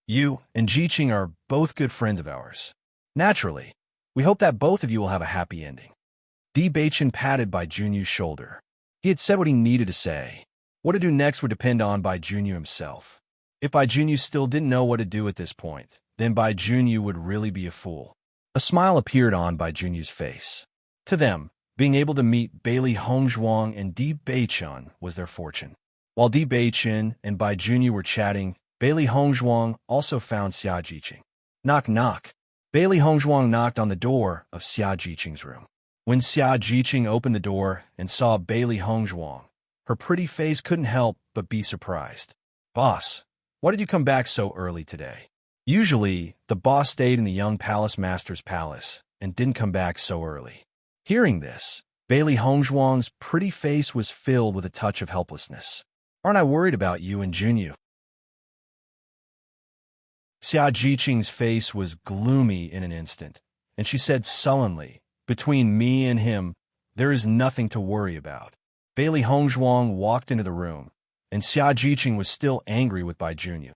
You and Jiqing are both good friends of ours. Naturally, we hope that both of you will have a happy ending. Di Beichan patted Bai Junyu's shoulder. He had said what he needed to say. What to do next would depend on Bai Junyu himself. If Bai Junyu still didn't know what to do at this point, then Bai Junyu would really be a fool. A smile appeared on Bai Junyu's face. To them, being able to meet Bailey Hong Zhuang and Di Beichan was their fortune. While Di Beichan and Bai Junyu were chatting, Bailey Hong Zhuang also found Xia Jiqing. Knock, knock. Bailey Hong Zhuang knocked on the door of Xia Jiqing's room. When Xia Jiqing opened the door and saw Bailey Hong Zhuang, Her pretty face couldn't help but be surprised. "Boss, why did you come back so early today?" Usually, the boss stayed in the young palace master's palace and didn't come back so early. Hearing this, Bailey Hongzhuang's pretty face was filled with a touch of helplessness. "Aren't I worried about you and Junyu?" Xia Jiqing's face was gloomy in an instant, and she said sullenly, "Between me and him, there is nothing to worry about." Bailey Hongzhuang walked into the room, and Xia Jiqing was still angry with Bai Junyu.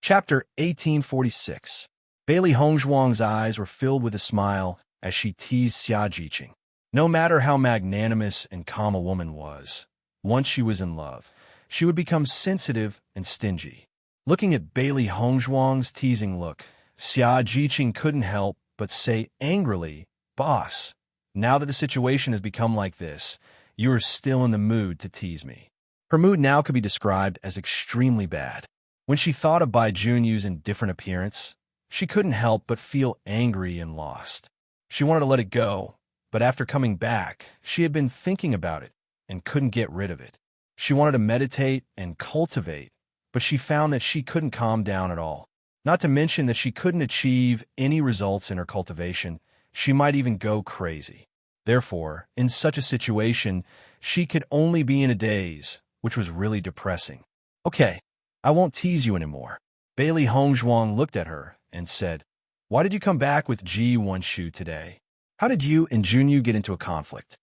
Chapter 1846. Bailey Hongzhuang's eyes were filled with a smile as she teased Xia Jiqing. No matter how magnanimous and calm a woman was, once she was in love, she would become sensitive and stingy. Looking at Bailey Hongzhuang's teasing look, Xia Jiqing couldn't help but say angrily, "Boss, now that the situation has become like this, you are still in the mood to tease me." Her mood now could be described as extremely bad. When she thought of Bai Junyu's indifferent appearance, she couldn't help but feel angry and lost. She wanted to let it go, but after coming back, she had been thinking about it and couldn't get rid of it. She wanted to meditate and cultivate, but she found that she couldn't calm down at all. Not to mention that she couldn't achieve any results in her cultivation. She might even go crazy. Therefore, in such a situation, she could only be in a daze, which was really depressing. "Okay, I won't tease you anymore." Bailey Hongzhuang looked at her and said, "Why did you come back with Ji Wenshu today? How did you and Junyu get into a conflict?"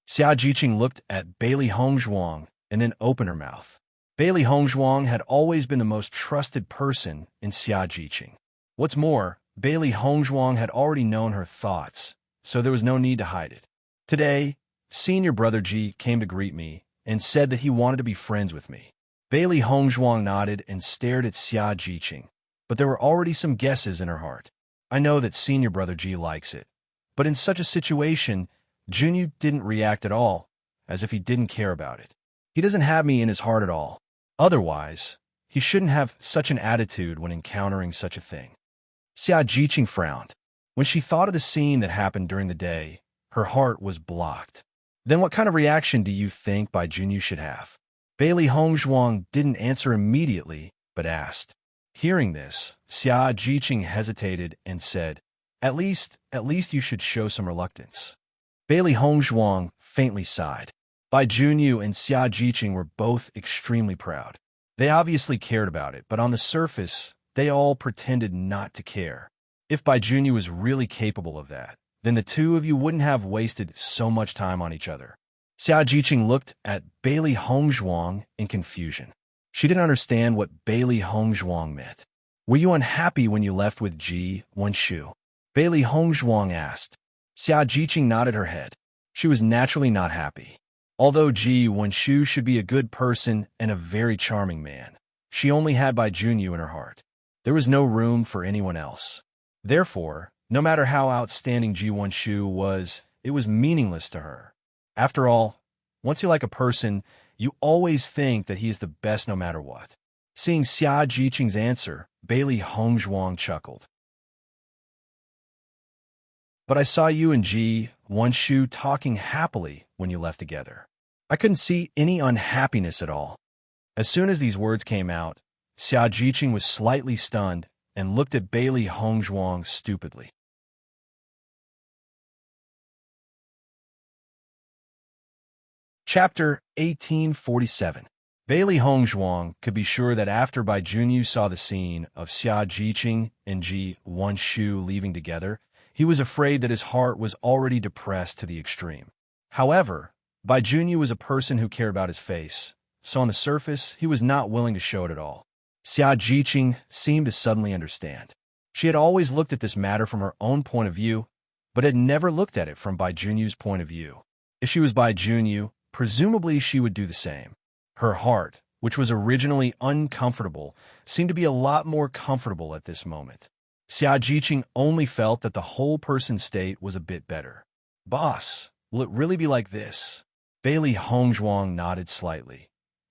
Xia Jiqing looked at Bailey Hongzhuang and then opened her mouth. Bailey Hongzhuang had always been the most trusted person in Xia Jiqing. What's more, Bailey Hongzhuang had already known her thoughts, so there was no need to hide it. "Today, senior brother Ji came to greet me and said that he wanted to be friends with me." Bailey Hongzhuang nodded and stared at Xia Jiqing, but there were already some guesses in her heart. "I know that senior brother Ji likes it, but in such a situation, Junyu didn't react at all, as if he didn't care about it. He doesn't have me in his heart at all. Otherwise, he shouldn't have such an attitude when encountering such a thing." Xia Jiqing frowned. When she thought of the scene that happened during the day, her heart was blocked. Then what kind of reaction do you think Bai Junyu should have? Bailey Hongzhuang didn't answer immediately, but asked. Hearing this, Xia Jiqing hesitated and said, At least you should show some reluctance." Bailey Hongzhuang faintly sighed. Bai Junyu and Xia Jiqing were both extremely proud. They obviously cared about it, but on the surface, they all pretended not to care. If Bai Junyu was really capable of that, then the two of you wouldn't have wasted so much time on each other. Xia Jiqing looked at Bailey Hongzhuang in confusion. She didn't understand what Bailey Hongzhuang meant. "Were you unhappy when you left with Ji Wenshu?" Bailey Hongzhuang asked. Xia Jiqing nodded her head. She was naturally not happy. Although Ji Wenshu should be a good person and a very charming man, she only had Bai Junyu in her heart. There was no room for anyone else. Therefore, no matter how outstanding Ji Wenshu was, it was meaningless to her. After all, once you like a person, you always think that he is the best no matter what. Seeing Xia Jiqing's answer, Bailey Hongzhuang chuckled. "But I saw you and Ji Wenshu talking happily when you left together. I couldn't see any unhappiness at all." As soon as these words came out, Xia Jiqing was slightly stunned and looked at Bailey Hongzhuang stupidly. Chapter 1847. Bailey Hongzhuang could be sure that after Bai Junyu saw the scene of Xia Jiqing and Ji Wenshu leaving together, he was afraid that his heart was already depressed to the extreme. However, Bai Junyu was a person who cared about his face, so on the surface, he was not willing to show it at all. Xia Jiqing seemed to suddenly understand. She had always looked at this matter from her own point of view, but had never looked at it from Bai Junyu's point of view. If she was Bai Junyu, presumably she would do the same. Her heart, which was originally uncomfortable, seemed to be a lot more comfortable at this moment. Xia Jiqing only felt that the whole person's state was a bit better. "Boss, will it really be like this?" Bailey Hongzhuang nodded slightly.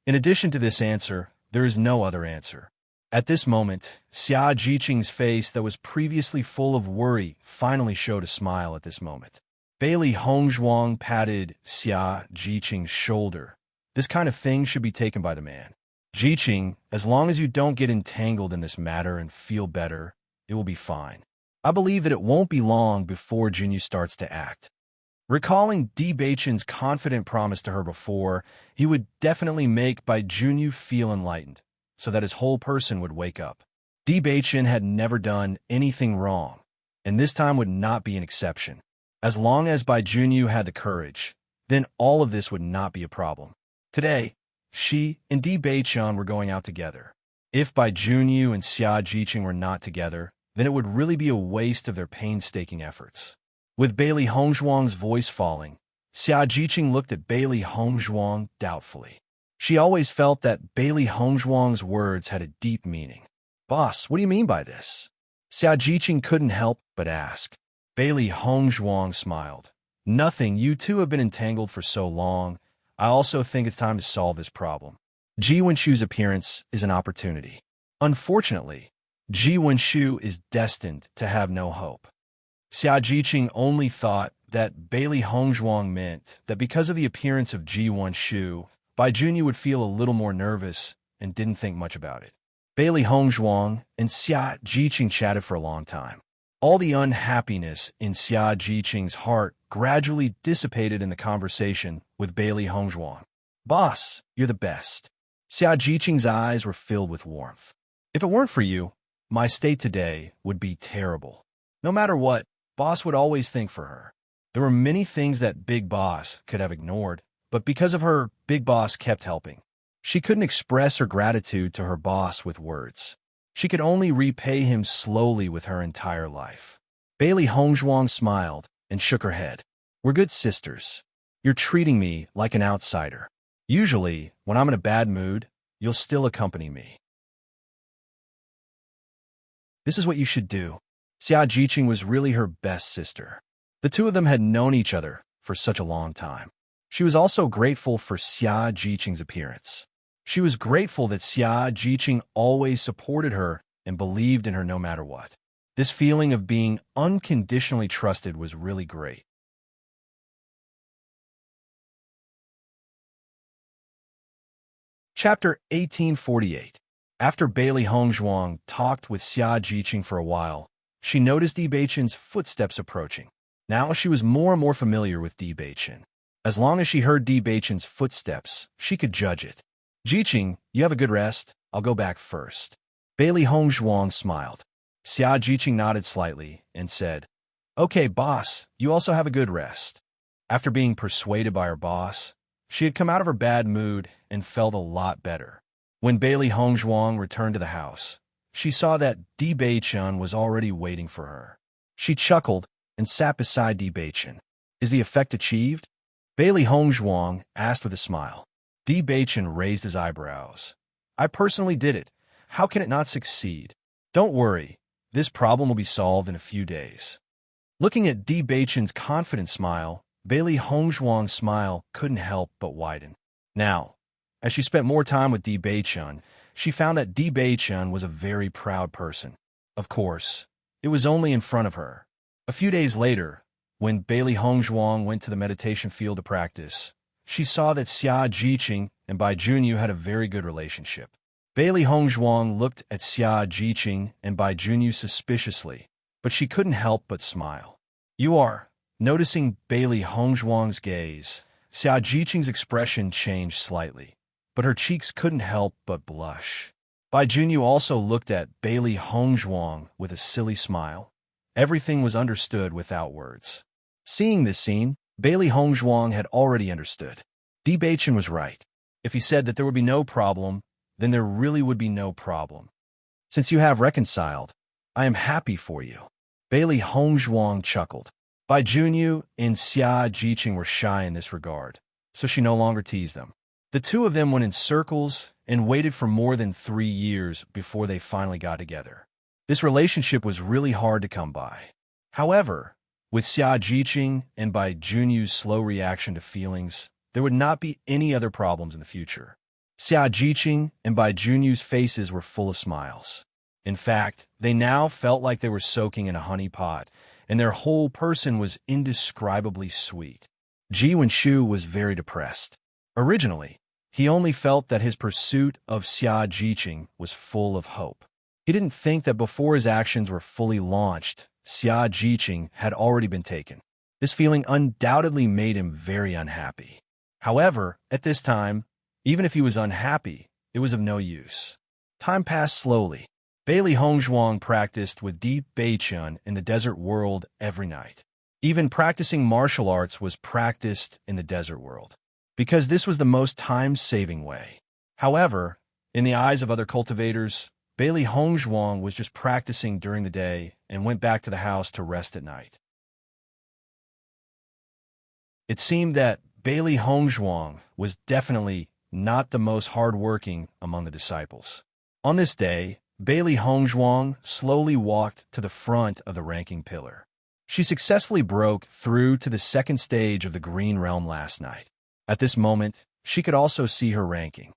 In addition to this answer, there is no other answer. At this moment, Xia Jiqing's face that was previously full of worry finally showed a smile at this moment. Bailey Hongzhuang patted Xia Jiqing's shoulder. This kind of thing should be taken by the man. Jiqing, as long as you don't get entangled in this matter and feel better, it will be fine. I believe that it won't be long before Junyu starts to act. Recalling Di Beichen's confident promise to her before, he would definitely make Bai Junyu feel enlightened, so that his whole person would wake up. Di Beichen had never done anything wrong, and this time would not be an exception. As long as Bai Junyu had the courage, then all of this would not be a problem. Today, she and Di Beichen were going out together. If Bai Junyu and Xia Jiqing were not together, then it would really be a waste of their painstaking efforts. With Bailey Hongzhuang's voice falling, Xia Jiqing looked at Bailey Hongzhuang doubtfully. She always felt that Bailey Hongzhuang's words had a deep meaning. "Boss, what do you mean by this?" Xia Jiqing couldn't help but ask. Bailey Hongzhuang smiled. "Nothing, you two have been entangled for so long. I also think it's time to solve this problem. Ji Wenshu's appearance is an opportunity. Unfortunately, Ji Wenshu is destined to have no hope." Xia Jiqing only thought that Bailey Hongzhuang meant that because of the appearance of Ji Wenshu, Bai Junyu would feel a little more nervous and didn't think much about it. Bailey Hongzhuang and Xia Jiqing chatted for a long time. All the unhappiness in Xia Jiqing's heart gradually dissipated in the conversation with Bailey Hongzhuang. "Boss, you're the best." Xia Jiqing's eyes were filled with warmth. "If it weren't for you, my state today would be terrible." No matter what, Boss would always think for her. There were many things that Big Boss could have ignored, but because of her, Big Boss kept helping. She couldn't express her gratitude to her boss with words. She could only repay him slowly with her entire life. Bailey Hongzhuang smiled and shook her head. "We're good sisters. You're treating me like an outsider. Usually, when I'm in a bad mood, you'll still accompany me. This is what you should do." Xia Jiqing was really her best sister. The two of them had known each other for such a long time. She was also grateful for Xia Jiqing's appearance. She was grateful that Xia Jiqing always supported her and believed in her no matter what. This feeling of being unconditionally trusted was really great. Chapter 1848. After Bailey Hongzhuang talked with Xia Jiqing for a while, she noticed Di Beichen's footsteps approaching. Now she was more and more familiar with Di Beichen. As long as she heard Di Beichen's footsteps, she could judge it. "Jiqing, you have a good rest. I'll go back first." Bailey Hongzhuang smiled. Xia Jiqing nodded slightly and said, "Okay, boss, you also have a good rest." After being persuaded by her boss, she had come out of her bad mood and felt a lot better. When Bailey Hongzhuang returned to the house, she saw that Di Beichen was already waiting for her. She chuckled and sat beside Di Beichen. "Is the effect achieved?" Bailey Hongzhuang asked with a smile. Di Beichen raised his eyebrows. "I personally did it. How can it not succeed? Don't worry, this problem will be solved in a few days." Looking at Di Beichen's confident smile, Bailey Hongzhuang's smile couldn't help but widen. Now, as she spent more time with Di Beichen, she found that Di Beichen was a very proud person. Of course, it was only in front of her. A few days later, when Bailey Hongzhuang went to the meditation field to practice, she saw that Xia Jiqing and Bai Junyu had a very good relationship. Bailey Hongzhuang looked at Xia Jiqing and Bai Junyu suspiciously, but she couldn't help but smile. "You are." Noticing Bailey Hongzhuang's gaze, Xia Jiqing's expression changed slightly, but her cheeks couldn't help but blush. Bai Junyu also looked at Bailey Hongzhuang with a silly smile. Everything was understood without words. Seeing this scene, Bailey Hongzhuang had already understood. Di Beichen was right. If he said that there would be no problem, then there really would be no problem. "Since you have reconciled, I am happy for you." Bailey Hongzhuang chuckled. Bai Junyu and Xia Jiqing were shy in this regard, so she no longer teased them. The two of them went in circles and waited for more than 3 years before they finally got together. This relationship was really hard to come by. However, with Xia Jiqing and Bai Junyu's slow reaction to feelings, there would not be any other problems in the future. Xia Jiqing and Bai Junyu's faces were full of smiles. In fact, they now felt like they were soaking in a honey pot, and their whole person was indescribably sweet. Ji Wenshu was very depressed. Originally, he only felt that his pursuit of Xia Jiqing was full of hope. He didn't think that before his actions were fully launched, Xia Jiqing had already been taken. This feeling undoubtedly made him very unhappy. However, at this time, even if he was unhappy, it was of no use. Time passed slowly. Bailey Hongzhuang practiced with Deep Beichun in the desert world every night. Even practicing martial arts was practiced in the desert world, because this was the most time-saving way. However, in the eyes of other cultivators, Bailey Hongzhuang was just practicing during the day and went back to the house to rest at night. It seemed that Bailey Hongzhuang was definitely not the most hardworking among the disciples. On this day, Bailey Hongzhuang slowly walked to the front of the ranking pillar. She successfully broke through to the second stage of the Green Realm last night. At this moment, she could also see her ranking.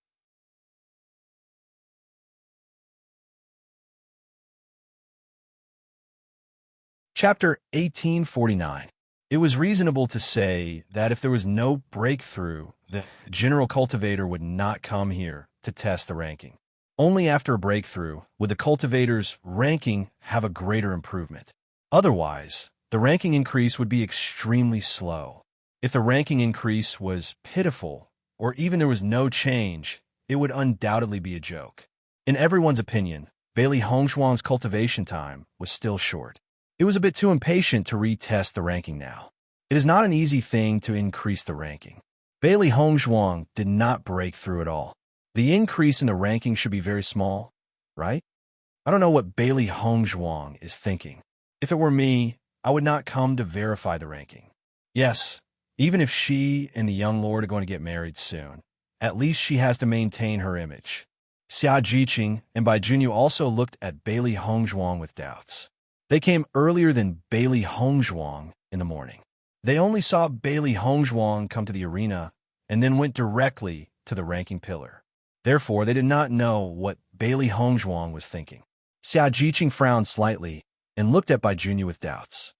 Chapter 1849. It was reasonable to say that if there was no breakthrough, the general cultivator would not come here to test the ranking. Only after a breakthrough would the cultivator's ranking have a greater improvement. Otherwise, the ranking increase would be extremely slow. If the ranking increase was pitiful, or even there was no change, it would undoubtedly be a joke. In everyone's opinion, Bailey Hongzhuang's cultivation time was still short. It was a bit too impatient to retest the ranking now. It is not an easy thing to increase the ranking. Bailey Hongzhuang did not break through at all. The increase in the ranking should be very small, right? I don't know what Bailey Hongzhuang is thinking. If it were me, I would not come to verify the ranking. Yes, even if she and the young lord are going to get married soon, at least she has to maintain her image. Xia Jiqing and Bai Junyu also looked at Bailey Hongzhuang with doubts. They came earlier than Bailey Hongzhuang in the morning. They only saw Bailey Hongzhuang come to the arena and then went directly to the ranking pillar. Therefore, they did not know what Bailey Hongzhuang was thinking. Xia Jiqing frowned slightly and looked at Bai Junyu with doubts.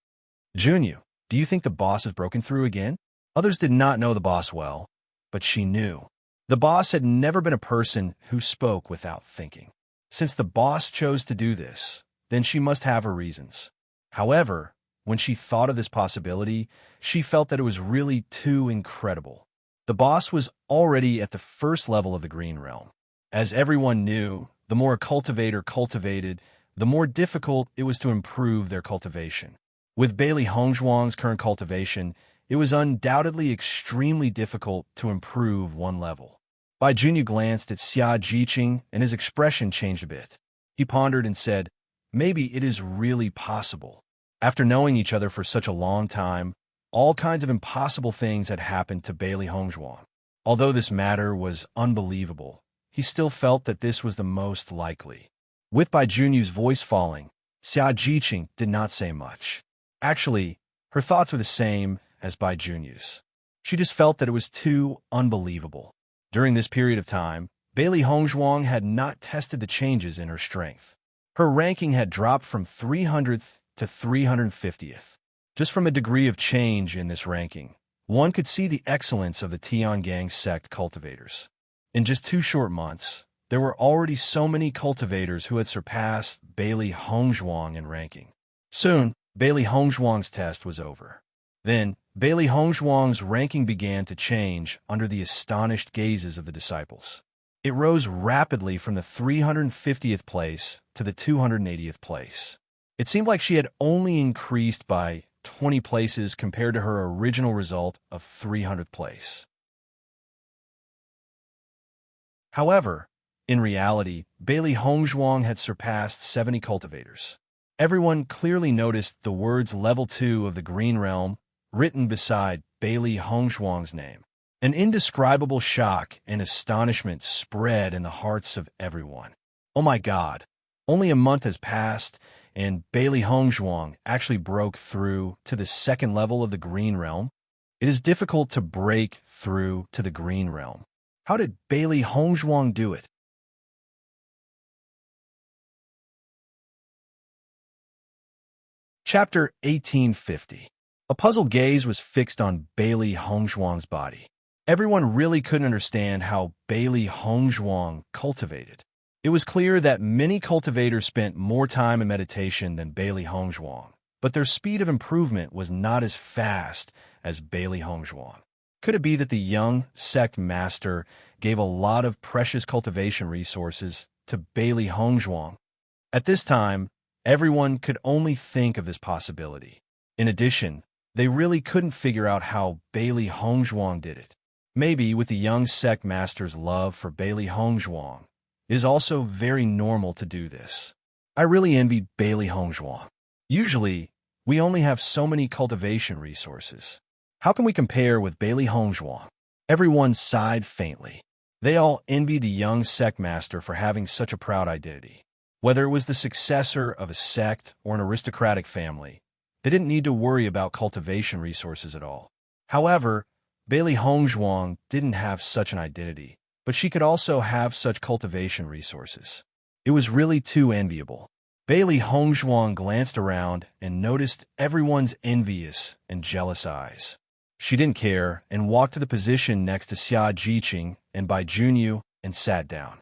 Junyu, do you think the boss has broken through again? Others did not know the boss well, but she knew. The boss had never been a person who spoke without thinking. Since the boss chose to do this, then she must have her reasons. However, when she thought of this possibility, she felt that it was really too incredible. The boss was already at the first level of the Green Realm. As everyone knew, the more a cultivator cultivated, the more difficult it was to improve their cultivation. With Bailey Hongzhuang's current cultivation, it was undoubtedly extremely difficult to improve one level. Bai Junyu glanced at Xia Jiqing and his expression changed a bit. He pondered and said, maybe it is really possible. After knowing each other for such a long time, all kinds of impossible things had happened to Bailey Hongzhuang. Although this matter was unbelievable, he still felt that this was the most likely. With Bai Junyu's voice falling, Xia Jiqing did not say much. Actually, her thoughts were the same as Bai Junyu's. She just felt that it was too unbelievable. During this period of time, Bailey Hongzhuang had not tested the changes in her strength. Her ranking had dropped from 300th to 350th. Just from a degree of change in this ranking, one could see the excellence of the Tiangang sect cultivators. In just 2 short months, there were already so many cultivators who had surpassed Bailey Hongzhuang in ranking. Soon, Bailey Hongzhuang's test was over. Then, Bailey Hongzhuang's ranking began to change under the astonished gazes of the disciples. It rose rapidly from the 350th place to the 280th place. It seemed like she had only increased by 20 places compared to her original result of 300th place. However, in reality, Bailey Hongzhuang had surpassed 70 cultivators. Everyone clearly noticed the words Level 2 of the Green Realm written beside Bailey Hongzhuang's name. An indescribable shock and astonishment spread in the hearts of everyone. Oh my God, only a month has passed, and Bailey Hongzhuang actually broke through to the second level of the Green Realm. It is difficult to break through to the Green Realm. How did Bailey Hongzhuang do it? Chapter 1850. A puzzled gaze was fixed on Bailey Hongzhuang's body. Everyone really couldn't understand how Bailey Hongzhuang cultivated. It was clear that many cultivators spent more time in meditation than Bailey Hongzhuang, but their speed of improvement was not as fast as Bailey Hongzhuang. Could it be that the young sect master gave a lot of precious cultivation resources to Bailey Hongzhuang? At this time, everyone could only think of this possibility. In addition, they really couldn't figure out how Bailey Hongzhuang did it. Maybe with the young sect master's love for Bailey Hongzhuang, it is also very normal to do this. I really envy Bailey Hongzhuang. Usually, we only have so many cultivation resources. How can we compare with Bailey Hongzhuang? Everyone sighed faintly. They all envied the young sect master for having such a proud identity. Whether it was the successor of a sect or an aristocratic family, they didn't need to worry about cultivation resources at all. However, Bailey Hongzhuang didn't have such an identity, but she could also have such cultivation resources. It was really too enviable. Bailey Hongzhuang glanced around and noticed everyone's envious and jealous eyes. She didn't care and walked to the position next to Xia Jiqing and Bai Junyu and sat down.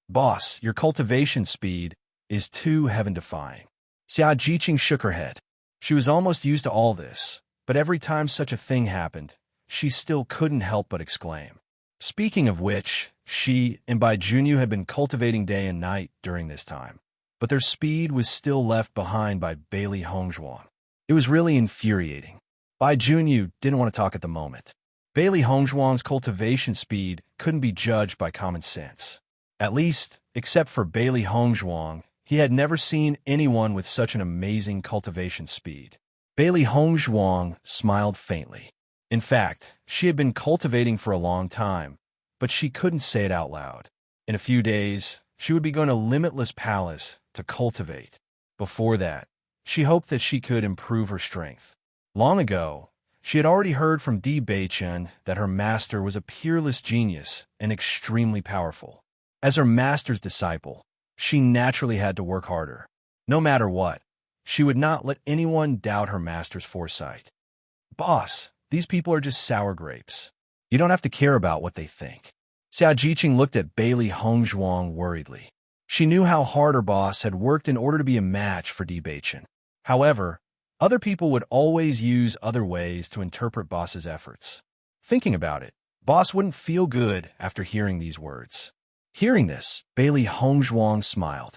"Boss, your cultivation speed is too heaven-defying." Xia Jiqing shook her head. She was almost used to all this, but every time such a thing happened, she still couldn't help but exclaim. Speaking of which, she and Bai Junyu had been cultivating day and night during this time, but their speed was still left behind by Bailey Hongzhuang. It was really infuriating. Bai Junyu didn't want to talk at the moment. Bailey Hongzhuang's cultivation speed couldn't be judged by common sense. At least, except for Bailey Hongzhuang, he had never seen anyone with such an amazing cultivation speed. Bailey Hongzhuang smiled faintly. In fact, she had been cultivating for a long time, but she couldn't say it out loud. In a few days, she would be going to Limitless Palace to cultivate. Before that, she hoped that she could improve her strength. Long ago, she had already heard from Di Beichen that her master was a peerless genius and extremely powerful. As her master's disciple, she naturally had to work harder. No matter what, she would not let anyone doubt her master's foresight. "Boss, these people are just sour grapes. You don't have to care about what they think." Xia Jiqing looked at Bailey Hongzhuang worriedly. She knew how hard her boss had worked in order to be a match for Di Beichen. However, other people would always use other ways to interpret boss's efforts. Thinking about it, boss wouldn't feel good after hearing these words. Hearing this, Bailey Hongzhuang smiled.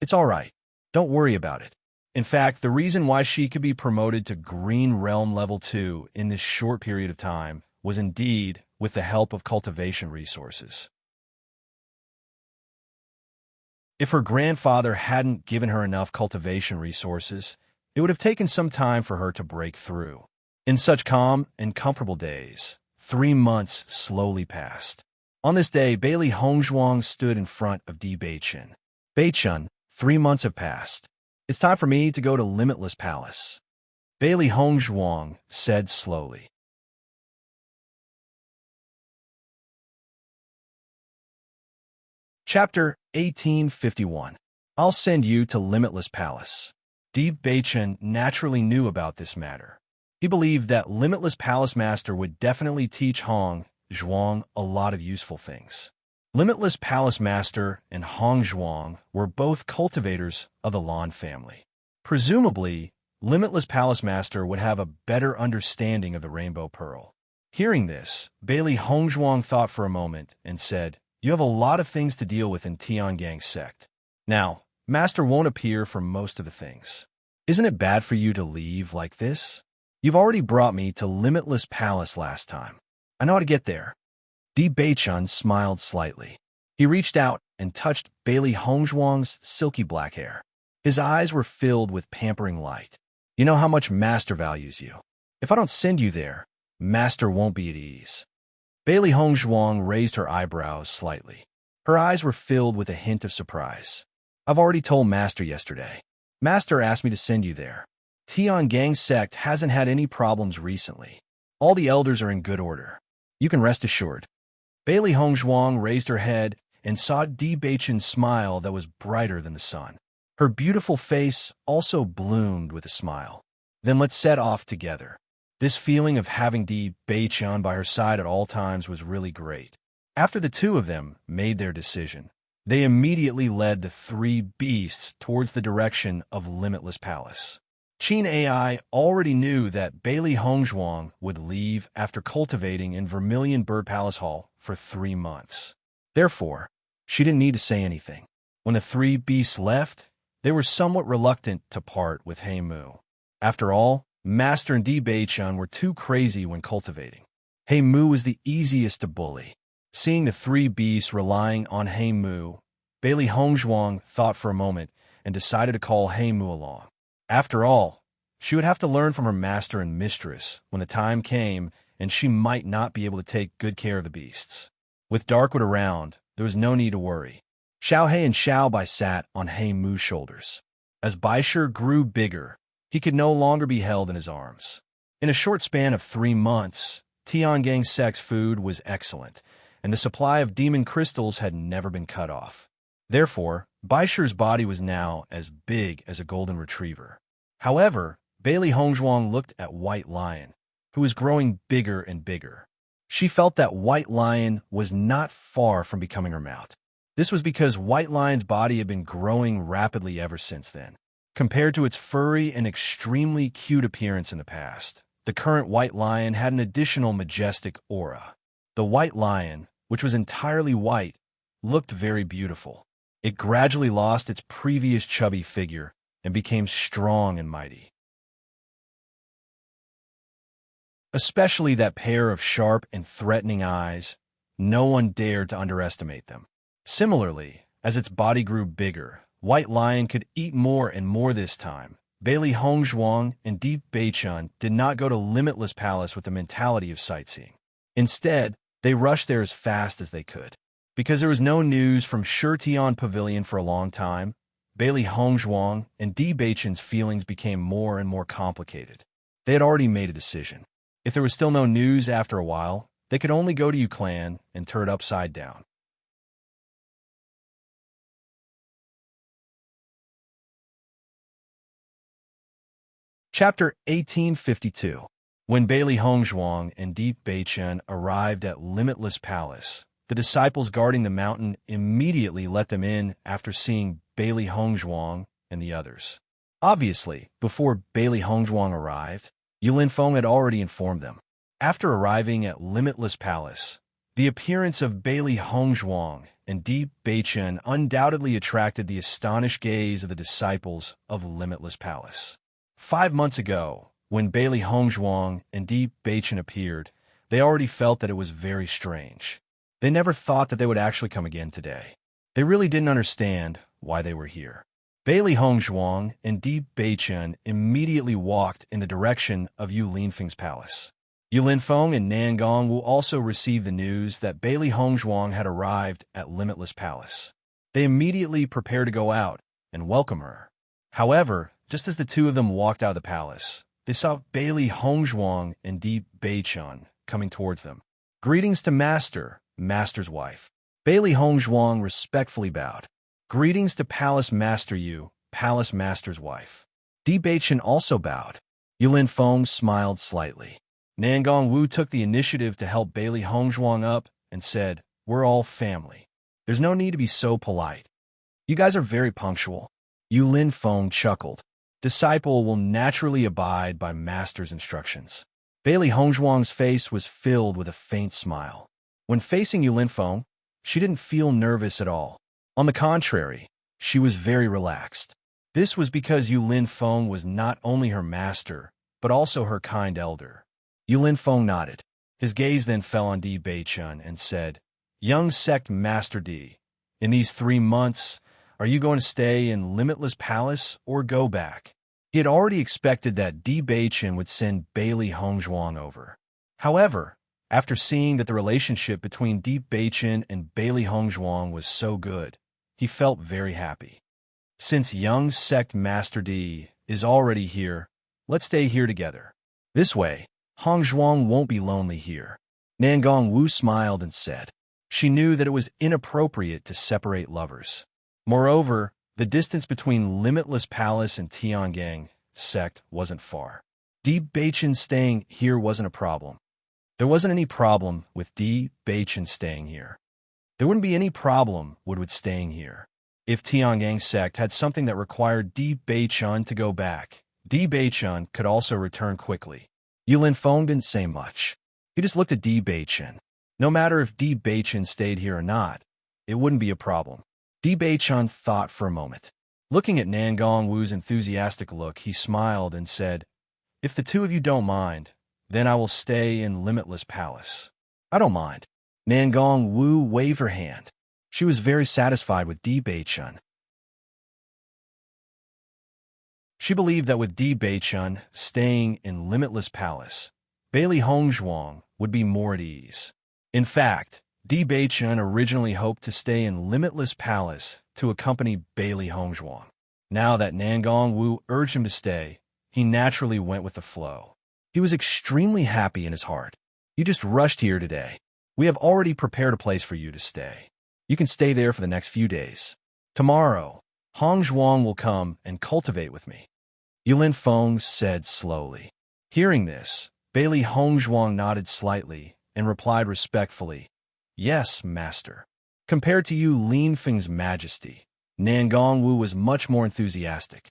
"It's all right. Don't worry about it." In fact, the reason why she could be promoted to Green Realm Level 2 in this short period of time was indeed with the help of cultivation resources. If her grandfather hadn't given her enough cultivation resources, it would have taken some time for her to break through. In such calm and comfortable days, 3 months slowly passed. On this day, Bailey Hongzhuang stood in front of Di Beichen. "Beichen, 3 months have passed. It's time for me to go to Limitless Palace," Bailey Hongzhuang said slowly. Chapter 1851. I'll send you to Limitless Palace. Di Beichen naturally knew about this matter. He believed that Limitless Palace Master would definitely teach Hong Zhuang a lot of useful things. Limitless Palace Master and Hong Zhuang were both cultivators of the Lan family. Presumably, Limitless Palace Master would have a better understanding of the Rainbow Pearl. Hearing this, Bailey Hongzhuang thought for a moment and said, "You have a lot of things to deal with in Tiangang's sect. Now, Master won't appear for most of the things. Isn't it bad for you to leave like this? You've already brought me to Limitless Palace last time. I know how to get there." Di Beichen smiled slightly. He reached out and touched Bailey Hongzhuang's silky black hair. His eyes were filled with pampering light. "You know how much Master values you. If I don't send you there, Master won't be at ease." Bailey Hongzhuang raised her eyebrows slightly. Her eyes were filled with a hint of surprise. "I've already told Master yesterday. Master asked me to send you there. Tiangang's sect hasn't had any problems recently. All the elders are in good order. You can rest assured." Bailey Hongzhuang raised her head and saw Di Beichen's smile that was brighter than the sun. Her beautiful face also bloomed with a smile. Then let's set off together. This feeling of having Di Beichen by her side at all times was really great. After the two of them made their decision, they immediately led the three beasts towards the direction of Limitless Palace. Qin AI already knew that Bailey Hongzhuang would leave after cultivating in Vermilion Bird Palace Hall for 3 months. Therefore, she didn't need to say anything. When the three beasts left, they were somewhat reluctant to part with He Mu. After all, Master and Di Beichen were too crazy when cultivating. He Mu was the easiest to bully. Seeing the three beasts relying on He Mu, Bailey Hongzhuang thought for a moment and decided to call He Mu along. After all, she would have to learn from her master and mistress when the time came, and she might not be able to take good care of the beasts. With Darkwood around, there was no need to worry. Xiao He and Xiao Bai sat on He Mu's shoulders. As Baisher grew bigger, he could no longer be held in his arms. In a short span of 3 months, Tiangang Sec's food was excellent, and the supply of demon crystals had never been cut off. Therefore, Baisher's body was now as big as a golden retriever. However, Bailey Hongzhuang looked at White Lion, who was growing bigger and bigger. She felt that White Lion was not far from becoming her mount. This was because White Lion's body had been growing rapidly ever since then. Compared to its furry and extremely cute appearance in the past, the current White Lion had an additional majestic aura. The White Lion, which was entirely white, looked very beautiful. It gradually lost its previous chubby figure and became strong and mighty. Especially that pair of sharp and threatening eyes, no one dared to underestimate them. Similarly, as its body grew bigger, White Lion could eat more and more this time. Bailey Hongzhuang and Di Beichen did not go to Limitless Palace with the mentality of sightseeing. Instead, they rushed there as fast as they could. Because there was no news from Shitian Pavilion for a long time, Bailey Hongzhuang and Di Beichen's feelings became more and more complicated. They had already made a decision. If there was still no news after a while, they could only go to Yuclan and turn it upside down. Chapter 1852. When Bailey Hongzhuang and Di Beichen arrived at Limitless Palace, the disciples guarding the mountain immediately let them in after seeing Bailey Hongzhuang and the others. Obviously, before Bailey Hongzhuang arrived, Yulin Feng had already informed them. After arriving at Limitless Palace, the appearance of Bailey Hongzhuang and Di Beichen undoubtedly attracted the astonished gaze of the disciples of Limitless Palace. 5 months ago, when Bailey Hongzhuang and Di Beichen appeared, they already felt that it was very strange. They never thought that they would actually come again today. They really didn't understand why they were here. Bailey Hongzhuang and Di Beichen immediately walked in the direction of Yu Linfeng's palace. Yu Linfeng and Nangong will also receive the news that Bailey Hongzhuang had arrived at Limitless Palace. They immediately prepared to go out and welcome her. However, just as the two of them walked out of the palace, they saw Bailey Hongzhuang and Di Beichen coming towards them. Greetings to Master, Master's wife. Bailey Hongzhuang respectfully bowed. Greetings to Palace Master Yu, Palace Master's wife. Di Beichen also bowed. Yulin Feng smiled slightly. Nangong Wu took the initiative to help Bailey Hongzhuang up and said, "We're all family. There's no need to be so polite. You guys are very punctual." Yulin Feng chuckled. Disciple will naturally abide by Master's instructions. Bailey Hongzhuang's face was filled with a faint smile. When facing Yulin Feng, she didn't feel nervous at all. On the contrary, she was very relaxed. This was because Yulin Feng was not only her master, but also her kind elder. Yulin Feng nodded. His gaze then fell on Di Beichen and said, "Young sect Master Di, in these 3 months, are you going to stay in Limitless Palace or go back?" He had already expected that Di Beichen would send Bailey Hongzhuang over. However, after seeing that the relationship between Di Beichen and Bailey Hongzhuang was so good, he felt very happy. Since young sect Master Di is already here, let's stay here together. This way, Hongzhuang won't be lonely here. Nangong Wu smiled and said. She knew that it was inappropriate to separate lovers. Moreover, the distance between Limitless Palace and Tiangang sect wasn't far. Di Baichen staying here wasn't a problem. There wasn't any problem with Di Baichen staying here. There wouldn't be any problem with staying here. If Tiangang sect had something that required Di Baichen to go back, Di Baichen could also return quickly. Yulin Feng didn't say much. He just looked at Di Baichen. No matter if Di Baichen stayed here or not, it wouldn't be a problem. Di Baichen thought for a moment. Looking at Nangong Wu's enthusiastic look, he smiled and said, "If the two of you don't mind, then I will stay in Limitless Palace." "I don't mind." Nangong Wu waved her hand. She was very satisfied with Di Baichen. She believed that with Di Baichen staying in Limitless Palace, Bailey Hongzhuang would be more at ease. In fact, Di Baichen originally hoped to stay in Limitless Palace to accompany Bailey Hongzhuang. Now that Nangong Wu urged him to stay, he naturally went with the flow. He was extremely happy in his heart. "You just rushed here today. We have already prepared a place for you to stay. You can stay there for the next few days. Tomorrow, Hongzhuang will come and cultivate with me," Yulin Feng said slowly. Hearing this, Bailey Hongzhuang nodded slightly and replied respectfully, "Yes, master." Compared to Yu Linfeng's majesty, Nangong Wu was much more enthusiastic.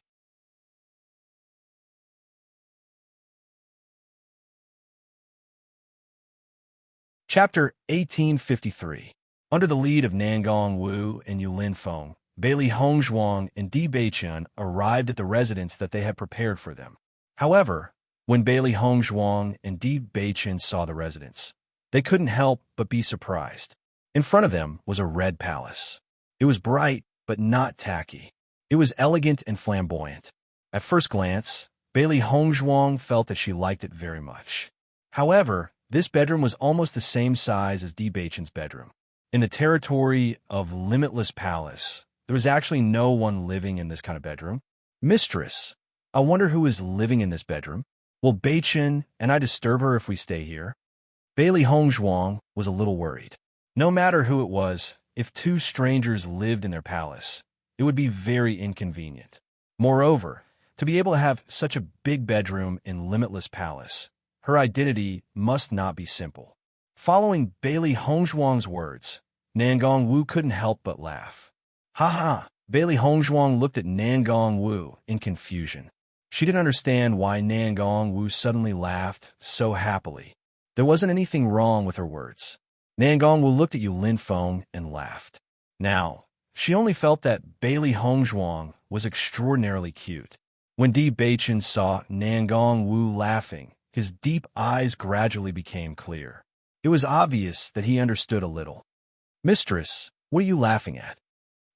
Chapter 1853. Under the lead of Nangong Wu and Yulin Feng, Bailey Hongzhuang and Di Baichen arrived at the residence that they had prepared for them. However, when Bailey Hongzhuang and Di Baichen saw the residence, they couldn't help but be surprised. In front of them was a red palace. It was bright, but not tacky. It was elegant and flamboyant. At first glance, Bailey Hongzhuang felt that she liked it very much. However, this bedroom was almost the same size as Di Baichen's bedroom. In the territory of Limitless Palace, there was actually no one living in this kind of bedroom. "Mistress, I wonder who is living in this bedroom. Will Baichen and I disturb her if we stay here?" Bailey Hongzhuang was a little worried. No matter who it was, if two strangers lived in their palace, it would be very inconvenient. Moreover, to be able to have such a big bedroom in Limitless Palace, her identity must not be simple. Following Bailey Hongzhuang's words, Nangong Wu couldn't help but laugh. "Ha ha!" Bailey Hongzhuang looked at Nangong Wu in confusion. She didn't understand why Nangong Wu suddenly laughed so happily. There wasn't anything wrong with her words. Nangong Wu looked at Yulin Feng and laughed. Now, she only felt that Bailey Hongzhuang was extraordinarily cute. When Di Baichen saw Nangong Wu laughing, his deep eyes gradually became clear. It was obvious that he understood a little. "Mistress, what are you laughing at?"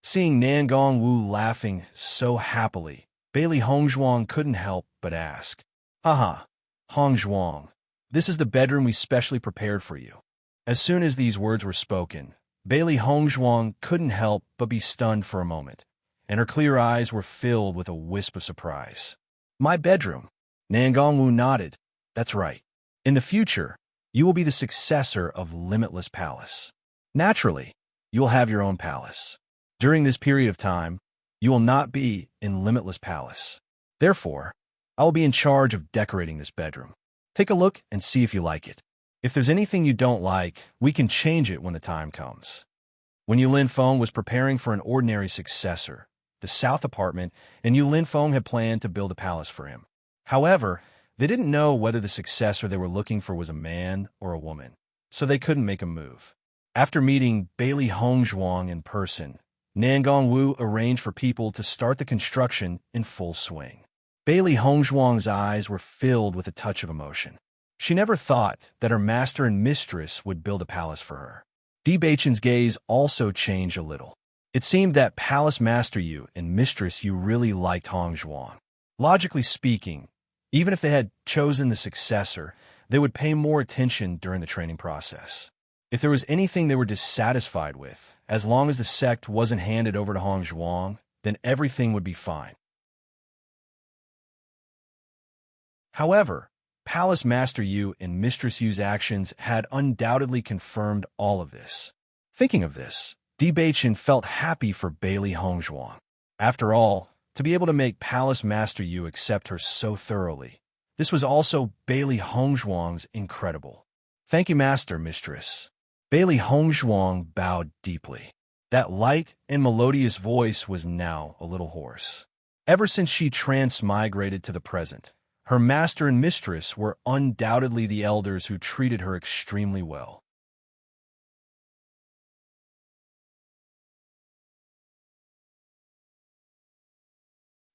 Seeing Nangong Wu laughing so happily, Bailey Hongzhuang couldn't help but ask. "Haha, Hongzhuang, this is the bedroom we specially prepared for you." As soon as these words were spoken, Bailey Hongzhuang couldn't help but be stunned for a moment, and her clear eyes were filled with a wisp of surprise. "My bedroom?" Nangong Wu nodded. "That's right. In the future, you will be the successor of Limitless Palace. Naturally, you will have your own palace. During this period of time, you will not be in Limitless Palace. Therefore, I will be in charge of decorating this bedroom. Take a look and see if you like it. If there's anything you don't like, we can change it when the time comes." When Yulin Feng was preparing for an ordinary successor, the south apartment, and Yulin Feng had planned to build a palace for him. However, they didn't know whether the successor they were looking for was a man or a woman, so they couldn't make a move. After meeting Bailey Hongzhuang in person, Nangong Wu arranged for people to start the construction in full swing. Bailey Hongzhuang's eyes were filled with a touch of emotion. She never thought that her master and mistress would build a palace for her. Di Baichen's gaze also changed a little. It seemed that Palace Master Yu and Mistress Yu really liked Hongzhuang. Logically speaking, even if they had chosen the successor, they would pay more attention during the training process. If there was anything they were dissatisfied with, as long as the sect wasn't handed over to Hongzhuang, then everything would be fine. However, Palace Master Yu and Mistress Yu's actions had undoubtedly confirmed all of this. Thinking of this, Di Beichen felt happy for Bailey Hongzhuang. After all, to be able to make Palace Master Yu accept her so thoroughly, this was also Bailey Hongzhuang's incredible. Thank you, Master, Mistress. Bailey Hongzhuang bowed deeply. That light and melodious voice was now a little hoarse. Ever since she transmigrated to the present, her master and mistress were undoubtedly the elders who treated her extremely well.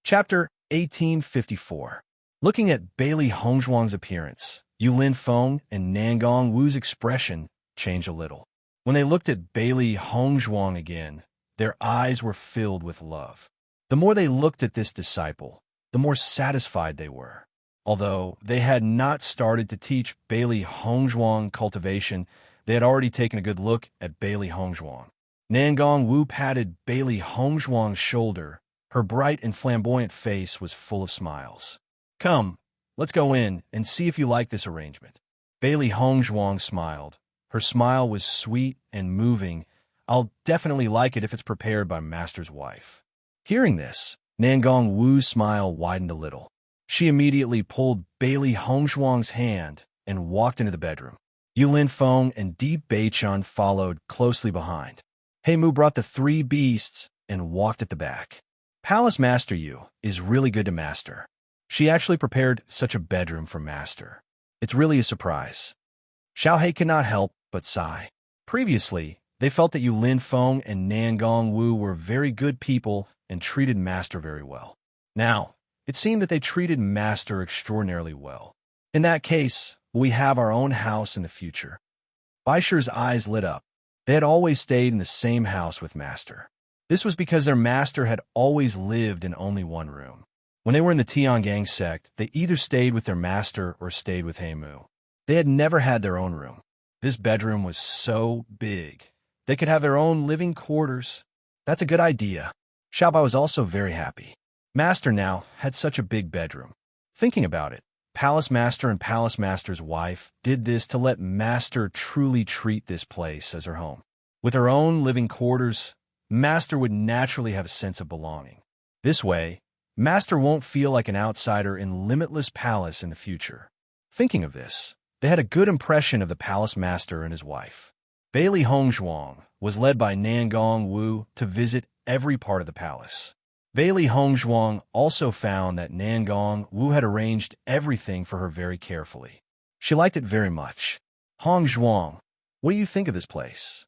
Chapter 1854. Looking at Bailey Hongzhuang's appearance, Yulin Feng and Nangong Wu's expression changed a little. When they looked at Bailey Hongzhuang again, their eyes were filled with love. The more they looked at this disciple, the more satisfied they were. Although they had not started to teach Bailey Hongzhuang cultivation, they had already taken a good look at Bailey Hongzhuang. Nangong Wu patted Bailey Hongzhuang's shoulder. Her bright and flamboyant face was full of smiles. Come, let's go in and see if you like this arrangement. Bailey Hongzhuang smiled. Her smile was sweet and moving. I'll definitely like it if it's prepared by Master's wife. Hearing this, Nangong Wu's smile widened a little. She immediately pulled Bailey Hongzhuang's hand and walked into the bedroom. Yulin Feng and Di Beichen followed closely behind. Mu brought the three beasts and walked at the back. Palace Master Yu is really good to Master. She actually prepared such a bedroom for Master. It's really a surprise. Xiaohei cannot help but sigh. Previously, they felt that Yulin Feng and Nangong Wu were very good people and treated Master very well. Now, it seemed that they treated Master extraordinarily well. In that case, we have our own house in the future. Baisher's eyes lit up. They had always stayed in the same house with Master. This was because their master had always lived in only one room. When they were in the Tiangang sect, they either stayed with their master or stayed with Mu. They had never had their own room. This bedroom was so big. They could have their own living quarters. That's a good idea. Xiaobai was also very happy. Master now had such a big bedroom. Thinking about it, Palace Master and Palace Master's wife did this to let Master truly treat this place as her home. With her own living quarters, Master would naturally have a sense of belonging. This way, Master won't feel like an outsider in Limitless Palace in the future. Thinking of this, they had a good impression of the Palace Master and his wife. Bailey Hongzhuang was led by Nangong Wu to visit every part of the palace. Bailey Hongzhuang also found that Nangong Wu had arranged everything for her very carefully. She liked it very much. Hongzhuang, what do you think of this place?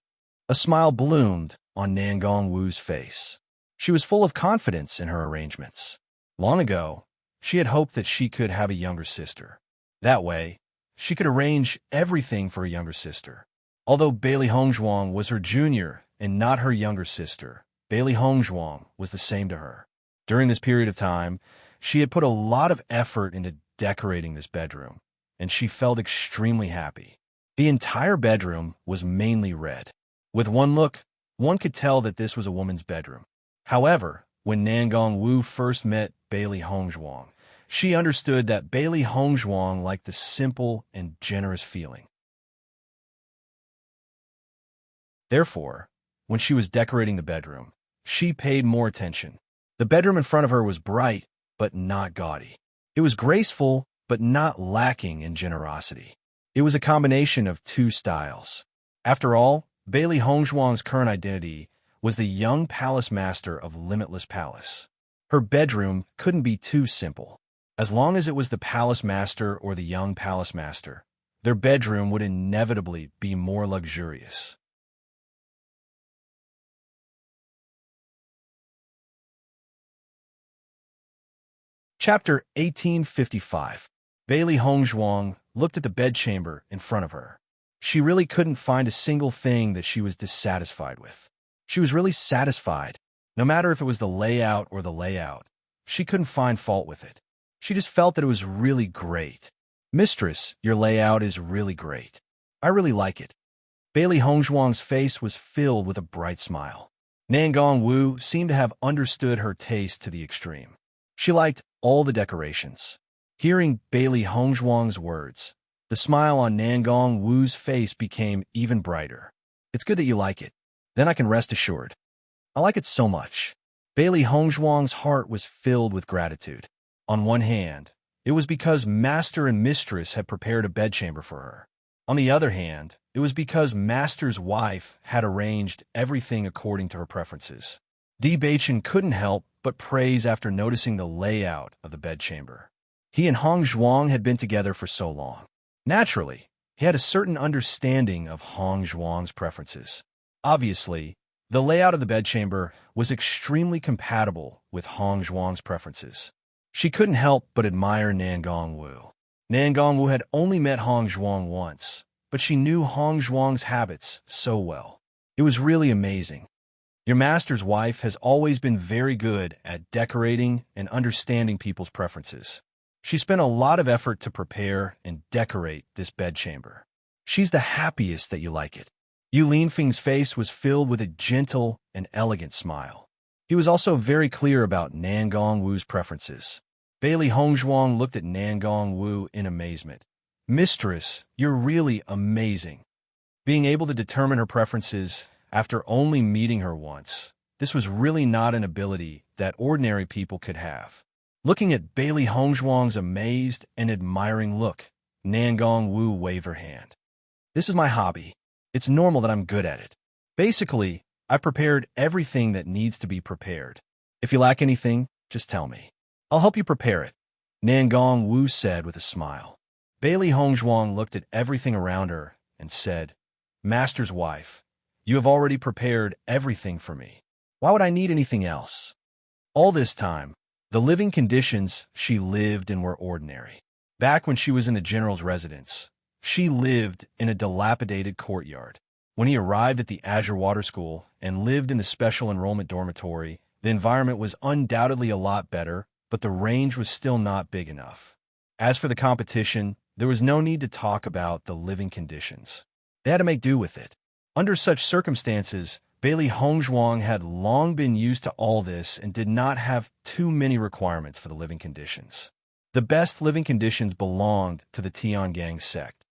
A smile bloomed on Nangong Wu's face. She was full of confidence in her arrangements. Long ago, she had hoped that she could have a younger sister. That way, she could arrange everything for a younger sister. Although Bailey Hongzhuang was her junior and not her younger sister, Bailey Hongzhuang was the same to her. During this period of time, she had put a lot of effort into decorating this bedroom, and she felt extremely happy. The entire bedroom was mainly red. With one look, one could tell that this was a woman's bedroom. However, when Nangong Wu first met Bailey Hongzhuang, she understood that Bailey Hongzhuang liked the simple and generous feeling. Therefore, when she was decorating the bedroom, she paid more attention. The bedroom in front of her was bright, but not gaudy. It was graceful, but not lacking in generosity. It was a combination of two styles. After all, Bailey Hongzhuang's current identity was the young palace master of Limitless Palace. Her bedroom couldn't be too simple. As long as it was the palace master or the young palace master, their bedroom would inevitably be more luxurious. Chapter 1855. Bailey Hongzhuang looked at the bedchamber in front of her. She really couldn't find a single thing that she was dissatisfied with. She was really satisfied. No matter if it was the layout or the layout, she couldn't find fault with it. She just felt that it was really great. Mistress, your layout is really great. I really like it. Bailey Hongzhuang's face was filled with a bright smile. Nangong Wu seemed to have understood her taste to the extreme. She liked all the decorations. Hearing Bailey Hongzhuang's words, the smile on Nangong Wu's face became even brighter. It's good that you like it. Then I can rest assured. I like it so much. Bailey Hongzhuang's heart was filled with gratitude. On one hand, it was because Master and Mistress had prepared a bedchamber for her. On the other hand, it was because Master's wife had arranged everything according to her preferences. Di Beichen couldn't help but praise after noticing the layout of the bedchamber. He and Hong Zhuang had been together for so long. Naturally, he had a certain understanding of Hong Zhuang's preferences. Obviously, the layout of the bedchamber was extremely compatible with Hong Zhuang's preferences. She couldn't help but admire Nan Gongwu. Nan Gongwu had only met Hong Zhuang once, but she knew Hong Zhuang's habits so well. It was really amazing. Your master's wife has always been very good at decorating and understanding people's preferences. She spent a lot of effort to prepare and decorate this bedchamber. She's the happiest that you like it. Yu Linfeng's face was filled with a gentle and elegant smile. He was also very clear about Nan Gongwu's preferences. Bailey Hongzhuang looked at Nan Gongwu in amazement. Mistress, you're really amazing. Being able to determine her preferences after only meeting her once, this was really not an ability that ordinary people could have. Looking at Bailey Hongzhuang's amazed and admiring look, Nan Gongwu waved her hand. This is my hobby. It's normal that I'm good at it. Basically, I prepared everything that needs to be prepared. If you lack anything, just tell me. I'll help you prepare it, Nan Gongwu said with a smile. Bailey Hongzhuang looked at everything around her and said, Master's wife, you have already prepared everything for me. Why would I need anything else? All this time, the living conditions she lived in were ordinary. Back when she was in the general's residence, she lived in a dilapidated courtyard. When he arrived at the Azure Water School and lived in the special enrollment dormitory, the environment was undoubtedly a lot better, but the range was still not big enough. As for the competition, there was no need to talk about the living conditions. They had to make do with it. Under such circumstances, Bailey Hongzhuang had long been used to all this and did not have too many requirements for the living conditions. The best living conditions belonged to the Tiangang sect.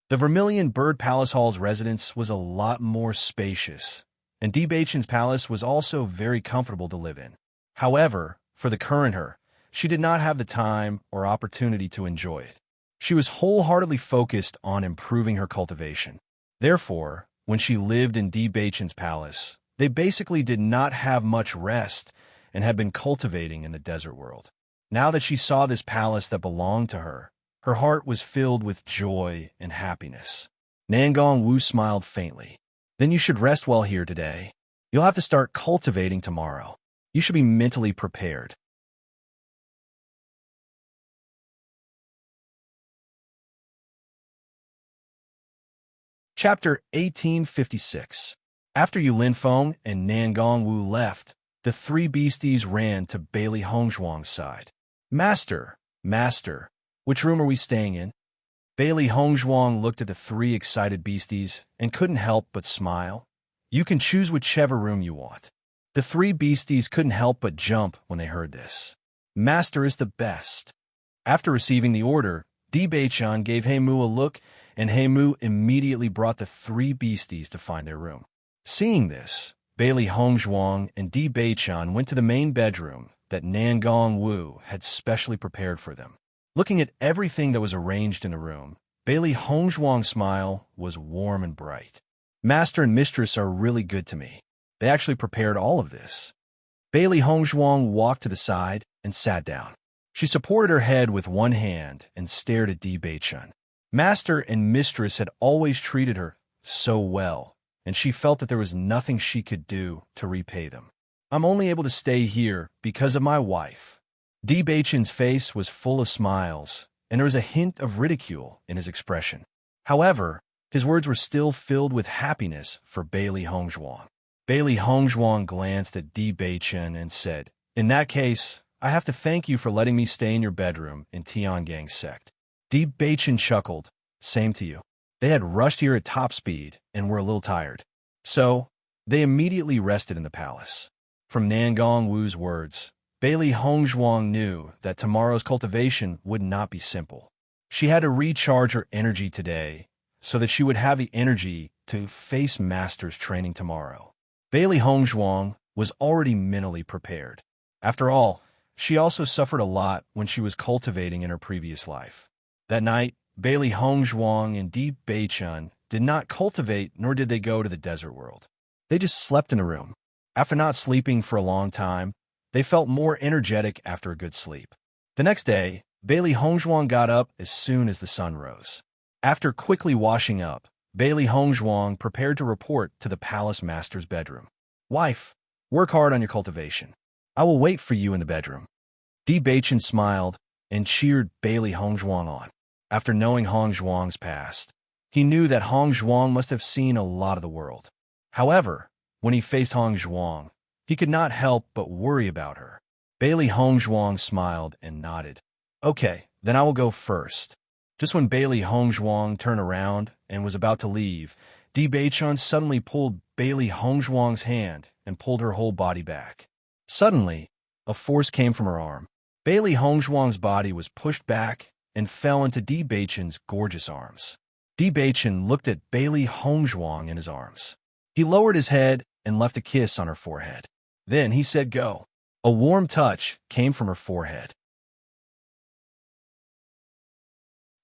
The Vermilion Bird Palace Hall's residence was a lot more spacious, and Di Beichen's palace was also very comfortable to live in. However, for the current her, she did not have the time or opportunity to enjoy it. She was wholeheartedly focused on improving her cultivation. Therefore, when she lived in Di Beichen's palace, they basically did not have much rest and had been cultivating in the desert world. Now that she saw this palace that belonged to her, her heart was filled with joy and happiness. Nan Gongwu smiled faintly. Then you should rest well here today. You'll have to start cultivating tomorrow. You should be mentally prepared. Chapter 1856. After Yu Linfeng and Nan Gongwu left, the three beasties ran to Bailey Hongzhuang's side. Master, which room are we staying in? Bailey Hongzhuang looked at the three excited beasties and couldn't help but smile. You can choose whichever room you want. The three beasties couldn't help but jump when they heard this. Master is the best. After receiving the order, Di Beichen gave Heimu a look, and Heimu immediately brought the three beasties to find their room. Seeing this, Bailey Hongzhuang and Di Beichen went to the main bedroom that Nan Gongwu had specially prepared for them. Looking at everything that was arranged in the room, Bailey Hongzhuang's smile was warm and bright. Master and Mistress are really good to me. They actually prepared all of this. Bailey Hongzhuang walked to the side and sat down. She supported her head with one hand and stared at Di Beichen. Master and Mistress had always treated her so well, and she felt that there was nothing she could do to repay them. I'm only able to stay here because of my wife. Di Beichen's face was full of smiles, and there was a hint of ridicule in his expression. However, his words were still filled with happiness for Bailey Hongzhuang. Bailey Hongzhuang glanced at Di Beichen and said, In that case, I have to thank you for letting me stay in your bedroom in Tiangang sect. Di Beichen chuckled. Same to you. They had rushed here at top speed and were a little tired. So, they immediately rested in the palace. From Nan Gongwu's words, Bailey Hongzhuang knew that tomorrow's cultivation would not be simple. She had to recharge her energy today, so that she would have the energy to face master's training tomorrow. Bailey Hongzhuang was already mentally prepared. After all, she also suffered a lot when she was cultivating in her previous life. That night, Bailey Hongzhuang and Di Beichun did not cultivate, nor did they go to the desert world. They just slept in a room. After not sleeping for a long time, they felt more energetic after a good sleep. The next day, Bailey Hongzhuang got up as soon as the sun rose. After quickly washing up, Bailey Hongzhuang prepared to report to the palace master's bedroom. "Wife, work hard on your cultivation. I will wait for you in the bedroom." Di Beichun smiled and cheered Bailey Hongzhuang on. After knowing Hongzhuang's past, he knew that Hongzhuang must have seen a lot of the world. However, when he faced Hongzhuang, he could not help but worry about her. Bailey Hongzhuang smiled and nodded. "Okay, then I will go first." Just when Bailey Hongzhuang turned around and was about to leave, Di Beichun suddenly pulled Bailey Hongzhuang's hand and pulled her whole body back. Suddenly, a force came from her arm. Bailey Hongzhuang's body was pushed back and fell into Di Beichun's gorgeous arms. Di Beichun looked at Bailey Hongzhuang in his arms. He lowered his head and left a kiss on her forehead. Then he said, "Go." A warm touch came from her forehead.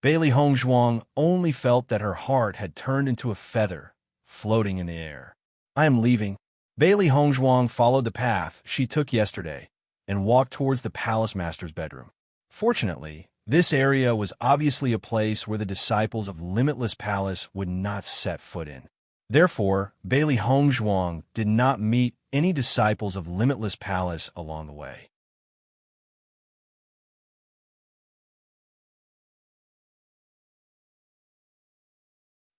Bailey Hongzhuang only felt that her heart had turned into a feather, floating in the air. "I am leaving." Bailey Hongzhuang followed the path she took yesterday and walked towards the palace master's bedroom. Fortunately, this area was obviously a place where the disciples of Limitless Palace would not set foot in. Therefore, Bailey Hongzhuang did not meet any disciples of Limitless Palace along the way.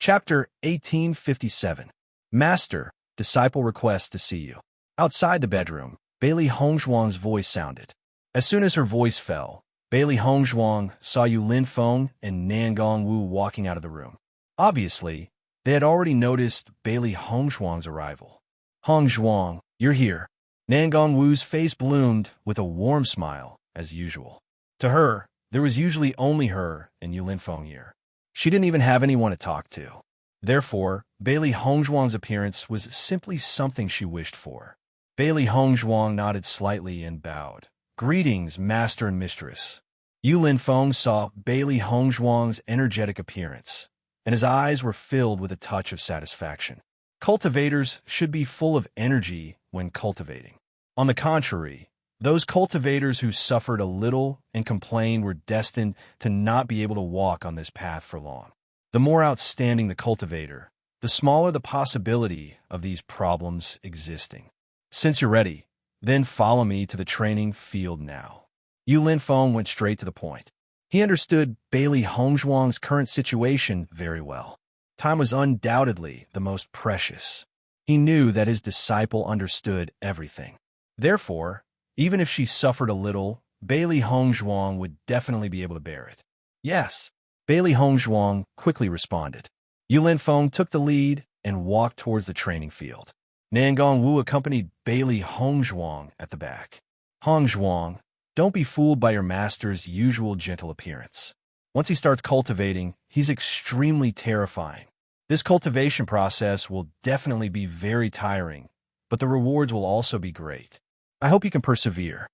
Chapter 1857. Master, disciple requests to see you. Outside the bedroom, Bailey Hongzhuang's voice sounded. As soon as her voice fell, Bailey Hongzhuang saw Yu Linfeng and Nangong Wu walking out of the room. Obviously, they had already noticed Bailey Hongzhuang's arrival. "Hongzhuang, you're here." Nangong Wu's face bloomed with a warm smile, as usual. To her, there was usually only her and Yu Linfeng here. She didn't even have anyone to talk to. Therefore, Bailey Hongzhuang's appearance was simply something she wished for. Bailey Hongzhuang nodded slightly and bowed. "Greetings, master and mistress." Yu Linfeng saw Bailey Hongzhuang's energetic appearance, and his eyes were filled with a touch of satisfaction. Cultivators should be full of energy when cultivating. On the contrary, those cultivators who suffered a little and complained were destined to not be able to walk on this path for long. The more outstanding the cultivator, the smaller the possibility of these problems existing. Since you're ready, then follow me to the training field now. Yu Linfeng went straight to the point. He understood Bailey Hongzhuang's current situation very well. Time was undoubtedly the most precious. He knew that his disciple understood everything. Therefore, even if she suffered a little, Bailey Hongzhuang would definitely be able to bear it. "Yes." Bailey Hongzhuang quickly responded. Yu Linfeng took the lead and walked towards the training field. Nangong Wu accompanied Bailey Hongzhuang at the back. "Hongzhuang, don't be fooled by your master's usual gentle appearance. Once he starts cultivating, he's extremely terrifying. This cultivation process will definitely be very tiring, but the rewards will also be great. I hope you can persevere."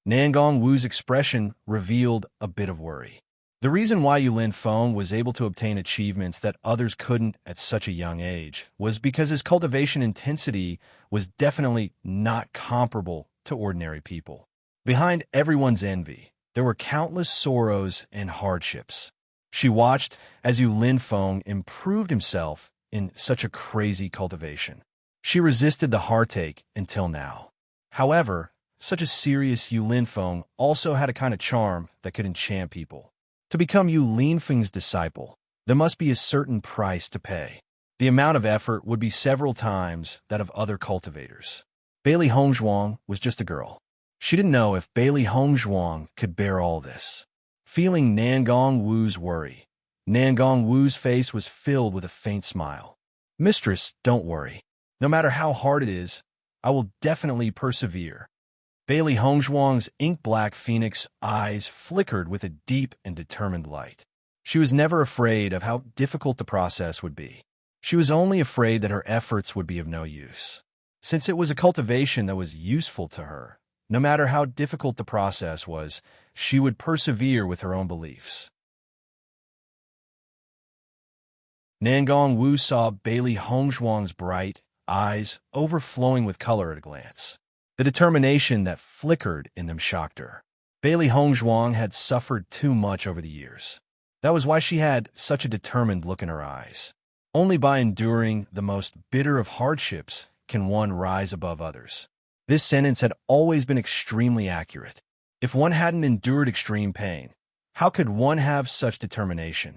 Nangong Wu's expression revealed a bit of worry. The reason why Yu Linfeng was able to obtain achievements that others couldn't at such a young age was because his cultivation intensity was definitely not comparable to ordinary people. Behind everyone's envy, there were countless sorrows and hardships. She watched as Yu Linfeng improved himself in such a crazy cultivation. She resisted the heartache until now. However, such a serious Yu Linfeng also had a kind of charm that could enchant people. To become Yu Linfeng's disciple, there must be a certain price to pay. The amount of effort would be several times that of other cultivators. Bailey Hongzhuang was just a girl. She didn't know if Bailey Hongzhuang could bear all this. Feeling Nangong Wu's worry, Nangong Wu's face was filled with a faint smile. "Mistress, don't worry. No matter how hard it is, I will definitely persevere." Bailey Hongzhuang's ink-black phoenix eyes flickered with a deep and determined light. She was never afraid of how difficult the process would be. She was only afraid that her efforts would be of no use. Since it was a cultivation that was useful to her, no matter how difficult the process was, she would persevere with her own beliefs. Nangong Wu saw Bailey Hongzhuang's bright eyes overflowing with color at a glance. The determination that flickered in them shocked her. Bailey Hongzhuang had suffered too much over the years. That was why she had such a determined look in her eyes. Only by enduring the most bitter of hardships can one rise above others. This sentence had always been extremely accurate. If one hadn't endured extreme pain, how could one have such determination?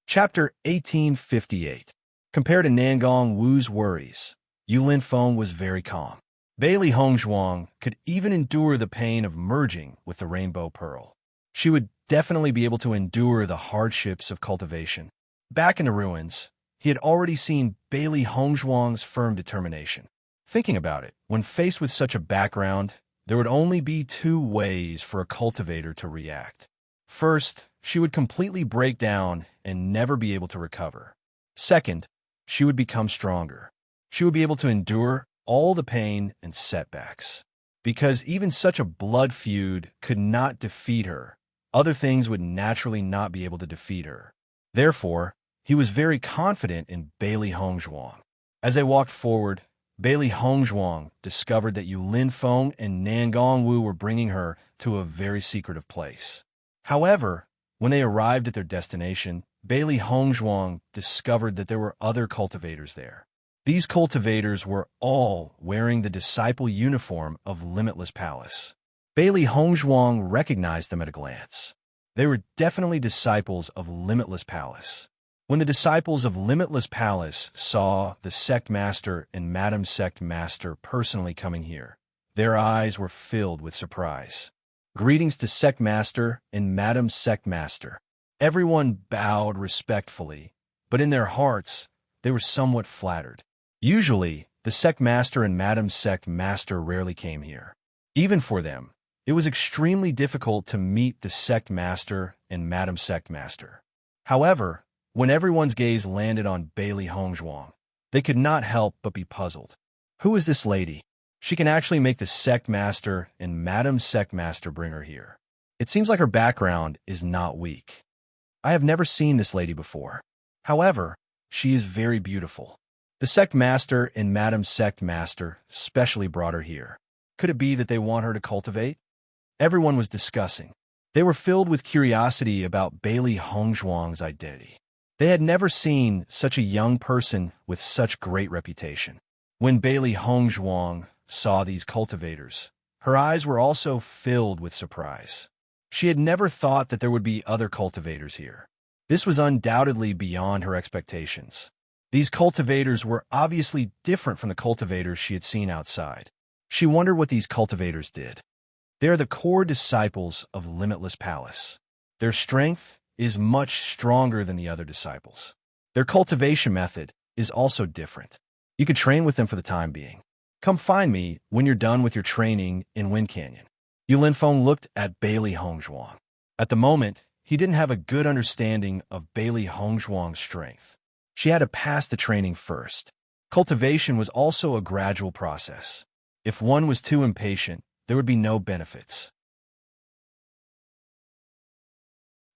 Chapter 1858. Compared to Nangong Wu's worries, Yulin Feng was very calm. Bailey Hongzhuang could even endure the pain of merging with the rainbow pearl. She would definitely be able to endure the hardships of cultivation. Back in the ruins, he had already seen Bailey Hongzhuang's firm determination. Thinking about it, when faced with such a background, there would only be two ways for a cultivator to react. First, she would completely break down and never be able to recover. Second, she would become stronger. She would be able to endure all the pain and setbacks. Because even such a blood feud could not defeat her, other things would naturally not be able to defeat her. Therefore, he was very confident in Bailey Hongzhuang. As they walked forward, Bailey Hongzhuang discovered that Yulin Feng and Nangong Wu were bringing her to a very secretive place. However, when they arrived at their destination, Bailey Hongzhuang discovered that there were other cultivators there. These cultivators were all wearing the disciple uniform of Limitless Palace. Bailey Hongzhuang recognized them at a glance. They were definitely disciples of Limitless Palace. When the disciples of Limitless Palace saw the sect master and Madam Sect Master personally coming here, their eyes were filled with surprise. Greetings to Sect Master and Madam Sect Master. Everyone bowed respectfully, but in their hearts, they were somewhat flattered. Usually, the Sect Master and Madam Sect Master rarely came here. Even for them, it was extremely difficult to meet the Sect Master and Madam Sect Master. However, when everyone's gaze landed on Bailey Hongzhuang, they could not help but be puzzled. Who is this lady? She can actually make the Sect Master and Madam Sect Master bring her here. It seems like her background is not weak. I have never seen this lady before. However, she is very beautiful. The Sect Master and Madam Sect Master specially brought her here. Could it be that they want her to cultivate? Everyone was discussing. They were filled with curiosity about Bailey Hongzhuang's identity. They had never seen such a young person with such great reputation. When Bailey Hongzhuang saw these cultivators, her eyes were also filled with surprise. She had never thought that there would be other cultivators here. This was undoubtedly beyond her expectations. These cultivators were obviously different from the cultivators she had seen outside. She wondered what these cultivators did. They are the core disciples of Limitless Palace. Their strength is much stronger than the other disciples. Their cultivation method is also different. You could train with them for the time being. Come find me when you're done with your training in Wind Canyon. Yulin Feng looked at Bailey Hongzhuang. At the moment, he didn't have a good understanding of Bailey Hongzhuang's strength. She had to pass the training first. Cultivation was also a gradual process. If one was too impatient, there would be no benefits.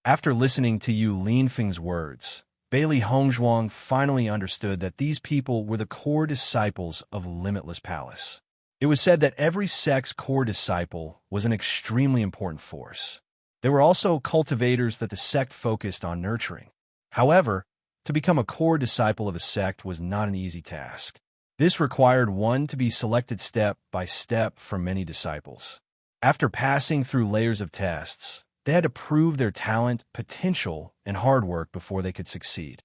After listening to Yulin Feng's words, Bailey Hongzhuang finally understood that these people were the core disciples of Limitless Palace. It was said that every sect's core disciple was an extremely important force. There were also cultivators that the sect focused on nurturing. However, to become a core disciple of a sect was not an easy task. This required one to be selected step by step from many disciples. After passing through layers of tests, they had to prove their talent, potential, and hard work before they could succeed.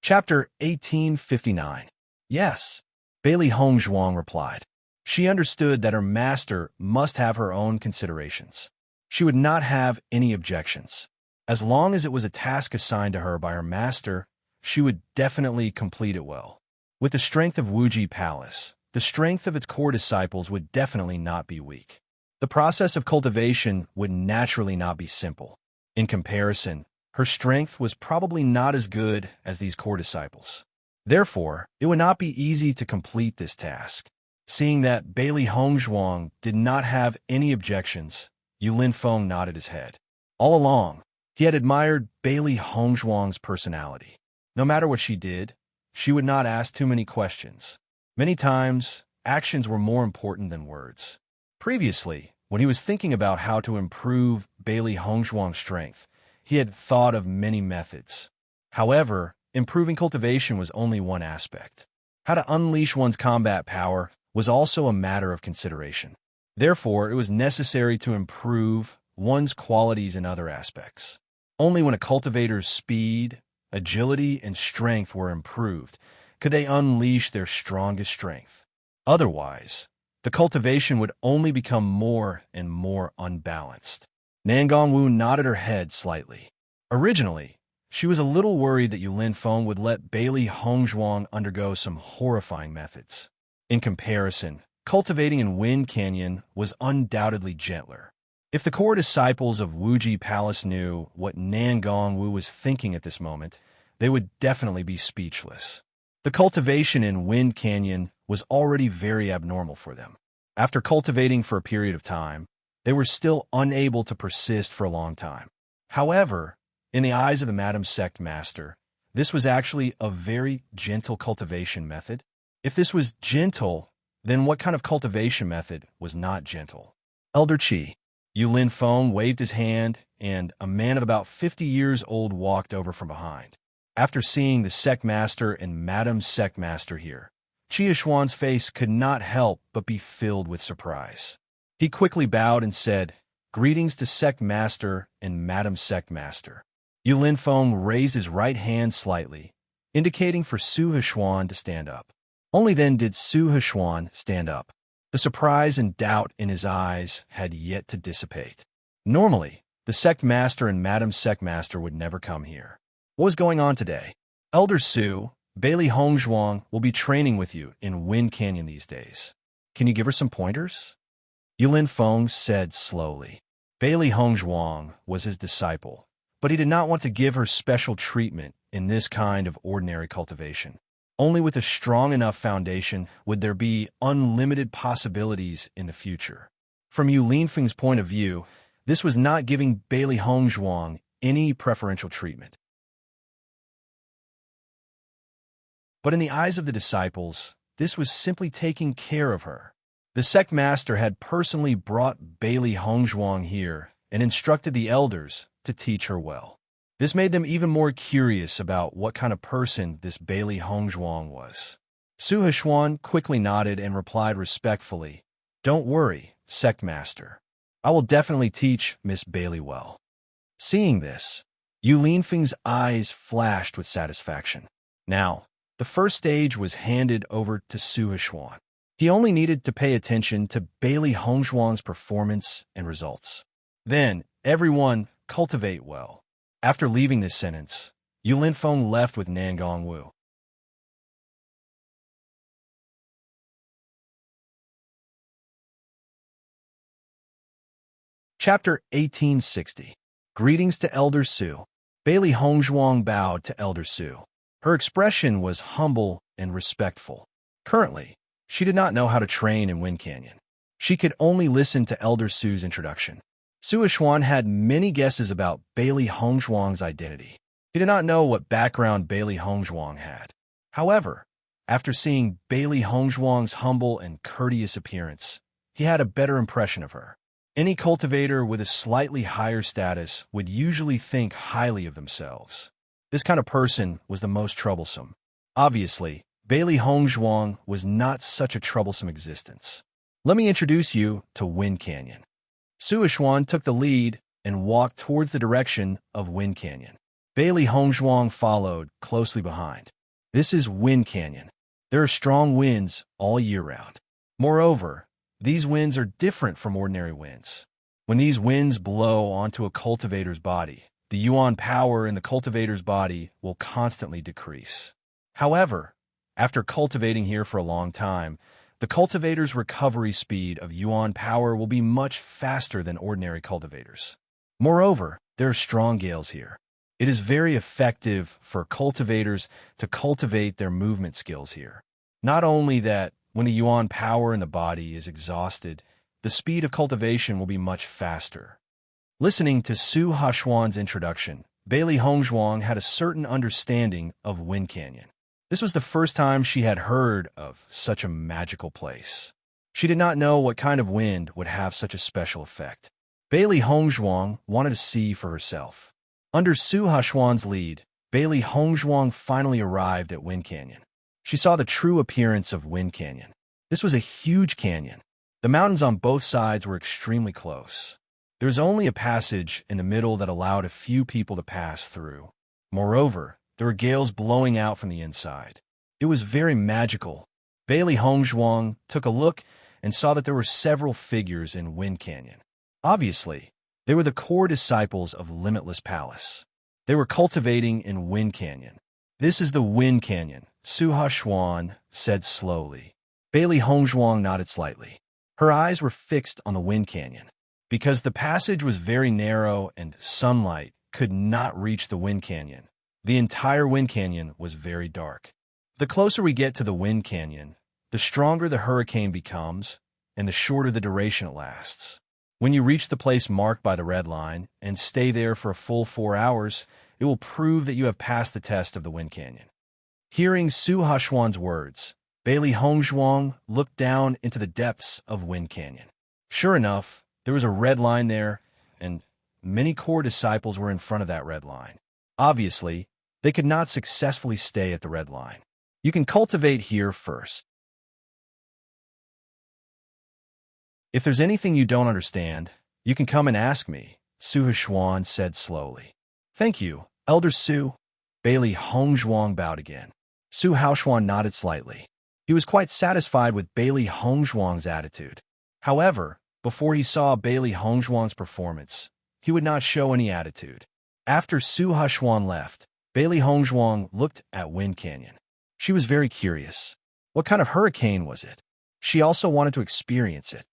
Chapter 1859. Yes, Bailey Hongzhuang replied. She understood that her master must have her own considerations. She would not have any objections. As long as it was a task assigned to her by her master, she would definitely complete it well. With the strength of Wuji Palace, the strength of its core disciples would definitely not be weak. The process of cultivation would naturally not be simple. In comparison, her strength was probably not as good as these core disciples. Therefore, it would not be easy to complete this task. Seeing that Bailey Hongzhuang did not have any objections, Yu Linfeng nodded his head. All along, he had admired Bailey Hongzhuang's personality. No matter what she did, she would not ask too many questions. Many times, actions were more important than words. Previously, when he was thinking about how to improve Bailey Hongzhuang's strength, he had thought of many methods. However, improving cultivation was only one aspect. How to unleash one's combat power was also a matter of consideration. Therefore, it was necessary to improve one's qualities in other aspects. Only when a cultivator's speed, agility, and strength were improved could they unleash their strongest strength. Otherwise, the cultivation would only become more and more unbalanced. Nangongwu nodded her head slightly. Originally, she was a little worried that Yu Linfeng would let Bailey Hongzhuang undergo some horrifying methods. In comparison, cultivating in Wind Canyon was undoubtedly gentler. If the core disciples of Wuji Palace knew what Nangongwu was thinking at this moment, they would definitely be speechless. The cultivation in Wind Canyon was already very abnormal for them. After cultivating for a period of time, they were still unable to persist for a long time. However, in the eyes of the Madam Sect Master, this was actually a very gentle cultivation method. If this was gentle, then what kind of cultivation method was not gentle? Elder Qi. Yu Linfeng waved his hand, and a man of about 50 years old walked over from behind. After seeing the Sect Master and Madam Sect Master here, Qi Xuan's face could not help but be filled with surprise. He quickly bowed and said, "Greetings to Sect Master and Madam Sect Master." Yu Linfeng raised his right hand slightly, indicating for Su Hexuan to stand up. Only then did Su Hexuan stand up. The surprise and doubt in his eyes had yet to dissipate. Normally, the Sect Master and Madam Sect Master would never come here. What was going on today? Elder Su, Bailey Hongzhuang will be training with you in Wind Canyon these days. Can you give her some pointers? Yu Linfeng said slowly. Bailey Hongzhuang was his disciple, but he did not want to give her special treatment in this kind of ordinary cultivation. Only with a strong enough foundation would there be unlimited possibilities in the future. From Yu Linfeng's point of view, this was not giving Bailey Hongzhuang any preferential treatment. But in the eyes of the disciples, this was simply taking care of her. The Sect Master had personally brought Bailey Hongzhuang here and instructed the elders to teach her well. This made them even more curious about what kind of person this Bailey Hongzhuang was. Su Hexuan quickly nodded and replied respectfully, "Don't worry, Sect Master. I will definitely teach Miss Bailey well." Seeing this, Yu Linfeng's eyes flashed with satisfaction. Now, the first stage was handed over to Su Hexuan. He only needed to pay attention to Bailey Hongzhuang's performance and results. Then, everyone cultivate well. After leaving this sentence, Yu Linfeng left with Nangongwu. Chapter 1860. Greetings to Elder Su. Bailey Hongzhuang bowed to Elder Su. Her expression was humble and respectful. Currently, she did not know how to train in Wind Canyon. She could only listen to Elder Su's introduction. Su Hexuan had many guesses about Bailey Hongzhuang's identity. He did not know what background Bailey Hongzhuang had. However, after seeing Bailey Hongzhuang's humble and courteous appearance, he had a better impression of her. Any cultivator with a slightly higher status would usually think highly of themselves. This kind of person was the most troublesome. Obviously, Bailey Hongzhuang was not such a troublesome existence. Let me introduce you to Wind Canyon. Su Hexuan took the lead and walked towards the direction of Wind Canyon. Bailey Hongzhuang followed closely behind. This is Wind Canyon. There are strong winds all year round. Moreover, these winds are different from ordinary winds. When these winds blow onto a cultivator's body, the yuan power in the cultivator's body will constantly decrease. However, after cultivating here for a long time, the cultivator's recovery speed of yuan power will be much faster than ordinary cultivators. Moreover, there are strong gales here. It is very effective for cultivators to cultivate their movement skills here. Not only that, when the yuan power in the body is exhausted, the speed of cultivation will be much faster. Listening to Su Haxuan's introduction, Bailey Hongzhuang had a certain understanding of Wind Canyon. This was the first time she had heard of such a magical place. She did not know what kind of wind would have such a special effect. Bailey Hongzhuang wanted to see for herself. Under Su Haxuan's lead, Bailey Hongzhuang finally arrived at Wind Canyon. She saw the true appearance of Wind Canyon. This was a huge canyon. The mountains on both sides were extremely close. There was only a passage in the middle that allowed a few people to pass through. Moreover, there were gales blowing out from the inside. It was very magical. Bailey Hongzhuang took a look and saw that there were several figures in Wind Canyon. Obviously, they were the core disciples of Limitless Palace. They were cultivating in Wind Canyon. "This is the Wind Canyon," Su Haxuan said slowly. Bailey Hongzhuang nodded slightly. Her eyes were fixed on the Wind Canyon. Because the passage was very narrow and sunlight could not reach the Wind Canyon, the entire Wind Canyon was very dark. The closer we get to the Wind Canyon, the stronger the hurricane becomes and the shorter the duration it lasts. When you reach the place marked by the red line and stay there for a full 4 hours, it will prove that you have passed the test of the Wind Canyon. Hearing Su Haxuan's words, Bailey Hongzhuang looked down into the depths of Wind Canyon. Sure enough, there was a red line there, and many core disciples were in front of that red line. Obviously, they could not successfully stay at the red line. You can cultivate here first. If there's anything you don't understand, you can come and ask me, Su Haxuan said slowly. Thank you, Elder Su. Bailey Hongzhuang bowed again. Su Haxuan nodded slightly. He was quite satisfied with Bailey Hongzhuang's attitude. However, before he saw Bailey Hongzhuang's performance, he would not show any attitude. After Su Haxuan left, Bailey Hongzhuang looked at Wind Canyon. She was very curious. What kind of hurricane was it? She also wanted to experience it.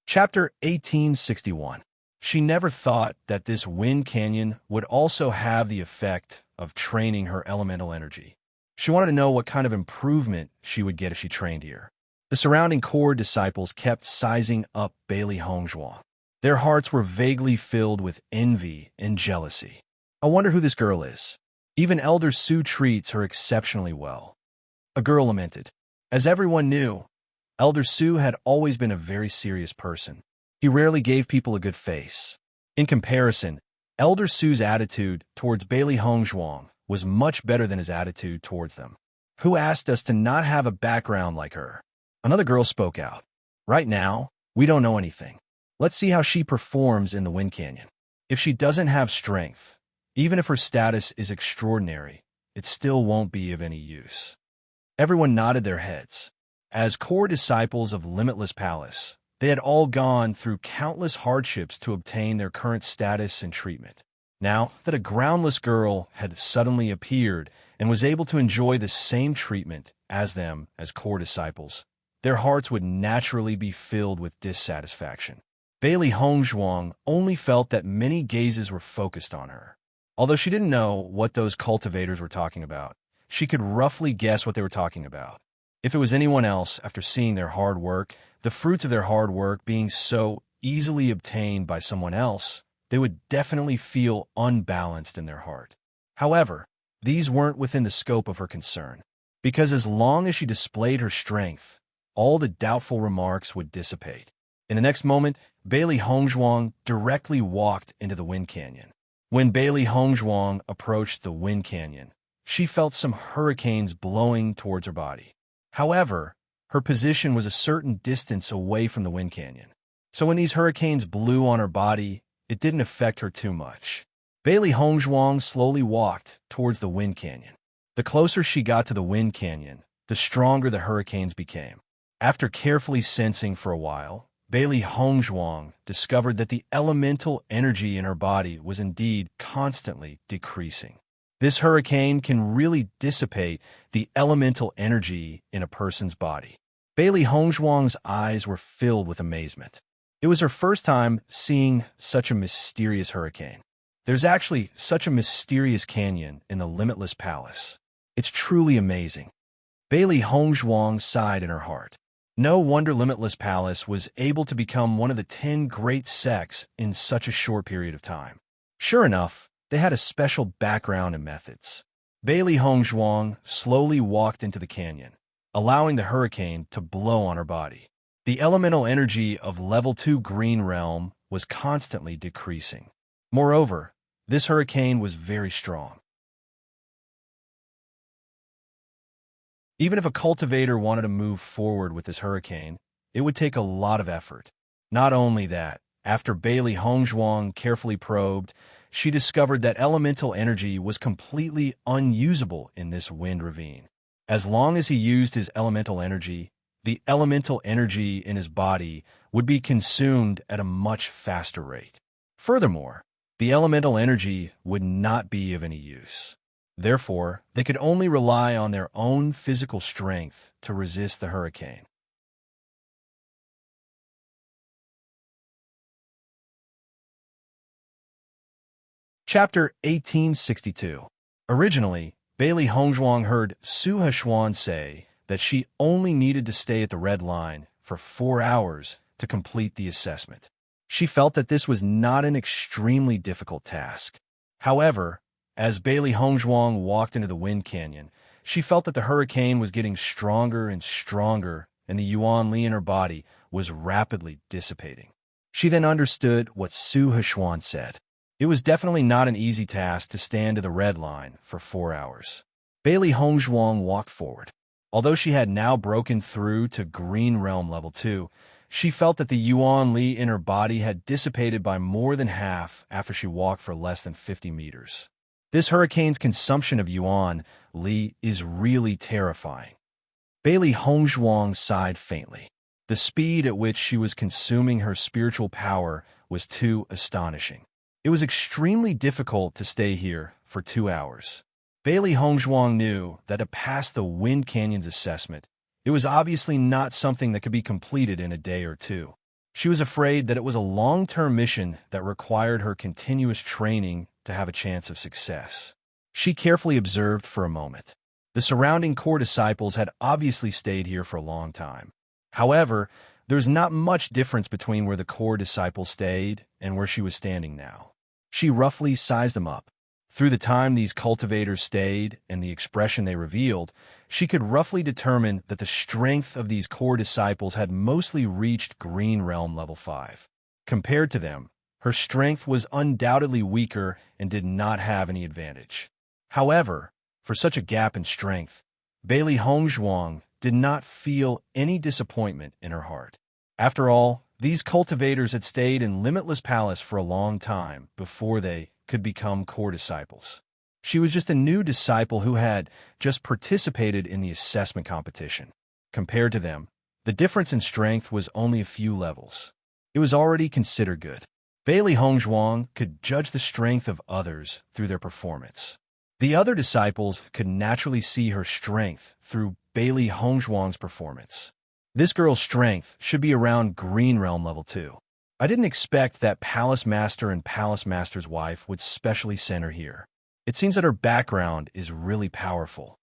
Chapter 1861. She never thought that this Wind Canyon would also have the effect of training her elemental energy. She wanted to know what kind of improvement she would get if she trained here. The surrounding core disciples kept sizing up Bailey Hongzhuang. Their hearts were vaguely filled with envy and jealousy. I wonder who this girl is. Even Elder Su treats her exceptionally well. A girl lamented. As everyone knew, Elder Su had always been a very serious person. He rarely gave people a good face. In comparison, Elder Su's attitude towards Bailey Hongzhuang was much better than his attitude towards them. Who asked us to not have a background like her? Another girl spoke out. Right now, we don't know anything. Let's see how she performs in the Wind Canyon. If she doesn't have strength, even if her status is extraordinary, it still won't be of any use. Everyone nodded their heads. As core disciples of Limitless Palace, they had all gone through countless hardships to obtain their current status and treatment. Now that a groundless girl had suddenly appeared and was able to enjoy the same treatment as them as core disciples, their hearts would naturally be filled with dissatisfaction. Bailey Hongzhuang only felt that many gazes were focused on her. Although she didn't know what those cultivators were talking about, she could roughly guess what they were talking about. If it was anyone else, after seeing their hard work, the fruits of their hard work being so easily obtained by someone else, they would definitely feel unbalanced in their heart. However, these weren't within the scope of her concern, because as long as she displayed her strength, all the doubtful remarks would dissipate. In the next moment, Bailey Hongzhuang directly walked into the Wind Canyon. When Bailey Hongzhuang approached the Wind Canyon, she felt some hurricanes blowing towards her body. However, her position was a certain distance away from the Wind Canyon. So when these hurricanes blew on her body, it didn't affect her too much. Bailey Hongzhuang slowly walked towards the Wind Canyon. The closer she got to the Wind Canyon, the stronger the hurricanes became. After carefully sensing for a while, Bailey Hongzhuang discovered that the elemental energy in her body was indeed constantly decreasing. This hurricane can really dissipate the elemental energy in a person's body. Bailey Hongzhuang's eyes were filled with amazement. It was her first time seeing such a mysterious hurricane. There's actually such a mysterious canyon in the Limitless Palace. It's truly amazing. Bailey Hongzhuang sighed in her heart. No wonder Limitless Palace was able to become one of the 10 great sects in such a short period of time. Sure enough, they had a special background and methods. Bailey Hongzhuang slowly walked into the canyon, allowing the hurricane to blow on her body. The elemental energy of Level 2 Green Realm was constantly decreasing. Moreover, this hurricane was very strong. Even if a cultivator wanted to move forward with this hurricane, it would take a lot of effort. Not only that, after Bailey Hongzhuang carefully probed, she discovered that elemental energy was completely unusable in this wind ravine. As long as he used his elemental energy, the elemental energy in his body would be consumed at a much faster rate. Furthermore, the elemental energy would not be of any use. Therefore, they could only rely on their own physical strength to resist the hurricane. Chapter 1862. Originally, Bailey Hongzhuang heard Su Heshuan say that she only needed to stay at the red line for 4 hours to complete the assessment. She felt that this was not an extremely difficult task. However, as Bailey Hongzhuang walked into the wind canyon, she felt that the hurricane was getting stronger and stronger, and the Yuan Li in her body was rapidly dissipating. She then understood what Su Heshuan said. It was definitely not an easy task to stand to the red line for 4 hours. Bailey Hongzhuang walked forward. Although she had now broken through to Green Realm Level 2, she felt that the Yuan Li in her body had dissipated by more than half after she walked for less than 50 meters. This hurricane's consumption of Yuan Li is really terrifying. Bailey Hongzhuang sighed faintly. The speed at which she was consuming her spiritual power was too astonishing. It was extremely difficult to stay here for 2 hours. Bailey Hongzhuang knew that to pass the Wind Canyon's assessment, it was obviously not something that could be completed in a day or two. She was afraid that it was a long-term mission that required her continuous training to have a chance of success. She carefully observed for a moment. The surrounding core disciples had obviously stayed here for a long time. However, there's not much difference between where the core disciples stayed and where she was standing now. She roughly sized them up. Through the time these cultivators stayed and the expression they revealed, she could roughly determine that the strength of these core disciples had mostly reached Green Realm Level 5. Compared to them, her strength was undoubtedly weaker and did not have any advantage. However, for such a gap in strength, Bailey Hongzhuang did not feel any disappointment in her heart. After all, these cultivators had stayed in Limitless Palace for a long time before they could become core disciples. She was just a new disciple who had just participated in the assessment competition. Compared to them, the difference in strength was only a few levels. It was already considered good. Bailey Hongzhuang could judge the strength of others through their performance. The other disciples could naturally see her strength through Bailey Hongzhuang's performance. This girl's strength should be around Green Realm Level 2. I didn't expect that Palace Master and Palace Master's wife would specially send her here. It seems that her background is really powerful.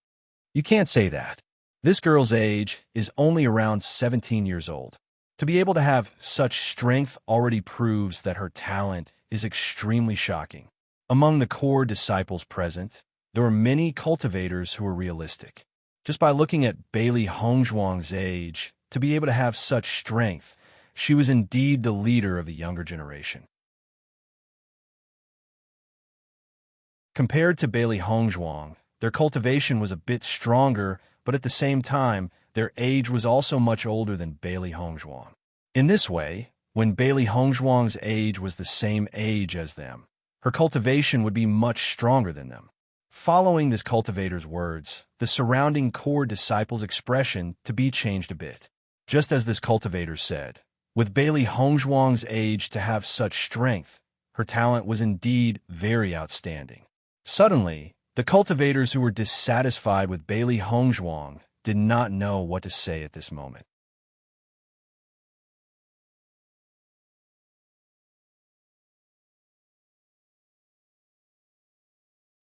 You can't say that. This girl's age is only around 17 years old. To be able to have such strength already proves that her talent is extremely shocking. Among the core disciples present, there were many cultivators who were realistic. Just by looking at Bailey Hongzhuang's age, to be able to have such strength, she was indeed the leader of the younger generation. Compared to Bailey Hongzhuang, their cultivation was a bit stronger, but at the same time, their age was also much older than Bailey Hongzhuang. In this way, when Bailey Hongzhuang's age was the same age as them, her cultivation would be much stronger than them. Following this cultivator's words, the surrounding core disciples' expression to be changed a bit. Just as this cultivator said, with Bailey Hongzhuang's age to have such strength, her talent was indeed very outstanding. Suddenly, the cultivators who were dissatisfied with Bailey Hongzhuang did not know what to say at this moment.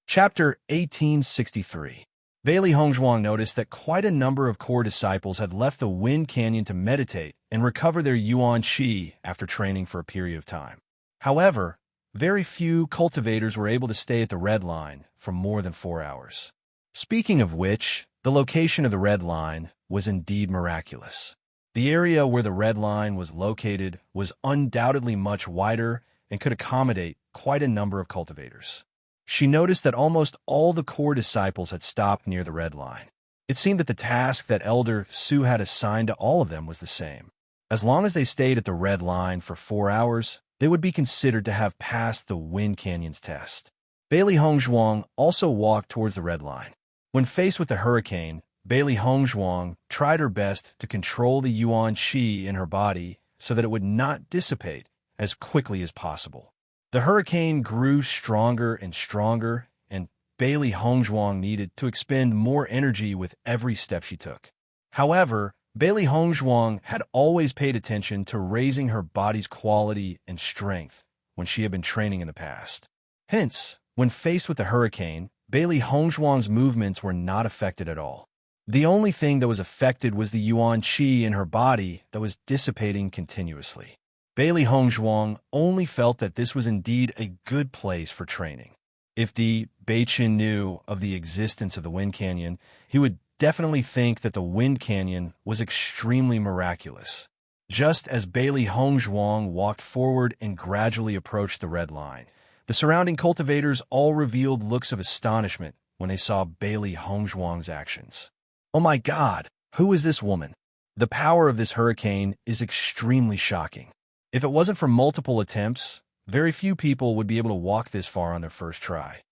Chapter 1863. Bailey Hongzhuang noticed that quite a number of core disciples had left the Wind Canyon to meditate and recover their yuan qi after training for a period of time. However, very few cultivators were able to stay at the Red Line for more than 4 hours. Speaking of which, the location of the Red Line was indeed miraculous. The area where the Red Line was located was undoubtedly much wider and could accommodate quite a number of cultivators. She noticed that almost all the core disciples had stopped near the Red Line. It seemed that the task that Elder Su had assigned to all of them was the same. As long as they stayed at the Red Line for 4 hours, they would be considered to have passed the Wind Canyon's test. Bailey Hongzhuang also walked towards the Red Line. When faced with the hurricane, Bailey Hongzhuang tried her best to control the yuan qi in her body so that it would not dissipate as quickly as possible. The hurricane grew stronger and stronger, and Bailey Hongzhuang needed to expend more energy with every step she took. However, Bailey Hongzhuang had always paid attention to raising her body's quality and strength when she had been training in the past. Hence, when faced with the hurricane, Bailey Hongzhuang's movements were not affected at all. The only thing that was affected was the yuan qi in her body that was dissipating continuously. Bailey Hongzhuang only felt that this was indeed a good place for training. If Di Beiqin knew of the existence of the Wind Canyon, he would definitely think that the Wind Canyon was extremely miraculous. Just as Bailey Hongzhuang walked forward and gradually approached the Red Line, the surrounding cultivators all revealed looks of astonishment when they saw Bailey Hongzhuang's actions. Oh my God, who is this woman? The power of this hurricane is extremely shocking. If it wasn't for multiple attempts, very few people would be able to walk this far on their first try.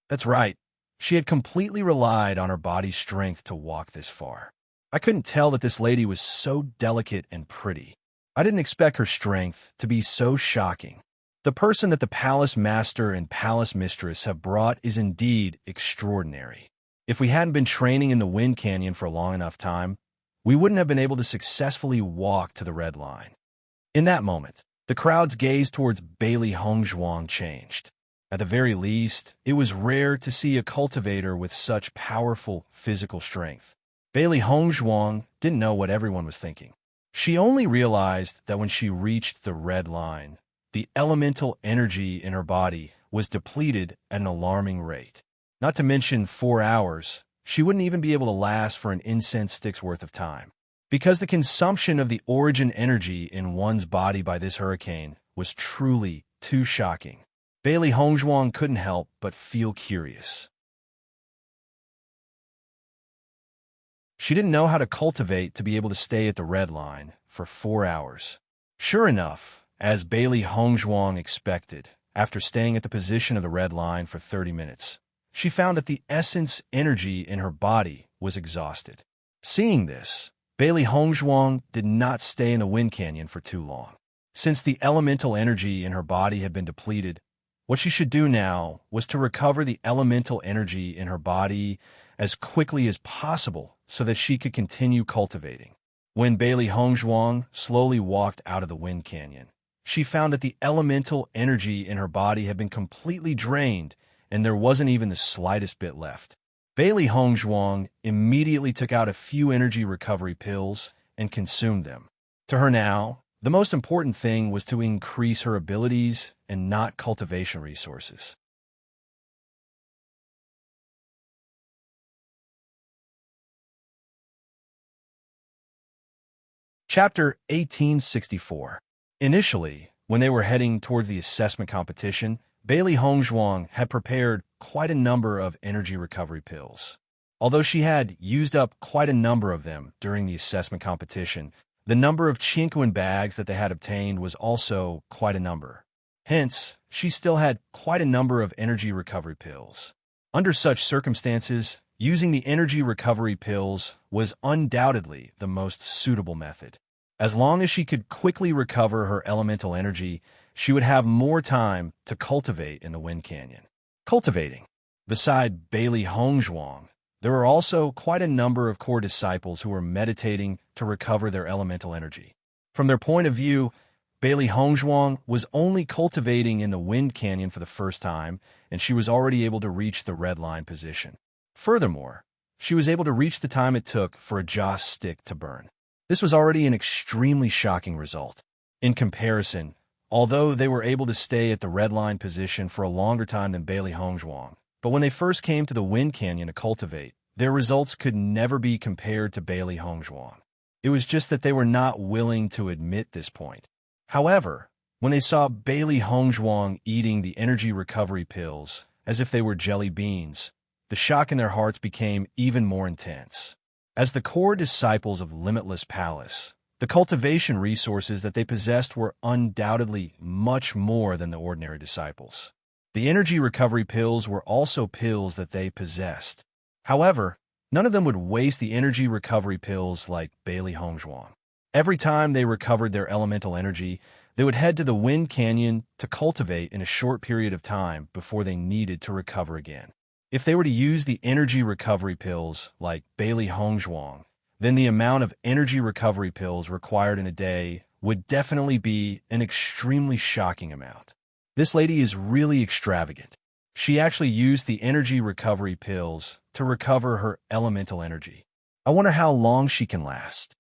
That's right. She had completely relied on her body's strength to walk this far. I couldn't tell that this lady was so delicate and pretty. I didn't expect her strength to be so shocking. The person that the palace master and palace mistress have brought is indeed extraordinary. If we hadn't been training in the Wind Canyon for a long enough time, we wouldn't have been able to successfully walk to the Red Line. In that moment, the crowd's gaze towards Bailey Hongzhuang changed. At the very least, it was rare to see a cultivator with such powerful physical strength. Bailey Hongzhuang didn't know what everyone was thinking. She only realized that when she reached the Red Line, the elemental energy in her body was depleted at an alarming rate. Not to mention 4 hours, she wouldn't even be able to last for an incense stick's worth of time. Because the consumption of the origin energy in one's body by this hurricane was truly too shocking. Bailey Hongzhuang couldn't help but feel curious. She didn't know how to cultivate to be able to stay at the Red Line for 4 hours. Sure enough, as Bailey Hongzhuang expected, after staying at the position of the Red Line for 30 minutes, she found that the essence energy in her body was exhausted. Seeing this, Bailey Hongzhuang did not stay in the Wind Canyon for too long. Since the elemental energy in her body had been depleted, what she should do now was to recover the elemental energy in her body as quickly as possible so that she could continue cultivating. When Bailey Hongzhuang slowly walked out of the Wind Canyon, she found that the elemental energy in her body had been completely drained and there wasn't even the slightest bit left. Bailey Hongzhuang immediately took out a few energy recovery pills and consumed them. To her now, the most important thing was to increase her abilities and not cultivation resources. Chapter 1864. Initially, when they were heading towards the assessment competition, Bailey Hongzhuang had prepared quite a number of energy recovery pills. Although she had used up quite a number of them during the assessment competition, the number of Qingquan bags that they had obtained was also quite a number. Hence, she still had quite a number of energy recovery pills. Under such circumstances, using the energy recovery pills was undoubtedly the most suitable method. As long as she could quickly recover her elemental energy, she would have more time to cultivate in the Wind Canyon. Cultivating. Beside Bailey Hongzhuang, there were also quite a number of core disciples who were meditating to recover their elemental energy. From their point of view, Bailey Hongzhuang was only cultivating in the Wind Canyon for the first time, and she was already able to reach the red line position. Furthermore, she was able to reach the time it took for a joss stick to burn. This was already an extremely shocking result. In comparison, although they were able to stay at the red line position for a longer time than Bailey Hongzhuang, but when they first came to the Wind Canyon to cultivate, their results could never be compared to Bailey Hongzhuang. It was just that they were not willing to admit this point. However, when they saw Bailey Hongzhuang eating the energy recovery pills as if they were jelly beans, the shock in their hearts became even more intense. As the core disciples of Limitless Palace, the cultivation resources that they possessed were undoubtedly much more than the ordinary disciples. The energy recovery pills were also pills that they possessed. However, none of them would waste the energy recovery pills like Bailey Hongzhuang. Every time they recovered their elemental energy, they would head to the Wind Canyon to cultivate in a short period of time before they needed to recover again. If they were to use the energy recovery pills like Bailey Hongzhuang, then the amount of energy recovery pills required in a day would definitely be an extremely shocking amount. This lady is really extravagant. She actually used the energy recovery pills to recover her elemental energy. I wonder how long she can last.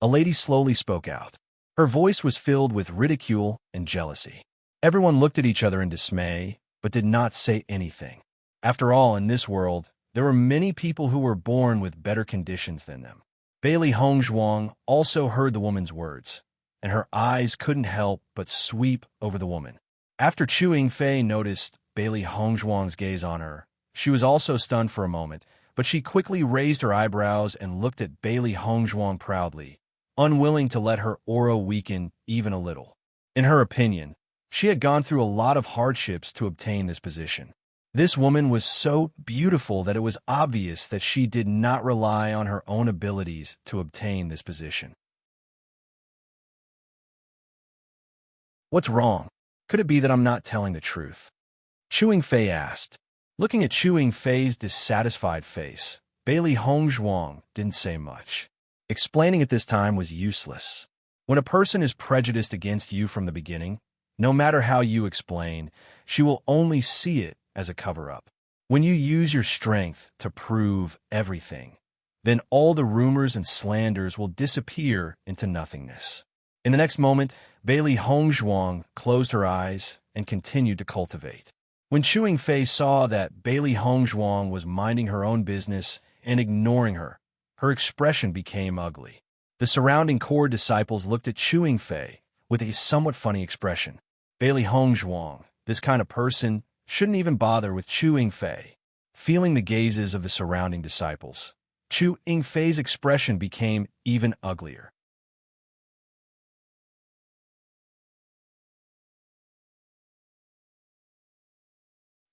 A lady slowly spoke out. Her voice was filled with ridicule and jealousy. Everyone looked at each other in dismay, but did not say anything. After all, in this world, there were many people who were born with better conditions than them. Bailey Hongzhuang also heard the woman's words, and her eyes couldn't help but sweep over the woman. After Chu Yingfei noticed Bailey Hongzhuang's gaze on her, she was also stunned for a moment, but she quickly raised her eyebrows and looked at Bailey Hongzhuang proudly, unwilling to let her aura weaken even a little. In her opinion, she had gone through a lot of hardships to obtain this position. This woman was so beautiful that it was obvious that she did not rely on her own abilities to obtain this position. What's wrong? Could it be that I'm not telling the truth? Chu Yingfei asked. Looking at Chu Yingfei's dissatisfied face, Bailey Hongzhuang didn't say much. Explaining at this time was useless. When a person is prejudiced against you from the beginning, no matter how you explain, she will only see it as a cover-up. When you use your strength to prove everything, then all the rumors and slanders will disappear into nothingness. In the next moment, Bailey Hongzhuang closed her eyes and continued to cultivate. When Chu Yingfei saw that Bailey Hongzhuang was minding her own business and ignoring her, her expression became ugly. The surrounding core disciples looked at Chu Yingfei with a somewhat funny expression. Bailey Hongzhuang, this kind of person, shouldn't even bother with Chu Yingfei. Feeling the gazes of the surrounding disciples, Chu Yingfei's expression became even uglier.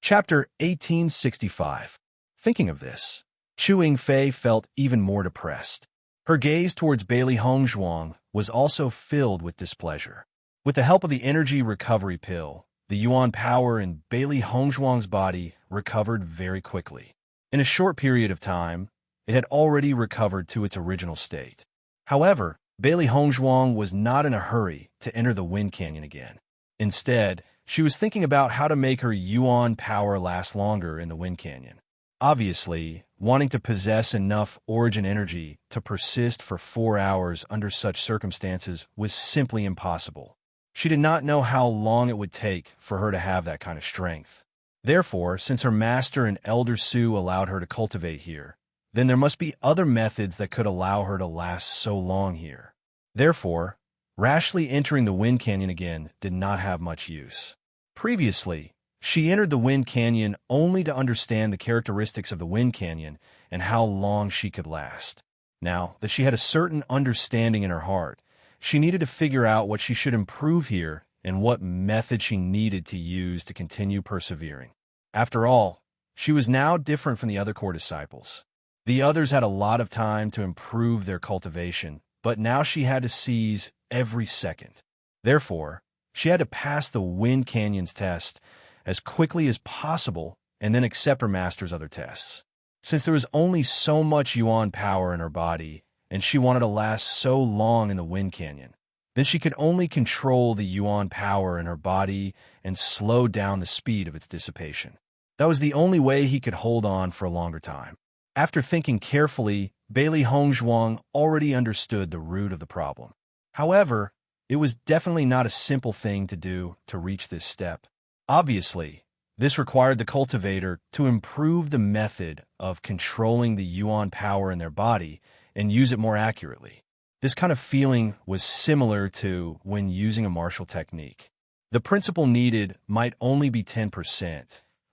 Chapter 1865. Thinking of this, Chu Yingfei felt even more depressed. Her gaze towards Bailey Hongzhuang was also filled with displeasure. With the help of the energy recovery pill, the yuan power in Bailey Hongzhuang's body recovered very quickly. In a short period of time, it had already recovered to its original state. However, Bailey Hongzhuang was not in a hurry to enter the Wind Canyon again. Instead, she was thinking about how to make her yuan power last longer in the Wind Canyon. Obviously, wanting to possess enough origin energy to persist for 4 hours under such circumstances was simply impossible. She did not know how long it would take for her to have that kind of strength. Therefore, since her master and Elder Su allowed her to cultivate here, then there must be other methods that could allow her to last so long here. Therefore, rashly entering the Wind Canyon again did not have much use. Previously, she entered the Wind Canyon only to understand the characteristics of the Wind Canyon and how long she could last. Now that she had a certain understanding in her heart, she needed to figure out what she should improve here and what method she needed to use to continue persevering. After all, She was now different from the other core disciples. The others had a lot of time to improve their cultivation, but now she had to seize every second. Therefore, she had to pass the Wind Canyon's test as quickly as possible and then accept her master's other tests. Since there was only so much yuan power in her body, and she wanted to last so long in the Wind Canyon, then she could only control the yuan power in her body and slow down the speed of its dissipation. That was the only way he could hold on for a longer time. After thinking carefully, Bailey Hongzhuang already understood the root of the problem. However, it was definitely not a simple thing to do to reach this step. Obviously, this required the cultivator to improve the method of controlling the yuan power in their body and use it more accurately. This kind of feeling was similar to when using a martial technique. The principle needed might only be 10%,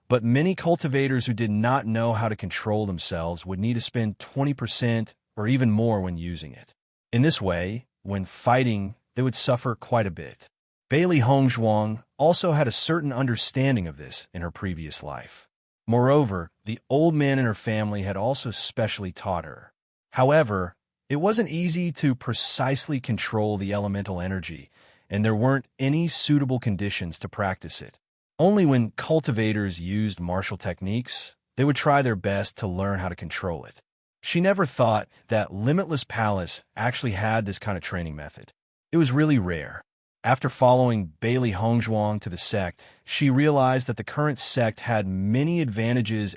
but many cultivators who did not know how to control themselves would need to spend 20% or even more when using it. In this way, when fighting, they would suffer quite a bit. Bailey Hongzhuang also had a certain understanding of this in her previous life. Moreover, the old man in her family had also specially taught her. However, it wasn't easy to precisely control the elemental energy, and there weren't any suitable conditions to practice it. Only when cultivators used martial techniques, they would try their best to learn how to control it. She never thought that Limitless Palace actually had this kind of training method. It was really rare. After following Bailey Hongzhuang to the sect, she realized that the current sect had many advantages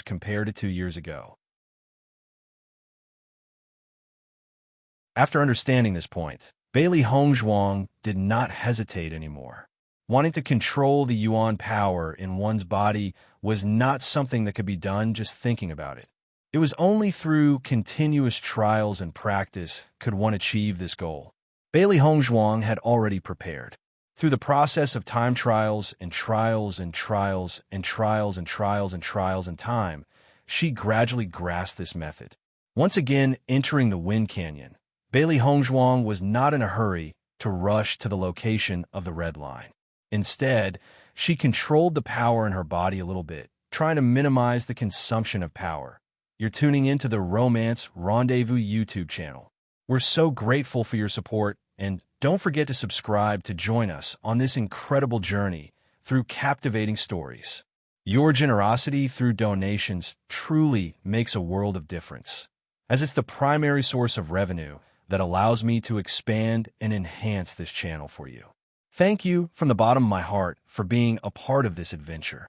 compared to 2 years ago. After understanding this point, Bailey Hongzhuang did not hesitate anymore. Wanting to control the yuan power in one's body was not something that could be done just thinking about it. It was only through continuous trials and practice could one achieve this goal. Bailey Hongzhuang had already prepared. Through the process of time trials and trials and trials and trials and trials and trials and time, she gradually grasped this method. Once again entering the Wind Canyon, Bailey Hongzhuang was not in a hurry to rush to the location of the red line. Instead, she controlled the power in her body a little bit, trying to minimize the consumption of power. You're tuning into the Romance Rendezvous YouTube channel. We're so grateful for your support, and don't forget to subscribe to join us on this incredible journey through captivating stories. Your generosity through donations truly makes a world of difference, as it's the primary source of revenue that allows me to expand and enhance this channel for you. Thank you from the bottom of my heart for being a part of this adventure.